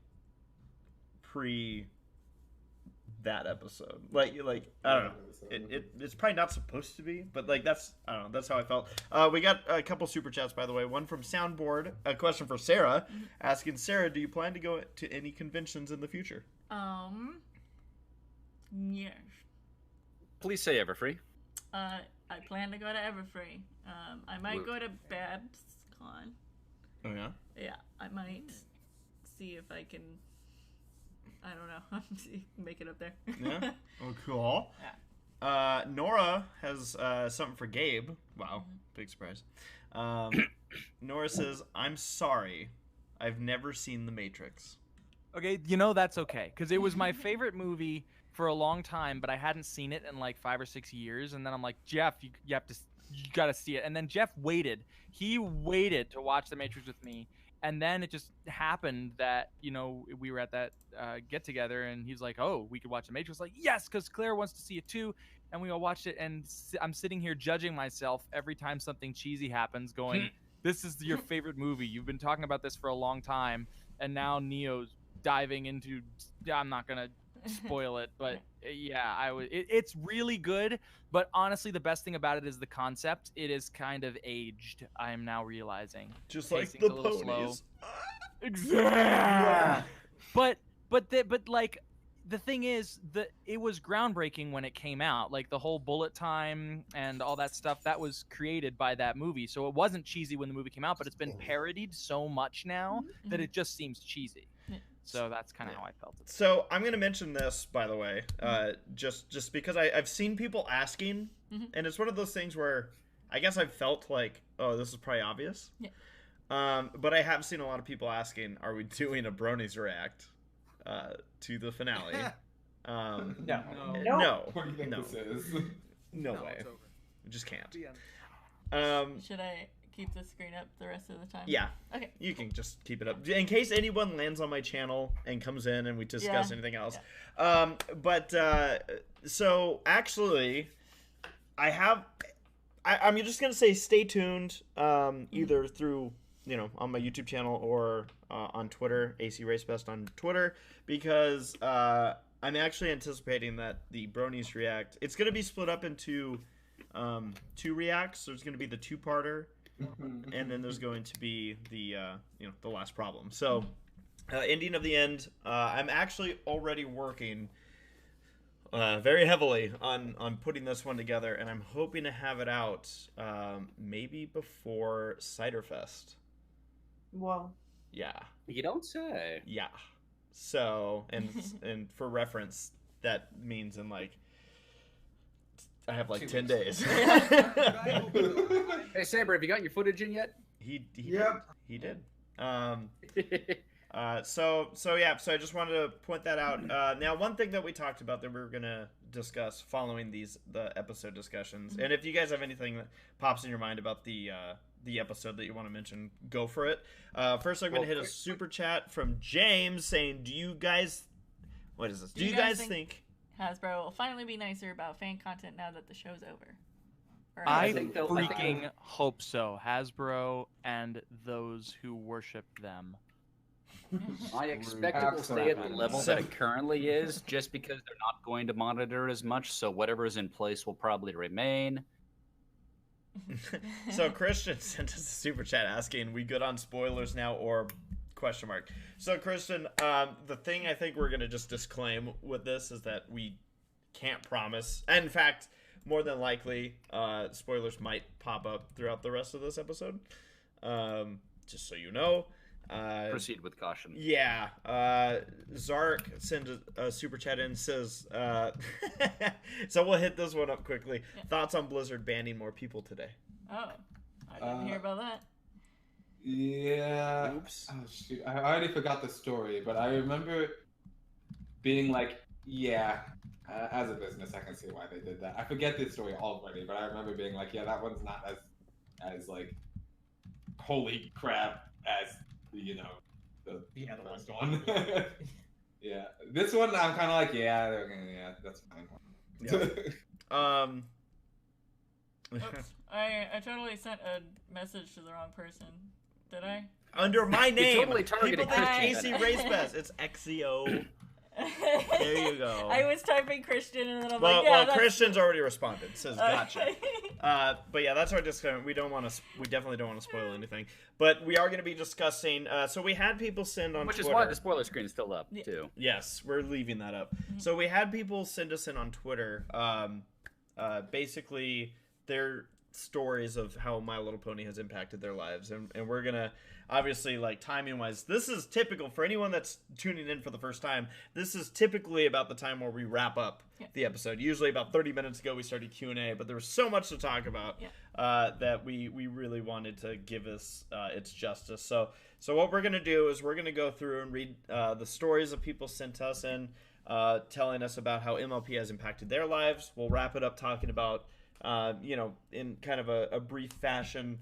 pre that episode. Like I don't know. It's probably not supposed to be, but like I don't know. That's how I felt. We got a couple super chats, by the way. One from Soundboard, a question for Sarah, asking Sarah, do you plan to go to any conventions in the future? Yes. Please say Everfree. I plan to go to Everfree. I might go to Babs Con. Oh yeah. Yeah, I might see if I can. I don't know. Make it up there. Yeah. Oh, cool. Yeah. Nora has something for Gabe. Wow, big surprise. Nora says, "I'm sorry, I've never seen The Matrix." Okay, you know that's okay, because it was my favorite movie for a long time, but I hadn't seen it in like 5 or 6 years, and then I'm like, Jeff, you gotta see it, and then Jeff waited. He waited to watch The Matrix with me, and then it just happened that we were at that get together, and he's like, "Oh, we could watch The Matrix." Like, yes, because Claire wants to see it too, and we all watched it, and I'm sitting here judging myself every time something cheesy happens, going, "This is your favorite movie. You've been talking about this for a long time, and now Neo's diving into." I'm not gonna spoil it, but yeah, it's really good, but honestly the best thing about it is the concept. It is kind of aged, I am now realizing, just like Pacing's the a little ponies. Exactly. Yeah. but like the thing is that it was groundbreaking when it came out, like the whole bullet time and all that stuff that was created by that movie, so it wasn't cheesy when the movie came out, but it's been parodied so much now that it just seems cheesy. So that's kind of how I felt it. So I'm going to mention this, by the way, just because I've seen people asking, and it's one of those things where I guess I've felt like, oh, this is probably obvious. Yeah. But I have seen a lot of people asking, are we doing a Bronies react to the finale? No. What do you think this is? No way. We just can't. Should I keep the screen up the rest of the time? Yeah. Okay. You can just keep it up in case anyone lands on my channel and comes in and we discuss anything else. Yeah. So actually, I'm just gonna say stay tuned. Either through on my YouTube channel or on Twitter, ACRacebest on Twitter, because I'm actually anticipating that the Bronies react. It's gonna be split up into 2 reacts. There's gonna be the 2-parter. And then there's going to be the the last problem. So ending of the end, I'm actually already working very heavily on putting this one together, and I'm hoping to have it out maybe before Ciderfest. Well, yeah, you don't say. Yeah, so and for reference, that means in like I have like 10 days. Hey Saber, have you gotten your footage in yet? He did. So I just wanted to point that out. Now, one thing that we talked about that we were gonna discuss following the episode discussions, and if you guys have anything that pops in your mind about the episode that you want to mention, go for it. First, I'm gonna hit a super chat from James saying, "Do you guys think Hasbro will finally be nicer about fan content now that the show's over?" I freaking hope so. Hasbro and those who worship them. I expect it will stay at the level that it currently is, just because they're not going to monitor as much, so whatever is in place will probably remain. So Christian sent us a super chat asking, "We good on spoilers now or?" ? So Christian, the thing I think we're gonna just disclaim with this is that we can't promise. And in fact, more than likely, spoilers might pop up throughout the rest of this episode. Just so you know. Proceed with caution. Yeah. Zark sends a super chat in, says, so we'll hit this one up quickly. Yeah. Thoughts on Blizzard banning more people today? Oh, I didn't hear about that. Yeah. Oops. Oh, shoot. I already forgot the story, but I remember being like, yeah, as a business, I can see why they did that. I forget the story already, but I remember being like, yeah, that one's not as like, holy crap as, you know, the first one. Yeah. This one, I'm kind of like, yeah, that's fine. Yeah. Oops. I totally sent a message to the wrong person. Did I? Under my name. totally targeted People think Christian. ACRacebest. It's XEO. There you go. I was typing Christian and then I'm Well, like, yeah, that's... Christian's already responded. Says gotcha. But yeah, that's our disclaimer. We definitely don't want to spoil anything. But we are going to be discussing. So we had people send on Which Twitter. is why the spoiler screen is still up too. Yes, we're leaving that up. So we had people send us in on Twitter. Basically, their stories of how My Little Pony has impacted their lives, and we're gonna obviously, like, timing wise, this is typical for anyone that's tuning in for the first time. This is typically about the time where we wrap up the episode. Usually about 30 minutes ago we started Q&A, but there was so much to talk about that we really wanted to give us its justice. So what we're gonna do is we're gonna go through and read the stories that people sent us in, telling us about how MLP has impacted their lives. We'll wrap it up talking about in kind of a brief fashion,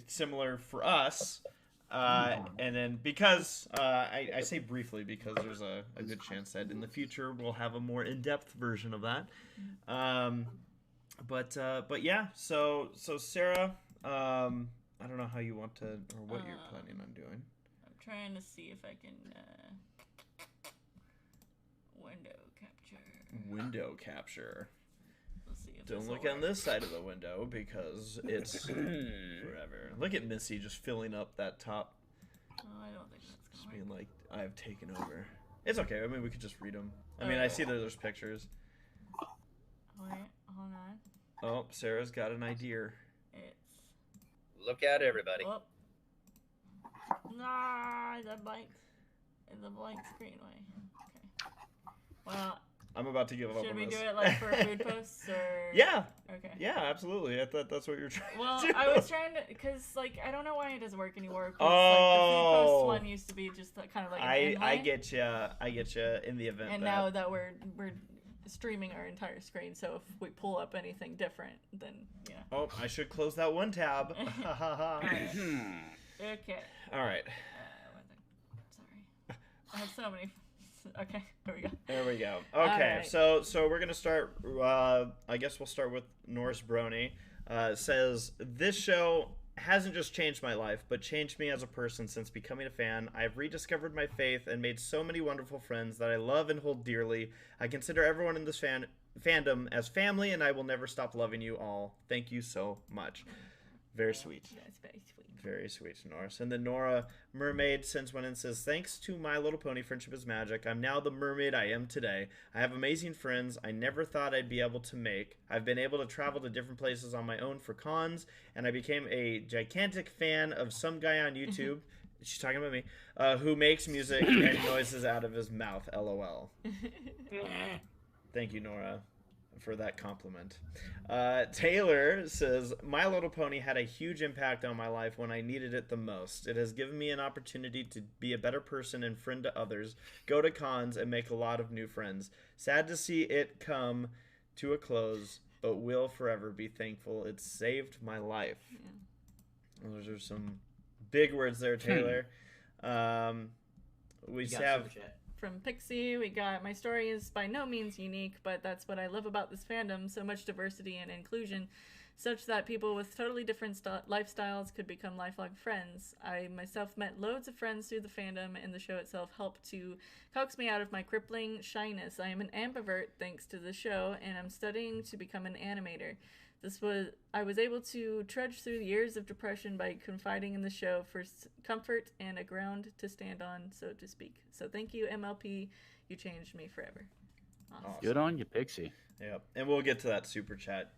similar for us. And then because I say briefly because there's a good chance that in the future we'll have a more in-depth version of that. But yeah, so Sarah, I don't know how you want to or what you're planning on doing. I'm trying to see if I can window capture. Don't look on this side of the window because it's forever. Look at Missy just filling up that top. Oh, I don't think that's just gonna being work. like, I've taken over. It's okay. I mean, we could just read them. I mean, I see that there's pictures. Wait, hold on. Oh, Sarah's got an idea. It's Look out, everybody. oh. Nah, it's a blank screen. Wait. Okay. Well. I'm about to give up on this. Should we do it like for food posts or? Yeah. Okay. Yeah, absolutely. I thought that's what you're trying Well, to do. I was trying to, cause like I don't know why it doesn't work anymore. 'Cause, like, the food post one used to be just kind of like an I inlay. get you in the event. And now that we're streaming our entire screen, so if we pull up anything different, then yeah. Oh, I should close that one tab. Okay. All right. Sorry. I have so many. Okay, here we go. There we go. Okay, right. so we're gonna start. I guess we'll start with Norris Brony. Says this show hasn't just changed my life, but changed me as a person since becoming a fan. I've rediscovered my faith and made so many wonderful friends that I love and hold dearly. I consider everyone in this fandom as family, and I will never stop loving you all. Thank you so much. Very sweet. That's very sweet. Very sweet, Norris. And then Nora Mermaid sends one and says, thanks to My Little Pony, Friendship is Magic. I'm now the mermaid I am today. I have amazing friends I never thought I'd be able to make. I've been able to travel to different places on my own for cons, and I became a gigantic fan of some guy on YouTube. She's talking about me, who makes music and noises out of his mouth. LOL. Thank you, Nora, for that compliment. Taylor says, My Little Pony had a huge impact on my life when I needed it the most. It has given me an opportunity to be a better person and friend to others, go to cons, and make a lot of new friends. Sad to see it come to a close, but will forever be thankful it saved my life. Yeah. Those are some big words there, Taylor. We have... From Pixie, we got, my story is by no means unique, but that's what I love about this fandom, so much diversity and inclusion, such that people with totally different lifestyles could become lifelong friends. I myself met loads of friends through the fandom, and the show itself helped to coax me out of my crippling shyness. I am an ambivert thanks to the show, and I'm studying to become an animator. I was able to trudge through the years of depression by confiding in the show for comfort and a ground to stand on, so to speak. So thank you, MLP. You changed me forever. Awesome. Good on you, Pixie. Yep, and we'll get to that super chat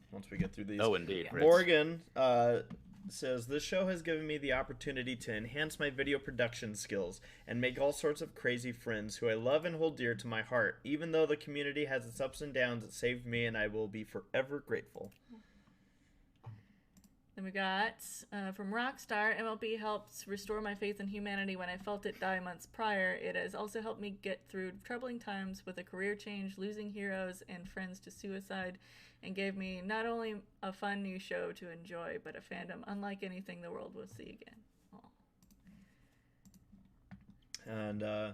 once we get through these. Oh, indeed. Morgan says, this show has given me the opportunity to enhance my video production skills and make all sorts of crazy friends who I love and hold dear to my heart. Even though the community has its ups and downs, it saved me and I will be forever grateful. Then we got from Rockstar, MLB helped restore my faith in humanity when I felt it die months prior. It has also helped me get through troubling times with a career change, losing heroes and friends to suicide, and gave me not only a fun new show to enjoy, but a fandom unlike anything the world will see again. Aww. And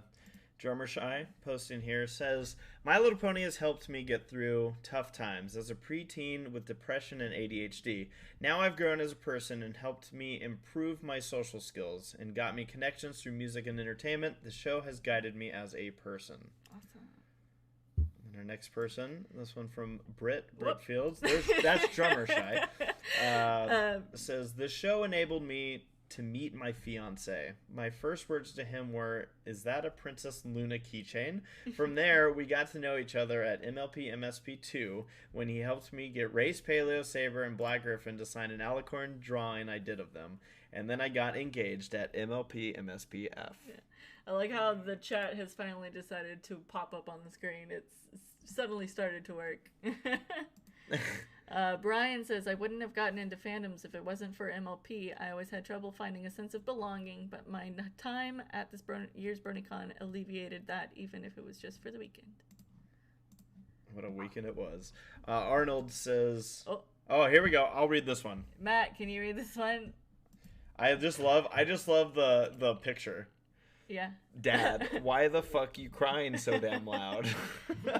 Drummer Shy posting here says, My Little Pony has helped me get through tough times as a preteen with depression and ADHD. Now I've grown as a person and helped me improve my social skills and got me connections through music and entertainment. The show has guided me as a person. Awesome. And our next person, this one from Britt Fields. That's Drummer Shy. Says, the show enabled me to meet my fiance. My first words to him were, is that a Princess Luna keychain? From there, we got to know each other at MLP MSP2 when he helped me get Race, Paleo, Saber, and Black Griffin to sign an alicorn drawing I did of them. And then I got engaged at MLP MSPF. Yeah. I like how the chat has finally decided to pop up on the screen. It's suddenly started to work. Brian says, I wouldn't have gotten into fandoms if it wasn't for MLP. I always had trouble finding a sense of belonging, but my time at this year's BronyCon alleviated that, even if it was just for the weekend. What a weekend it was. Arnold says, oh, here we go. I'll read this one. Matt, can you read this one? I just love the picture. Yeah. Dad, why the fuck you crying so damn loud?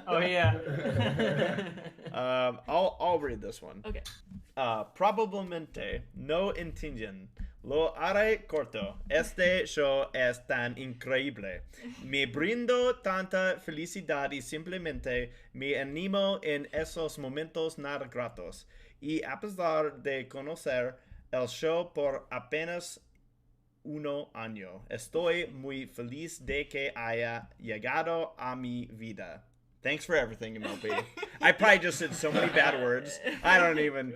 Oh yeah. I'll read this one. Okay. Probablemente no entienden. Lo haré corto. Este show es tan increíble. Me brindo tanta felicidad y simplemente me animo en esos momentos nada gratos. Y a pesar de conocer el show por apenas 1 año. Estoy muy feliz de que haya llegado a mi vida. Thanks for everything, MLP. I probably just said so many bad words. I don't even...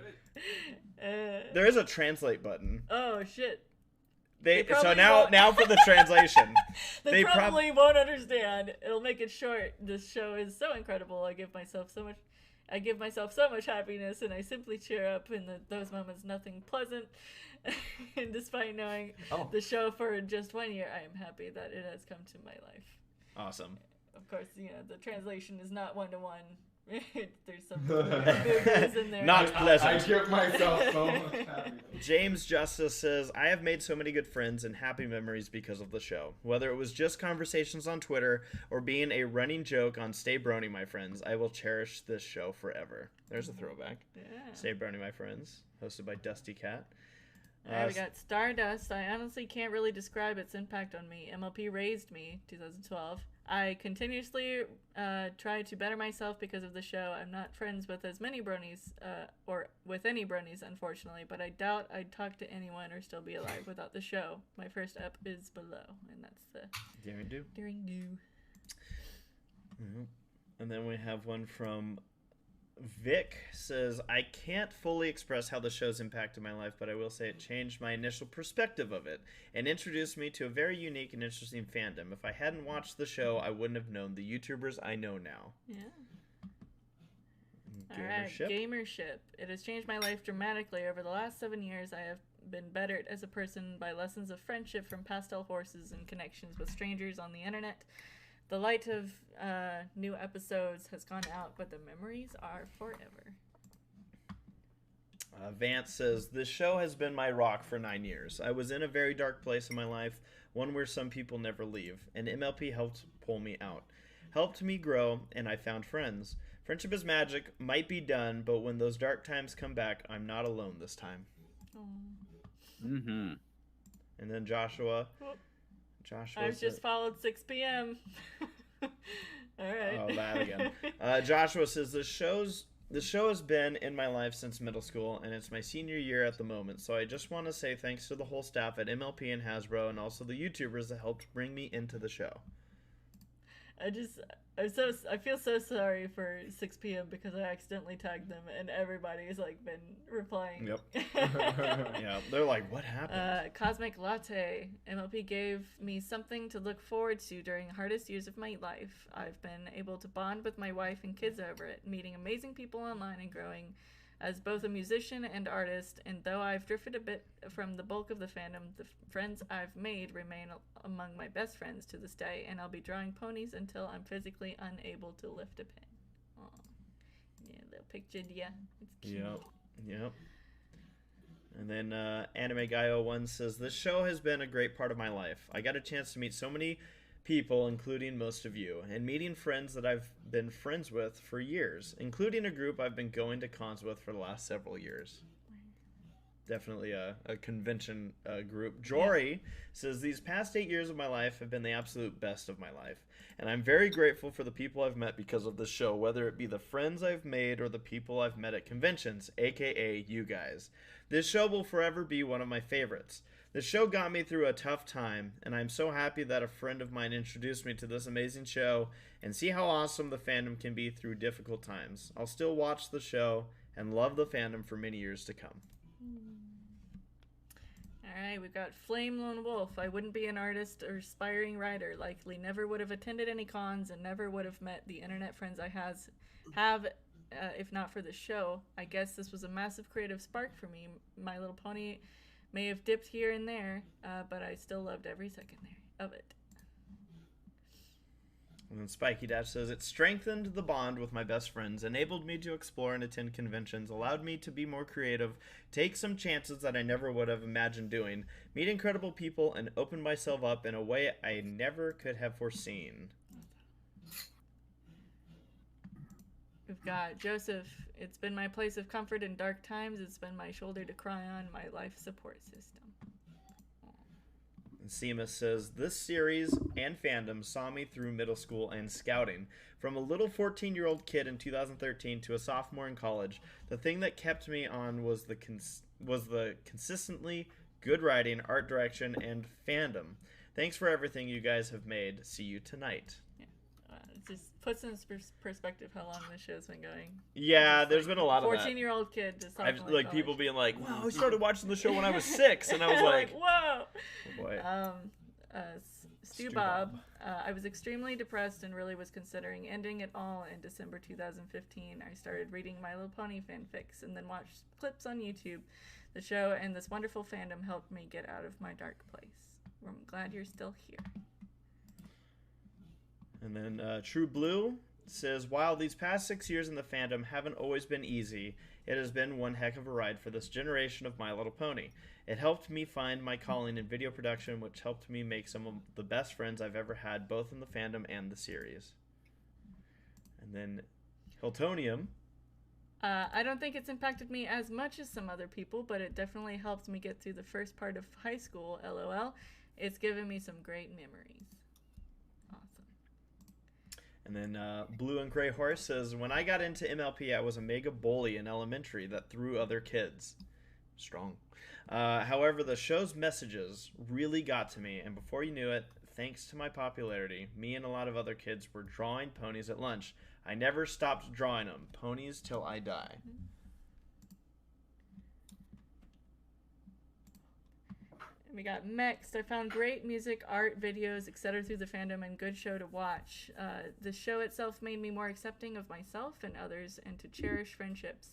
There is a translate button. Oh, shit. So now for the translation. they probably won't understand. It'll make it short. This show is so incredible. I give myself so much happiness, and I simply cheer up in those moments. Nothing pleasant. And despite knowing the show for just 1 year, I am happy that it has come to my life. Awesome. Of course, the translation is not 1-to-1. There's some boo-boos in there. Not pleasant. I give myself so much happiness. James Justice says, I have made so many good friends and happy memories because of the show. Whether it was just conversations on Twitter or being a running joke on Stay Brony, my friends, I will cherish this show forever. There's a throwback. Yeah. Stay Brony, my friends, hosted by Dusty Cat. We got Stardust. I honestly can't really describe its impact on me. MLP raised me, 2012. I continuously try to better myself because of the show. I'm not friends with as many bronies, or with any bronies, unfortunately, but I doubt I'd talk to anyone or still be alive without the show. My first ep is below, and that's the Daring Do. Mm-hmm. And then we have one from Vic. Says, I can't fully express how the show's impacted my life, but I will say it changed my initial perspective of it and introduced me to a very unique and interesting fandom. If I hadn't watched the show, I wouldn't have known the YouTubers I know now. Yeah. Gamership. Alright, Gamership. It has changed my life dramatically. Over the last 7 years, I have been bettered as a person by lessons of friendship from pastel horses and connections with strangers on the internet. The light of new episodes has gone out, but the memories are forever. Vance says, this show has been my rock for 9 years. I was in a very dark place in my life, one where some people never leave, and MLP helped pull me out. Helped me grow, and I found friends. Friendship is magic, might be done, but when those dark times come back, I'm not alone this time. Mm-hmm. And then Joshua... I've just followed 6 p.m. All right. Oh, that again. Joshua says, the show has been in my life since middle school, and it's my senior year at the moment. So I just want to say thanks to the whole staff at MLP and Hasbro, and also the YouTubers that helped bring me into the show. I feel so sorry for 6 p.m. because I accidentally tagged them and everybody's like been replying. Yep. Yeah, they're like, what happened? Cosmic Latte. MLP gave me something to look forward to during the hardest years of my life. I've been able to bond with my wife and kids over it, meeting amazing people online and growing as both a musician and artist, and though I've drifted a bit from the bulk of the fandom, the friends I've made remain among my best friends to this day, and I'll be drawing ponies until I'm physically unable to lift a pen. Aw. Yeah, little picture, yeah. It's cute. Yep. And then Anime Guy 01 says, this show has been a great part of my life. I got a chance to meet so many people, including most of you, and meeting friends that I've been friends with for years, including a group I've been going to cons with for the last several years. Definitely a convention group. Jory says, these past 8 years of my life have been the absolute best of my life, and I'm very grateful for the people I've met because of this show, whether it be the friends I've made or the people I've met at conventions, aka you guys. This show will forever be one of my favorites. The show got me through a tough time, and I'm so happy that a friend of mine introduced me to this amazing show and see how awesome the fandom can be through difficult times. I'll still watch the show and love the fandom for many years to come. Alright, we've got Flame Lone Wolf. I wouldn't be an artist or aspiring writer. Likely never would have attended any cons and never would have met the internet friends I have if not for the show. I guess this was a massive creative spark for me. My Little Pony may have dipped here and there, but I still loved every second of it. And then Spiky Dash says, it strengthened the bond with my best friends, enabled me to explore and attend conventions, allowed me to be more creative, take some chances that I never would have imagined doing, meet incredible people, and open myself up in a way I never could have foreseen. We've got Joseph. It's been my place of comfort in dark times. It's been my shoulder to cry on, my life support system. And Seamus says, this series and fandom saw me through middle school and scouting. From a little 14-year-old kid in 2013 to a sophomore in college, the thing that kept me on was the consistently good writing, art direction, and fandom. Thanks for everything you guys have made. See you tonight. It just puts in perspective how long this show's been going. Yeah, there's been a lot of that. 14-year-old kid just I've like people being like, "Wow, I started watching the show when I was 6," and I was like, "Whoa!" Oh boy. Stu Bob. I was extremely depressed and really was considering ending it all in December 2015. I started reading My Little Pony fanfics and then watched clips on YouTube. The show and this wonderful fandom helped me get out of my dark place. I'm glad you're still here. And then True Blue says, while these past 6 years in the fandom haven't always been easy, it has been one heck of a ride for this generation of My Little Pony. It helped me find my calling in video production, which helped me make some of the best friends I've ever had, both in the fandom and the series. And then Hiltonium. I don't think it's impacted me as much as some other people, but it definitely helped me get through the first part of high school, LOL. It's given me some great memories. And then Blue and Gray Horse says, when I got into MLP, I was a mega bully in elementary that threw other kids. Strong. However, the show's messages really got to me, and before you knew it, thanks to my popularity, me and a lot of other kids were drawing ponies at lunch. I never stopped drawing them. Ponies till I die. We got Mexed. I found great music, art, videos, etc. through the fandom and good show to watch. The show itself made me more accepting of myself and others and to cherish friendships.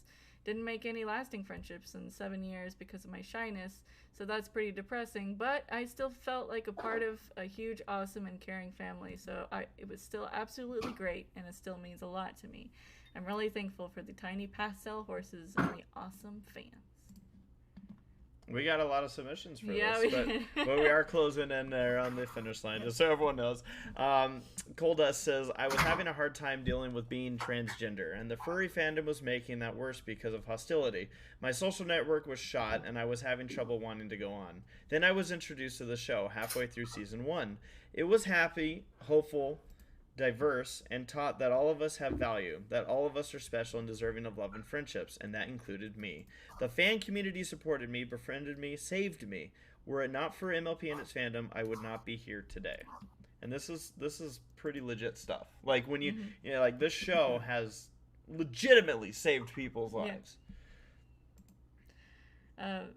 Didn't make any lasting friendships in 7 years because of my shyness, so that's pretty depressing, but I still felt like a part of a huge, awesome, and caring family, so it was still absolutely great, and it still means a lot to me. I'm really thankful for the tiny pastel horses and the awesome fans. We got a lot of submissions for yeah, this, but we are closing in there on the finish line, just so everyone knows. Coldust says, I was having a hard time dealing with being transgender, and the furry fandom was making that worse because of hostility. My social network was shot, and I was having trouble wanting to go on. Then I was introduced to the show halfway through season 1. It was happy, hopeful, diverse, and taught that all of us have value, that all of us are special and deserving of love and friendships, and that included me. The fan community supported me, befriended me, saved me. Were it not for MLP and its fandom, I would not be here today. and this is pretty legit stuff. Like when you like this show has legitimately saved people's lives.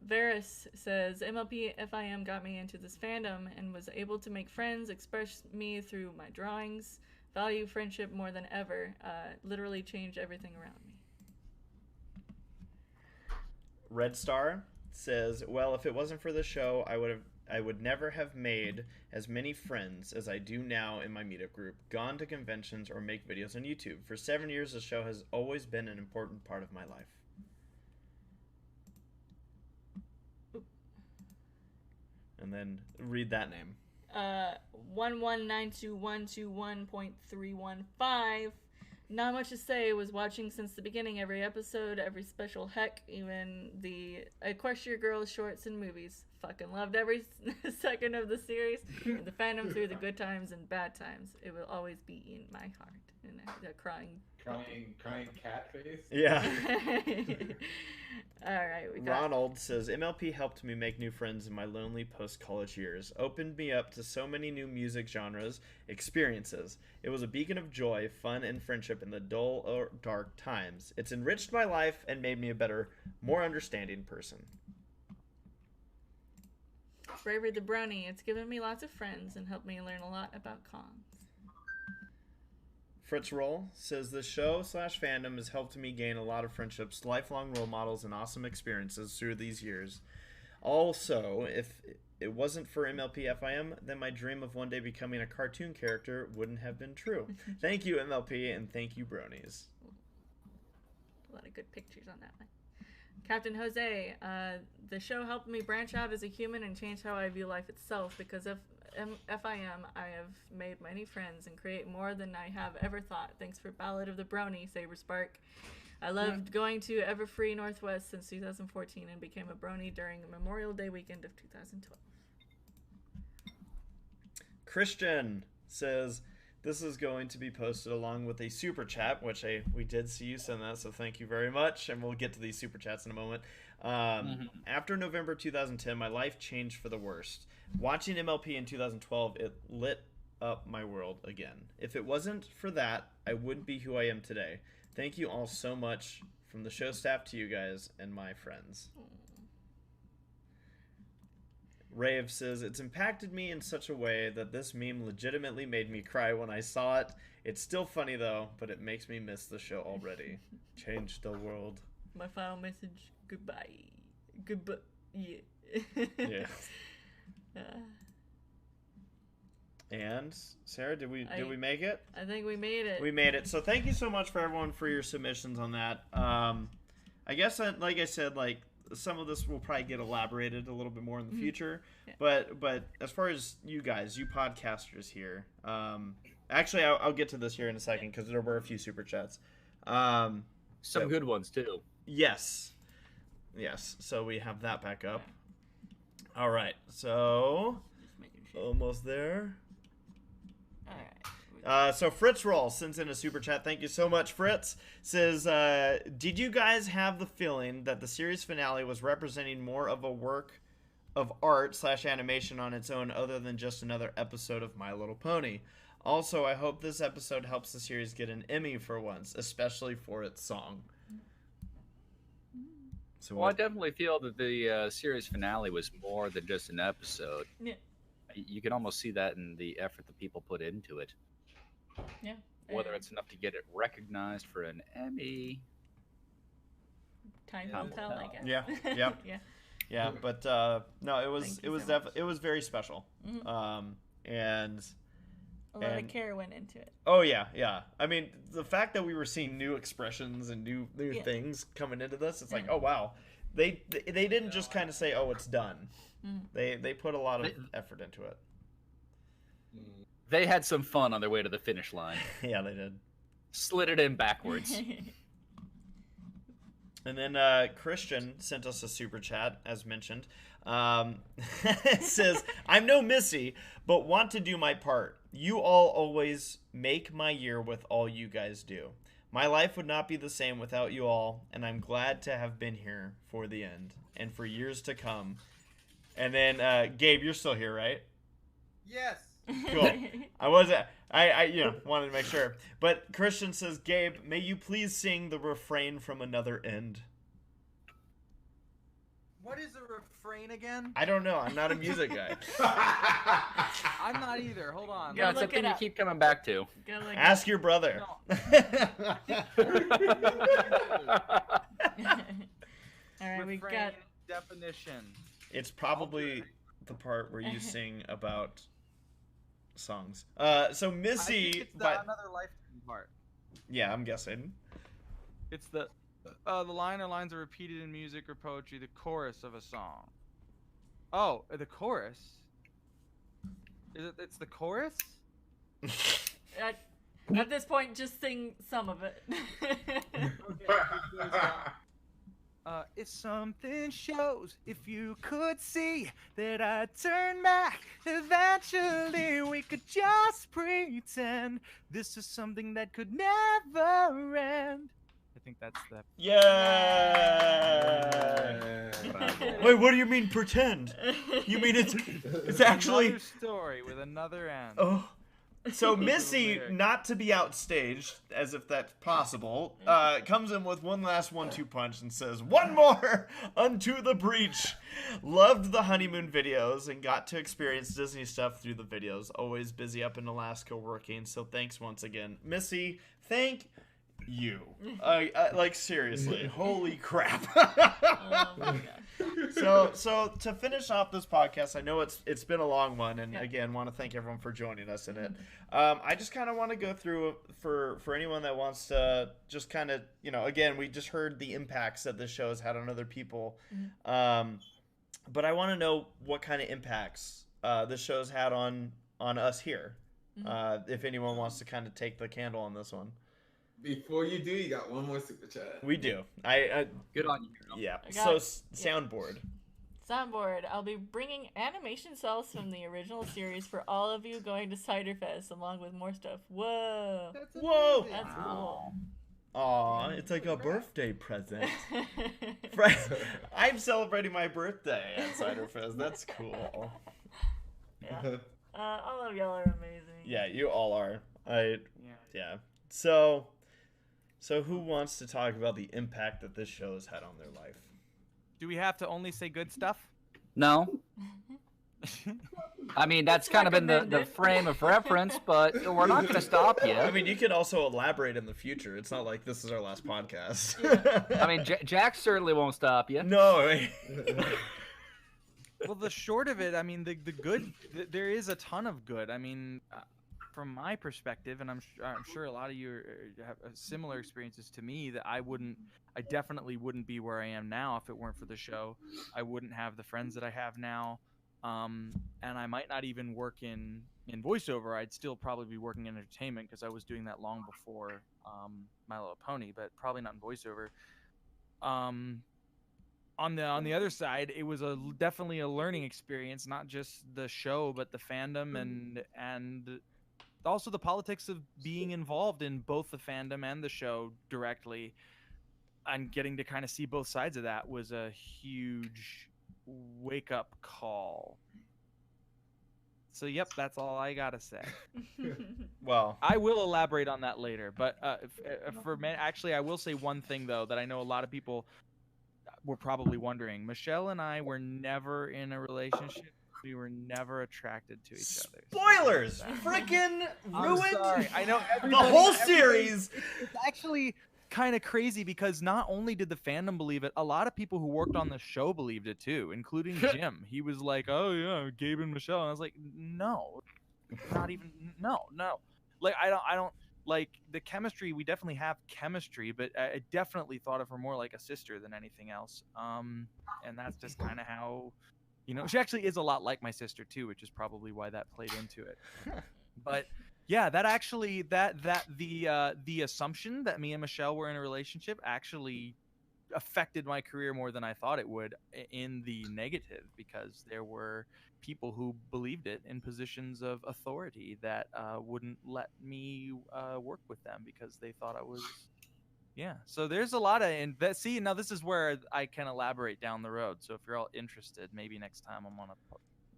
Varys says, MLP FIM got me into this fandom and was able to make friends, express me through my drawings, value friendship more than ever, literally changed everything around me. Red Star says, well, if it wasn't for the show, I would never have made as many friends as I do now in my meetup group, gone to conventions, or make videos on YouTube. For 7 years, the show has always been an important part of my life. And then read that name. 11921221.315. Not much to say. Was watching since the beginning, every episode, every special, heck, even the Equestria Girls shorts and movies. Fucking loved every second of the series. And the fandom through the good times and bad times. It will always be in my heart. And the crying cat face. Yeah. All right. We got Ronald says, MLP helped me make new friends in my lonely post-college years. Opened me up to so many new music genres, experiences. It was a beacon of joy, fun, and friendship in the dull or dark times. It's enriched my life and made me a better, more understanding person. Bravery the Brony. It's given me lots of friends and helped me learn a lot about cons. Fritz Roll says, the show/fandom has helped me gain a lot of friendships, lifelong role models, and awesome experiences through these years. Also, if it wasn't for MLP FIM, then my dream of one day becoming a cartoon character wouldn't have been true. Thank you, MLP, and thank you, Bronies. A lot of good pictures on that one. Captain Jose, the show helped me branch out as a human and change how I view life itself. Because of FIM, I have made many friends and create more than I have ever thought. Thanks for Ballad of the Brony, Saberspark. I loved going to Everfree Northwest since 2014 and became a Brony during Memorial Day weekend of 2012. Christian says, this is going to be posted along with a super chat, which we did see you send that, so thank you very much, and we'll get to these super chats in a moment. After November 2010, my life changed for the worst. Watching MLP in 2012, it lit up my world again. If it wasn't for that, I wouldn't be who I am today. Thank you all so much, from the show staff to you guys and my friends. Rave says, it's impacted me in such a way that this meme legitimately made me cry when I saw it. It's still funny though, but it makes me miss the show already. Changed the world. My final message, goodbye. Goodbye. Yeah. Yeah. And Sarah, did we make it? I think we made it. We made it. So thank you so much for everyone for your submissions on that. I guess like I said, like some of this will probably get elaborated a little bit more in the future. Yeah. But as far as you guys, you podcasters here, actually I'll get to this here in a second because there were a few super chats. Some good ones too. Yes. So we have that back up. All right. So almost there. All right. So Fritz Roll sends in a super chat. Thank you so much, Fritz. Says, did you guys have the feeling that the series finale was representing more of a work of art/animation on its own other than just another episode of My Little Pony? Also, I hope this episode helps the series get an Emmy for once, especially for its song. So well, I definitely feel that the series finale was more than just an episode. Yeah. You can almost see that in the effort that people put into it. Yeah. Whether it's enough to get it recognized for an Emmy. Time will tell, I guess. Yeah. Yeah, but no, it was definitely, it was very special. Mm-hmm. And a lot of care went into it. Oh yeah. I mean, the fact that we were seeing new expressions and new things coming into this, it's like, oh wow. They didn't just kind of say, oh, it's done. Mm-hmm. They put a lot of effort into it. They had some fun on their way to the finish line. Yeah, they did. Slid it in backwards. And then Christian sent us a super chat, as mentioned. It says, I'm no Missy, but want to do my part. You all always make my year with all you guys do. My life would not be the same without you all, and I'm glad to have been here for the end and for years to come. And then, Gabe, you're still here, right? Yes. Cool. I wasn't. I wanted to make sure. But Christian says, Gabe, may you please sing the refrain from Another End. What is a refrain again? I don't know. I'm not a music guy. I'm not either. Hold on. Yeah, it's something you keep coming back to. Ask your brother. All right, we Refrain got. definition. It's probably the part where you sing about songs. So Missy, I think it's the Another Lifetime part. Yeah, I'm guessing. It's the line or lines are repeated in music or poetry, the chorus of a song. Oh, the chorus? It's the chorus? At this point, just sing some of it. If something shows, if you could see that I'd turn back, eventually we could just pretend this is something that could never end. I think that's the... Yeah! Wait, what do you mean pretend? You mean it's actually... Another story with another end. Oh. So Missy, not to be outstaged, as if that's possible, comes in with one last 1-2 punch and says, "One more unto the breach." Loved the honeymoon videos and got to experience Disney stuff through the videos. Always busy up in Alaska working, so thanks once again. Missy, thank you. Like, seriously. Holy crap. Oh my God. So to finish off this podcast, I know it's been a long one, and again, want to thank everyone for joining us in it. I just kind of want to go through for anyone that wants to just kind of, again, we just heard the impacts that this show has had on other people. But I want to know what kind of impacts this show's had on us here. If anyone wants to kind of take the candle on this one. Before you do, you got one more super chat. We do. I Good on you. Yeah. got- Soundboard. Soundboard. I'll be bringing animation cells from the original series for all of you going to Ciderfest, along with more stuff. Whoa. Whoa. That's cool. Aw, it's like a birthday present. I'm celebrating my birthday at Ciderfest. That's cool. Yeah. All of y'all are amazing. Yeah, you all are. Yeah. So who wants to talk about the impact that this show has had on their life? Do we have to only say good stuff? No. I mean, that's kind of been the recommended. frame of reference, but we're not going to stop you. I mean, you can also elaborate in the future. It's not like this is our last podcast. I mean, Jack certainly won't stop you. No. Well, the short of it, I mean, the good, there is a ton of good. I mean, from my perspective, and I'm sure a lot of you have similar experiences to me, that I definitely wouldn't be where I am now if it weren't for the show. I wouldn't have the friends that I have now, and I might not even work in voiceover. I'd still probably be working in entertainment because I was doing that long before My Little Pony, but probably not in voiceover. On the other side, it was definitely a learning experience, not just the show, but the fandom and also the politics of being involved in both the fandom and the show directly, and getting to kind of see both sides of that was a huge wake-up call. So, yep, that's all I gotta say. Well, I will elaborate on that later, but for me, actually, I will say one thing, though, that I know a lot of people were probably wondering. Michelle and I were never in a relationship. We were never attracted to each other. Spoilers! Freaking ruined I know the whole series. It's actually kind of crazy because not only did the fandom believe it, a lot of people who worked on the show believed it too, including Jim. He was like, "Oh yeah, Gabe and Michelle," and I was like, "No, not even no." Like I don't like the chemistry. We definitely have chemistry, but I definitely thought of her more like a sister than anything else. And that's just kind of how. She actually is a lot like my sister too, which is probably why that played into it. But yeah, that actually the assumption that me and Michelle were in a relationship actually affected my career more than I thought it would, in the negative, because there were people who believed it in positions of authority that wouldn't let me work with them because they thought I was. Yeah, so there's a lot of now this is where I can elaborate down the road. So if you're all interested, maybe next time I'm on a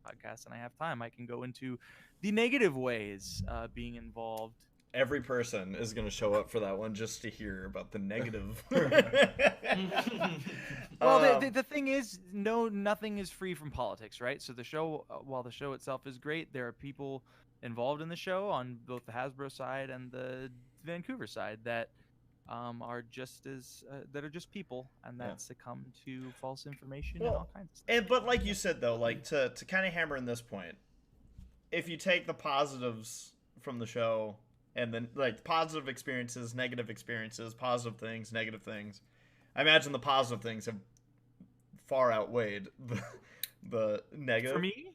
podcast and I have time, I can go into the negative ways being involved. Every person is going to show up for that one just to hear about the negative. Well, the thing is, nothing is free from politics, right? So the show, while the show itself is great, there are people involved in the show on both the Hasbro side and the Vancouver side that are just people, and that succumb to false information and all kinds of stuff. But like you said, though, like to kind of hammer in this point, if you take the positives from the show and then like positive experiences, negative experiences, positive things, negative things, I imagine the positive things have far outweighed the negative. For me?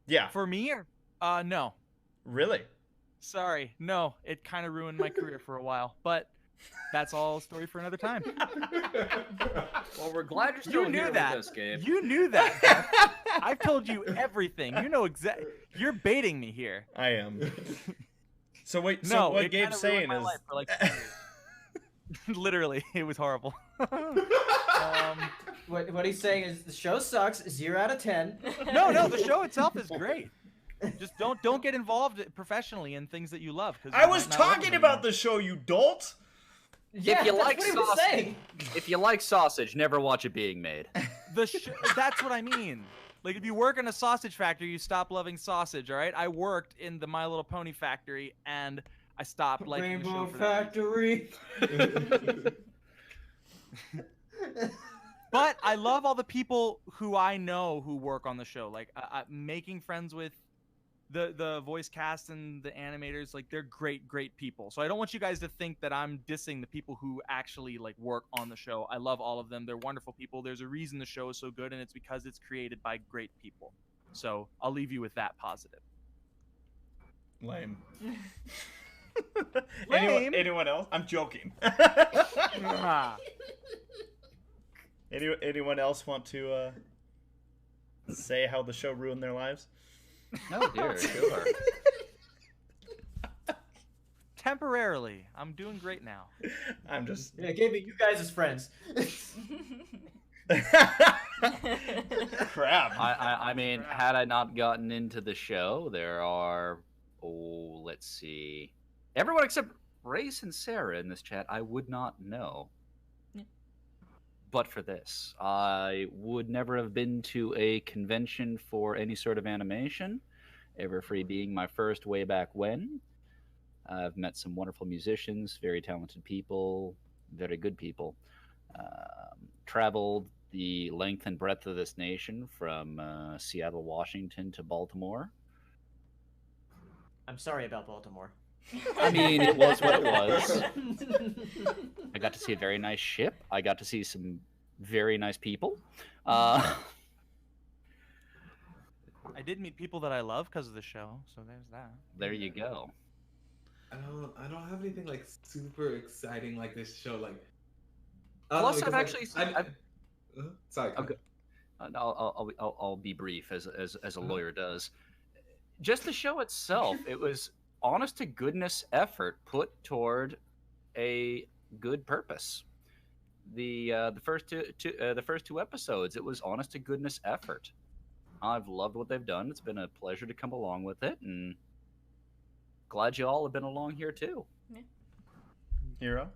Yeah. For me, or no. Really? Sorry, no. It kind of ruined my career for a while, but that's all a story for another time. Well, we're glad you're still here with us, Gabe. You knew that. I've told you everything. You know exactly. You're baiting me here. I am. So wait. So no, what Gabe's saying is, life for like 2 years. Literally, it was horrible. What he's saying is the show sucks. 0 out of 10. No, the show itself is great. Just don't get involved professionally in things that you love. I was talking about the show, you dolt. Yeah, if you that's like what he was sausage, saying. if you like sausage, never watch it being made. That's what I mean. Like, if you work in a sausage factory, you stop loving sausage. All right, I worked in the My Little Pony factory, and I stopped liking the show Rainbow for that Factory. But I love all the people who I know who work on the show. Like, making friends with the voice cast and the animators. Like, they're great people. So I don't want you guys to think that I'm dissing the people who actually like work on the show. I love all of them. They're wonderful people. There's a reason the show is so good, and it's because it's created by great people. So I'll leave you with that positive. Lame. Lame? Anyone else? I'm joking. Anyone else want to say how the show ruined their lives? Oh dear, sure. Temporarily. I'm doing great now. I'm just... Yeah, gave me you guys as friends. Crap. I mean, had I not gotten into the show, there are... Oh, let's see. Everyone except Race and Sarah in this chat, I would not know. Yeah. But for this, I would never have been to a convention for any sort of animation. Everfree being my first way back when. I've met some wonderful musicians, very talented people, very good people. Traveled the length and breadth of this nation from Seattle, Washington to Baltimore. I'm sorry about Baltimore. I mean, it was what it was. I got to see a very nice ship. I got to see some very nice people. I did meet people that I love because of the show, so there's that. There you go. I don't have anything like super exciting like this show. Like, Plus, I've actually sorry. Okay. I'll be brief as a lawyer does. Just the show itself, it was honest to goodness effort put toward a good purpose. The first two episodes, it was honest to goodness effort. I've loved what they've done. It's been a pleasure to come along with it, and glad you all have been along here too. Yeah. Hero?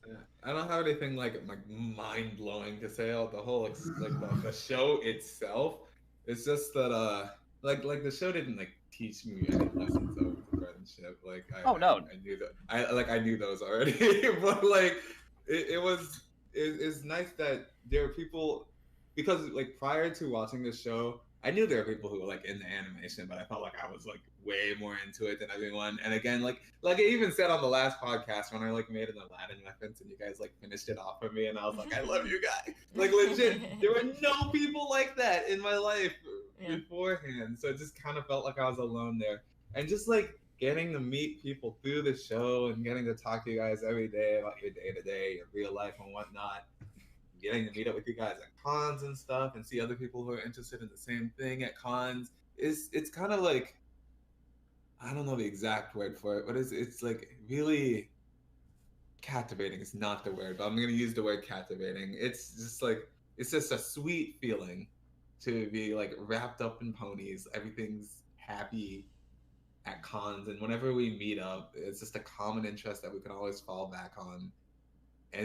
Yeah. I don't have anything like mind blowing to say. The whole the show itself. It's just that like the show didn't like teach me any lessons of friendship. Like I knew that I knew those already. But like it's nice that there are people, because like prior to watching the show, I knew there were people who were like in the animation, but I felt like I was like way more into it than everyone. And again, like I even said on the last podcast when I like made an Aladdin reference and you guys like finished it off for me, and I was like, I love you guys. Like legit, there were no people like that in my life beforehand. So it just kind of felt like I was alone there. And just like getting to meet people through the show and getting to talk to you guys every day about your day to day, your real life and whatnot. Getting to meet up with you guys at cons and stuff and see other people who are interested in the same thing at cons it's kind of like, I don't know the exact word for it, but it's like really captivating. It's not the word, but I'm gonna use the word captivating. It's just a sweet feeling to be like wrapped up in ponies. Everything's happy at cons, and whenever we meet up, it's just a common interest that we can always fall back on. And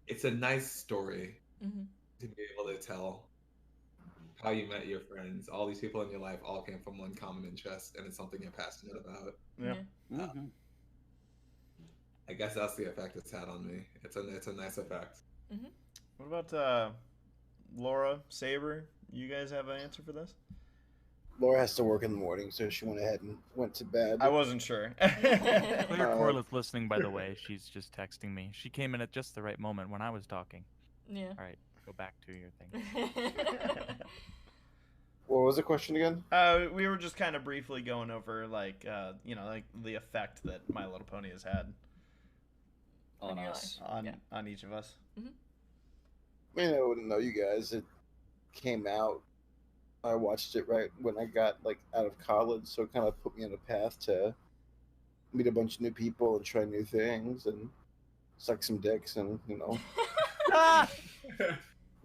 it's a nice story to be able to tell how you met your friends. All these people in your life all came from one common interest, and it's something you're passionate about. Yeah. I guess that's the effect it's had on me. It's a nice effect. What about Laura, Saber? You guys have an answer for this? Laura has to work in the morning, so she went ahead and went to bed. I wasn't sure. Claire Corliss listening, by the way. She's just texting me. She came in at just the right moment when I was talking. Yeah. All right, go back to your thing. What was the question again? We were just kind of briefly going over, like, like the effect that My Little Pony has had On us. on each of us. I mean, I wouldn't know you guys. It came out. I watched it right when I got out of college, so it kind of put me on a path to meet a bunch of new people and try new things and suck some dicks and Did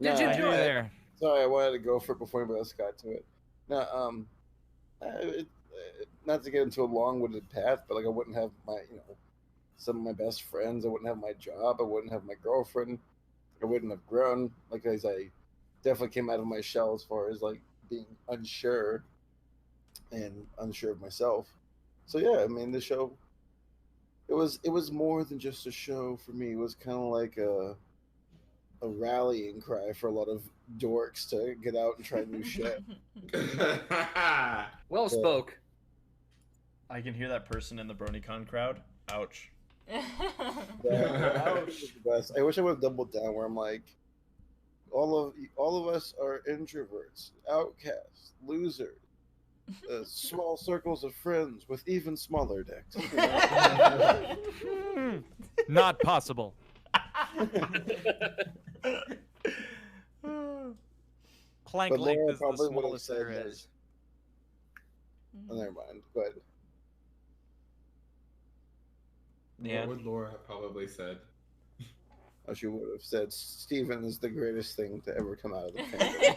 you enjoy it there? Sorry, I wanted to go for it before anybody else got to it. Now, not to get into a long-winded path, but I wouldn't have my, some of my best friends. I wouldn't have my job. I wouldn't have my girlfriend. I wouldn't have grown. As I definitely came out of my shell as far as being unsure of myself. So yeah, I mean, the show. It was more than just a show for me. It was kind of like a rallying cry for a lot of dorks to get out and try new shit. Well spoke. I can hear that person in the BronyCon crowd. Ouch. Ouch. I wish I would have doubled down where I'm like, all of us are introverts, outcasts, losers, small circles of friends with even smaller dicks. Not possible. Plank But length Laura is the probably would have smallest said there that. is. Oh, never mind. But What would Laura have probably said? she would have said, Steven is the greatest thing to ever come out of the family.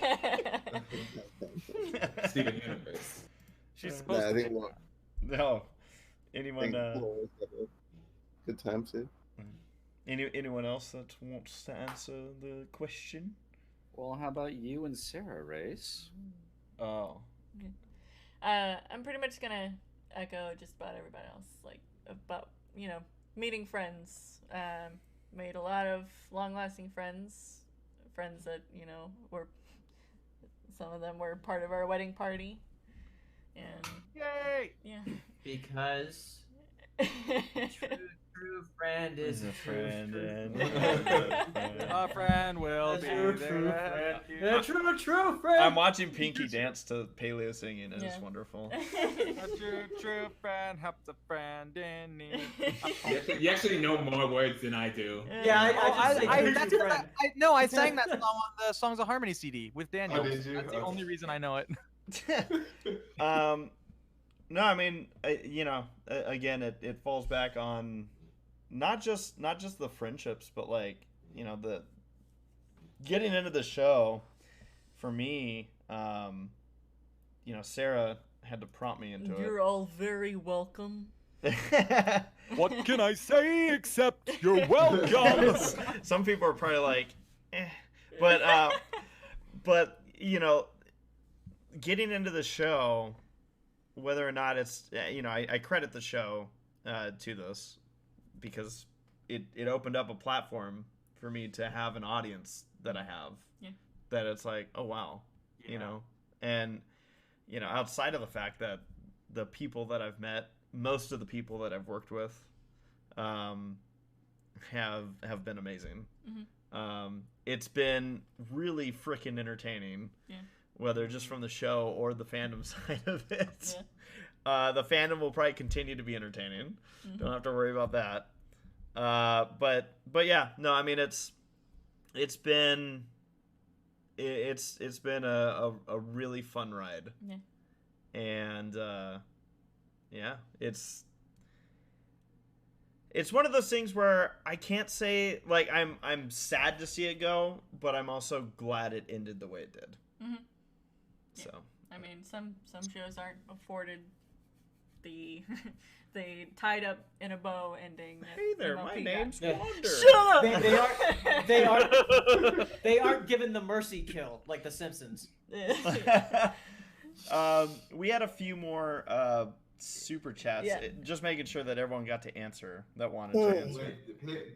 Steven Universe. She's supposed to I be. think Laura, No. Anyone? Laura's had a good time too. Anyone else that wants to answer the question? Well, how about you and Sarah, Race? Oh. I'm pretty much gonna echo just about everybody else, about meeting friends. Made a lot of long-lasting friends that were, some of them were part of our wedding party, and Yay! Yeah. Because true friend is a friend, A friend will be there. A true friend. I'm watching Pinky dance to Paleo singing, and it's wonderful. A true friend helps a friend in need. You actually know more words than I do. Yeah, I sang that song on the Songs of Harmony CD with Daniel. Oh, did you? That's the only reason I know it. No, I mean, again, it falls back on not just the friendships, but the getting into the show. For me, Sarah had to prompt me into it. You're all very welcome. What can I say except you're welcome? Some people are probably like, but getting into the show, whether or not it's I credit the show to this because it opened up a platform for me to have an audience that I have. Yeah. That it's like, oh wow, and outside of the fact that the people that I've met, most of the people that I've worked with, have been amazing. Mm-hmm. It's been really freaking entertaining. Yeah. Whether just from the show or the fandom side of it. Yeah. The fandom will probably continue to be entertaining. Mm-hmm. Don't have to worry about that. But yeah, no, I mean it's been a really fun ride. Yeah. And yeah, it's one of those things where I can't say I'm sad to see it go, but I'm also glad it ended the way it did. Mm-hmm. So I mean, some shows aren't afforded the the tied up in a bow ending. Hey there, MLP my got. name's Yeah. Wander. Shut up! They aren't given the mercy kill like the Simpsons. We had a few more super chats. Yeah. Just making sure that everyone got to answer that wanted to answer.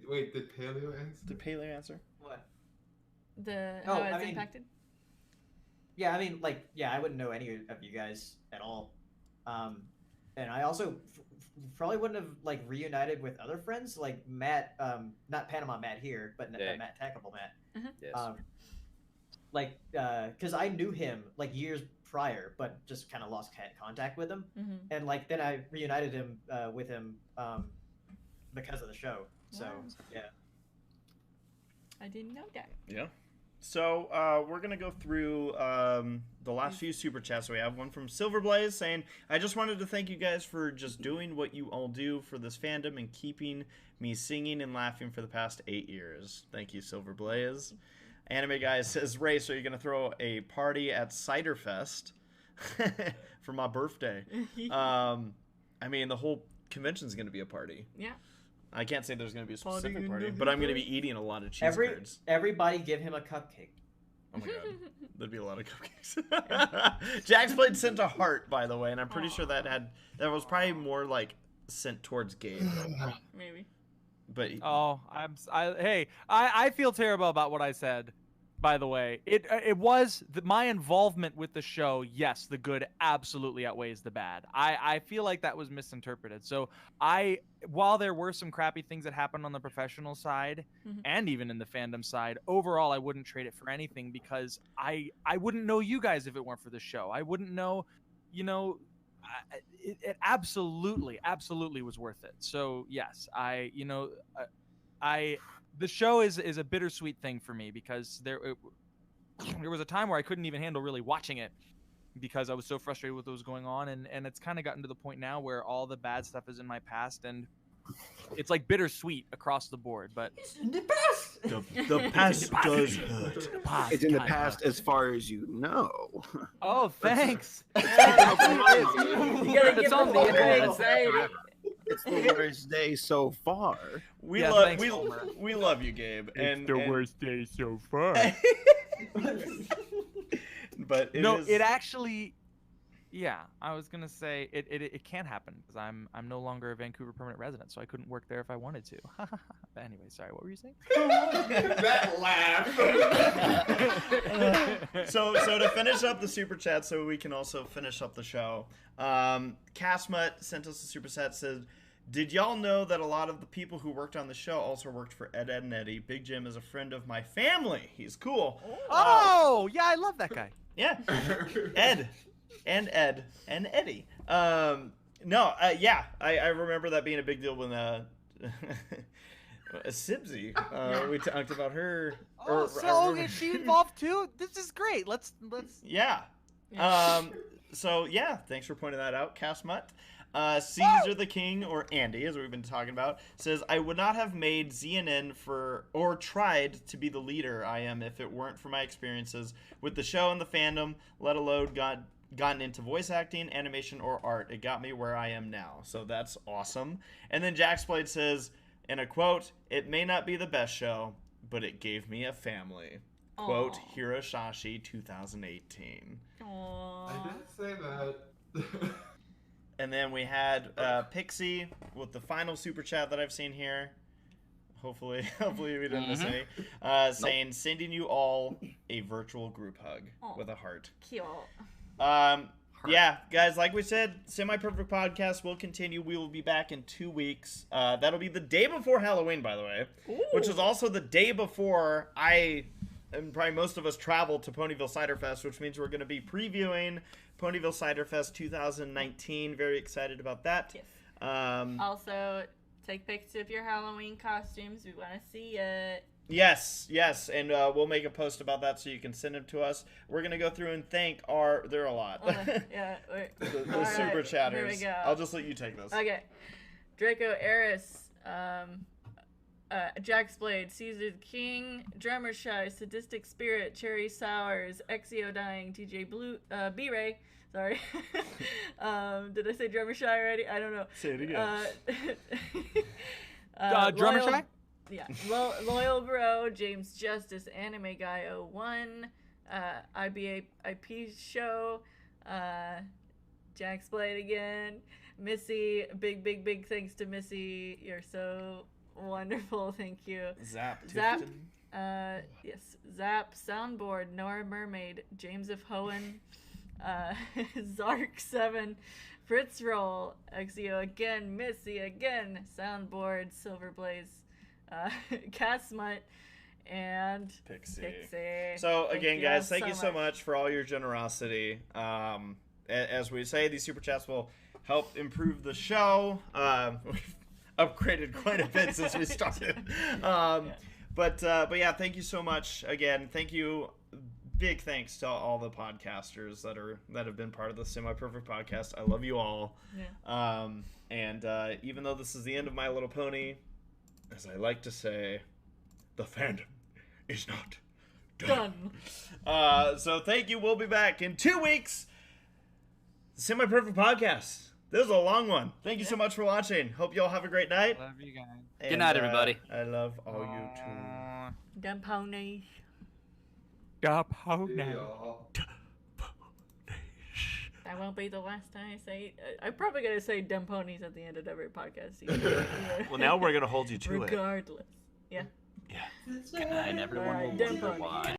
Wait, did Paleo answer? Did Paleo answer? What? How it's impacted? Yeah, I mean, like, yeah, I wouldn't know any of you guys at all. And I also probably wouldn't have, like, reunited with other friends, like Matt, not Panama Matt here, but Matt Tackable Matt. Yes. Like, because I knew him, like, years prior, but just kind of lost contact with him. And, like, then I reunited him with him because of the show. So, yeah. I didn't know that. Yeah. So we're going to go through the last few super chats. We have one from Silverblaze saying, I just wanted to thank you guys for just doing what you all do for this fandom and keeping me singing and laughing for the past 8 years. Thank you, Silverblaze. Anime Guy says, Ray, so you're going to throw a party at Ciderfest for my birthday. I mean, the whole convention's going to be a party. Yeah. I can't say there's going to be a specific party, but I'm going to be eating a lot of cheese curds. Everybody give him a cupcake. Oh my god. There'd be a lot of cupcakes. Jack's Blade sent a heart, by the way, and I'm pretty sure that was probably more like sent towards Gabe. Maybe. But I feel terrible about what I said. By the way, it was my involvement with the show. Yes, the good absolutely outweighs the bad. I feel like that was misinterpreted. So while there were some crappy things that happened on the professional side and even in the fandom side, overall I wouldn't trade it for anything because I wouldn't know you guys if it weren't for the show. I wouldn't know, it absolutely was worth it. So yes, the show is a bittersweet thing for me because there was a time where I couldn't even handle really watching it because I was so frustrated with what was going on, and it's kind of gotten to the point now where all the bad stuff is in my past, and it's like bittersweet across the board. But it's in the past. The past does hurt. It's in the past as far as you know. Oh, thanks. It's on the internet. It's the worst day so far. We love you, Gabe. It's the worst day so far. But it actually, yeah. I was gonna say it can't happen because I'm no longer a Vancouver permanent resident, so I couldn't work there if I wanted to. But anyway, sorry. What were you saying? That laugh. So to finish up the super chat, so we can also finish up the show. Casmut sent us a super chat. Said, did y'all know that a lot of the people who worked on the show also worked for Ed, and Eddie? Big Jim is a friend of my family. He's cool. Oh, yeah, I love that guy. Yeah. Ed and Eddie. Yeah, I remember that being a big deal when Sibsy, we talked about her. Is she involved too? This is great. Let's. Yeah. So yeah, thanks for pointing that out, Casmut. Caesar the King, or Andy, as we've been talking about, says, I would not have made ZNN or tried to be the leader I am if it weren't for my experiences with the show and the fandom, let alone gotten into voice acting, animation, or art. It got me where I am now. So that's awesome. And then Jack's Blade says, in a quote, it may not be the best show, but it gave me a family. Aww. Quote, Hiroshashi 2018. Aww. I didn't say that. And then we had Pixie with the final super chat that I've seen here. Hopefully we didn't miss any. Saying, sending you all a virtual group hug with a heart. Cute. Yeah, guys, like we said, Semi-Perfect Podcast will continue. We will be back in 2 weeks. That'll be the day before Halloween, by the way. Ooh. Which is also the day before I, and probably most of us, travel to Ponyville Cider Fest, which means we're going to be previewing Ponyville Cider Fest 2019. Very excited about that. Yes. Also, take pics of your Halloween costumes. We want to see it. Yes, and we'll make a post about that so you can send them to us. We're going to go through and thank there are a lot. Yeah. the super chatters. Here we go. I'll just let you take this. Okay. Draco Eris, Jack's Blade, Caesar the King, Drummer Shy, Sadistic Spirit, Cherry Sours, Exio Dying, TJ Blue, B-Ray. Sorry. Did I say Drummer Shy already? I don't know. Say it again. Drummer Loyal, Shy? Yeah. Loyal Bro, James Justice, Anime Guy 01, IBA IP Show, Jack's Blade again, Missy, big thanks to Missy. You're so wonderful. Thank you. Zap. Yes. Zap, Soundboard, Nora Mermaid, James of Hoenn, Zark7, Fritz Roll, Exio again, Missy again, Soundboard, Silverblaze, Casmut, and Pixie. Thank So again, guys, thank you so much. much for all your generosity. As we say, these super chats will help improve the show. We've upgraded quite a bit since we started. But yeah, thank you so much again. Thank you. Big thanks to all the podcasters that have been part of the Semi Perfect podcast. I love you all. Yeah. And even though this is the end of My Little Pony, as I like to say, the fandom is not done. So thank you. We'll be back in 2 weeks. The Semi Perfect podcast. This is a long one. Thank you so much for watching. Hope you all have a great night. Love you guys. Good night, everybody. I love all you too. Dumb ponies. Dumb ponies. That won't be the last time I say. I'm probably gonna say dumb ponies at the end of every podcast. Well, now we're gonna hold you to it. Regardless. Yeah. Good night, everyone. All right, Will dumb wonder ponies. why.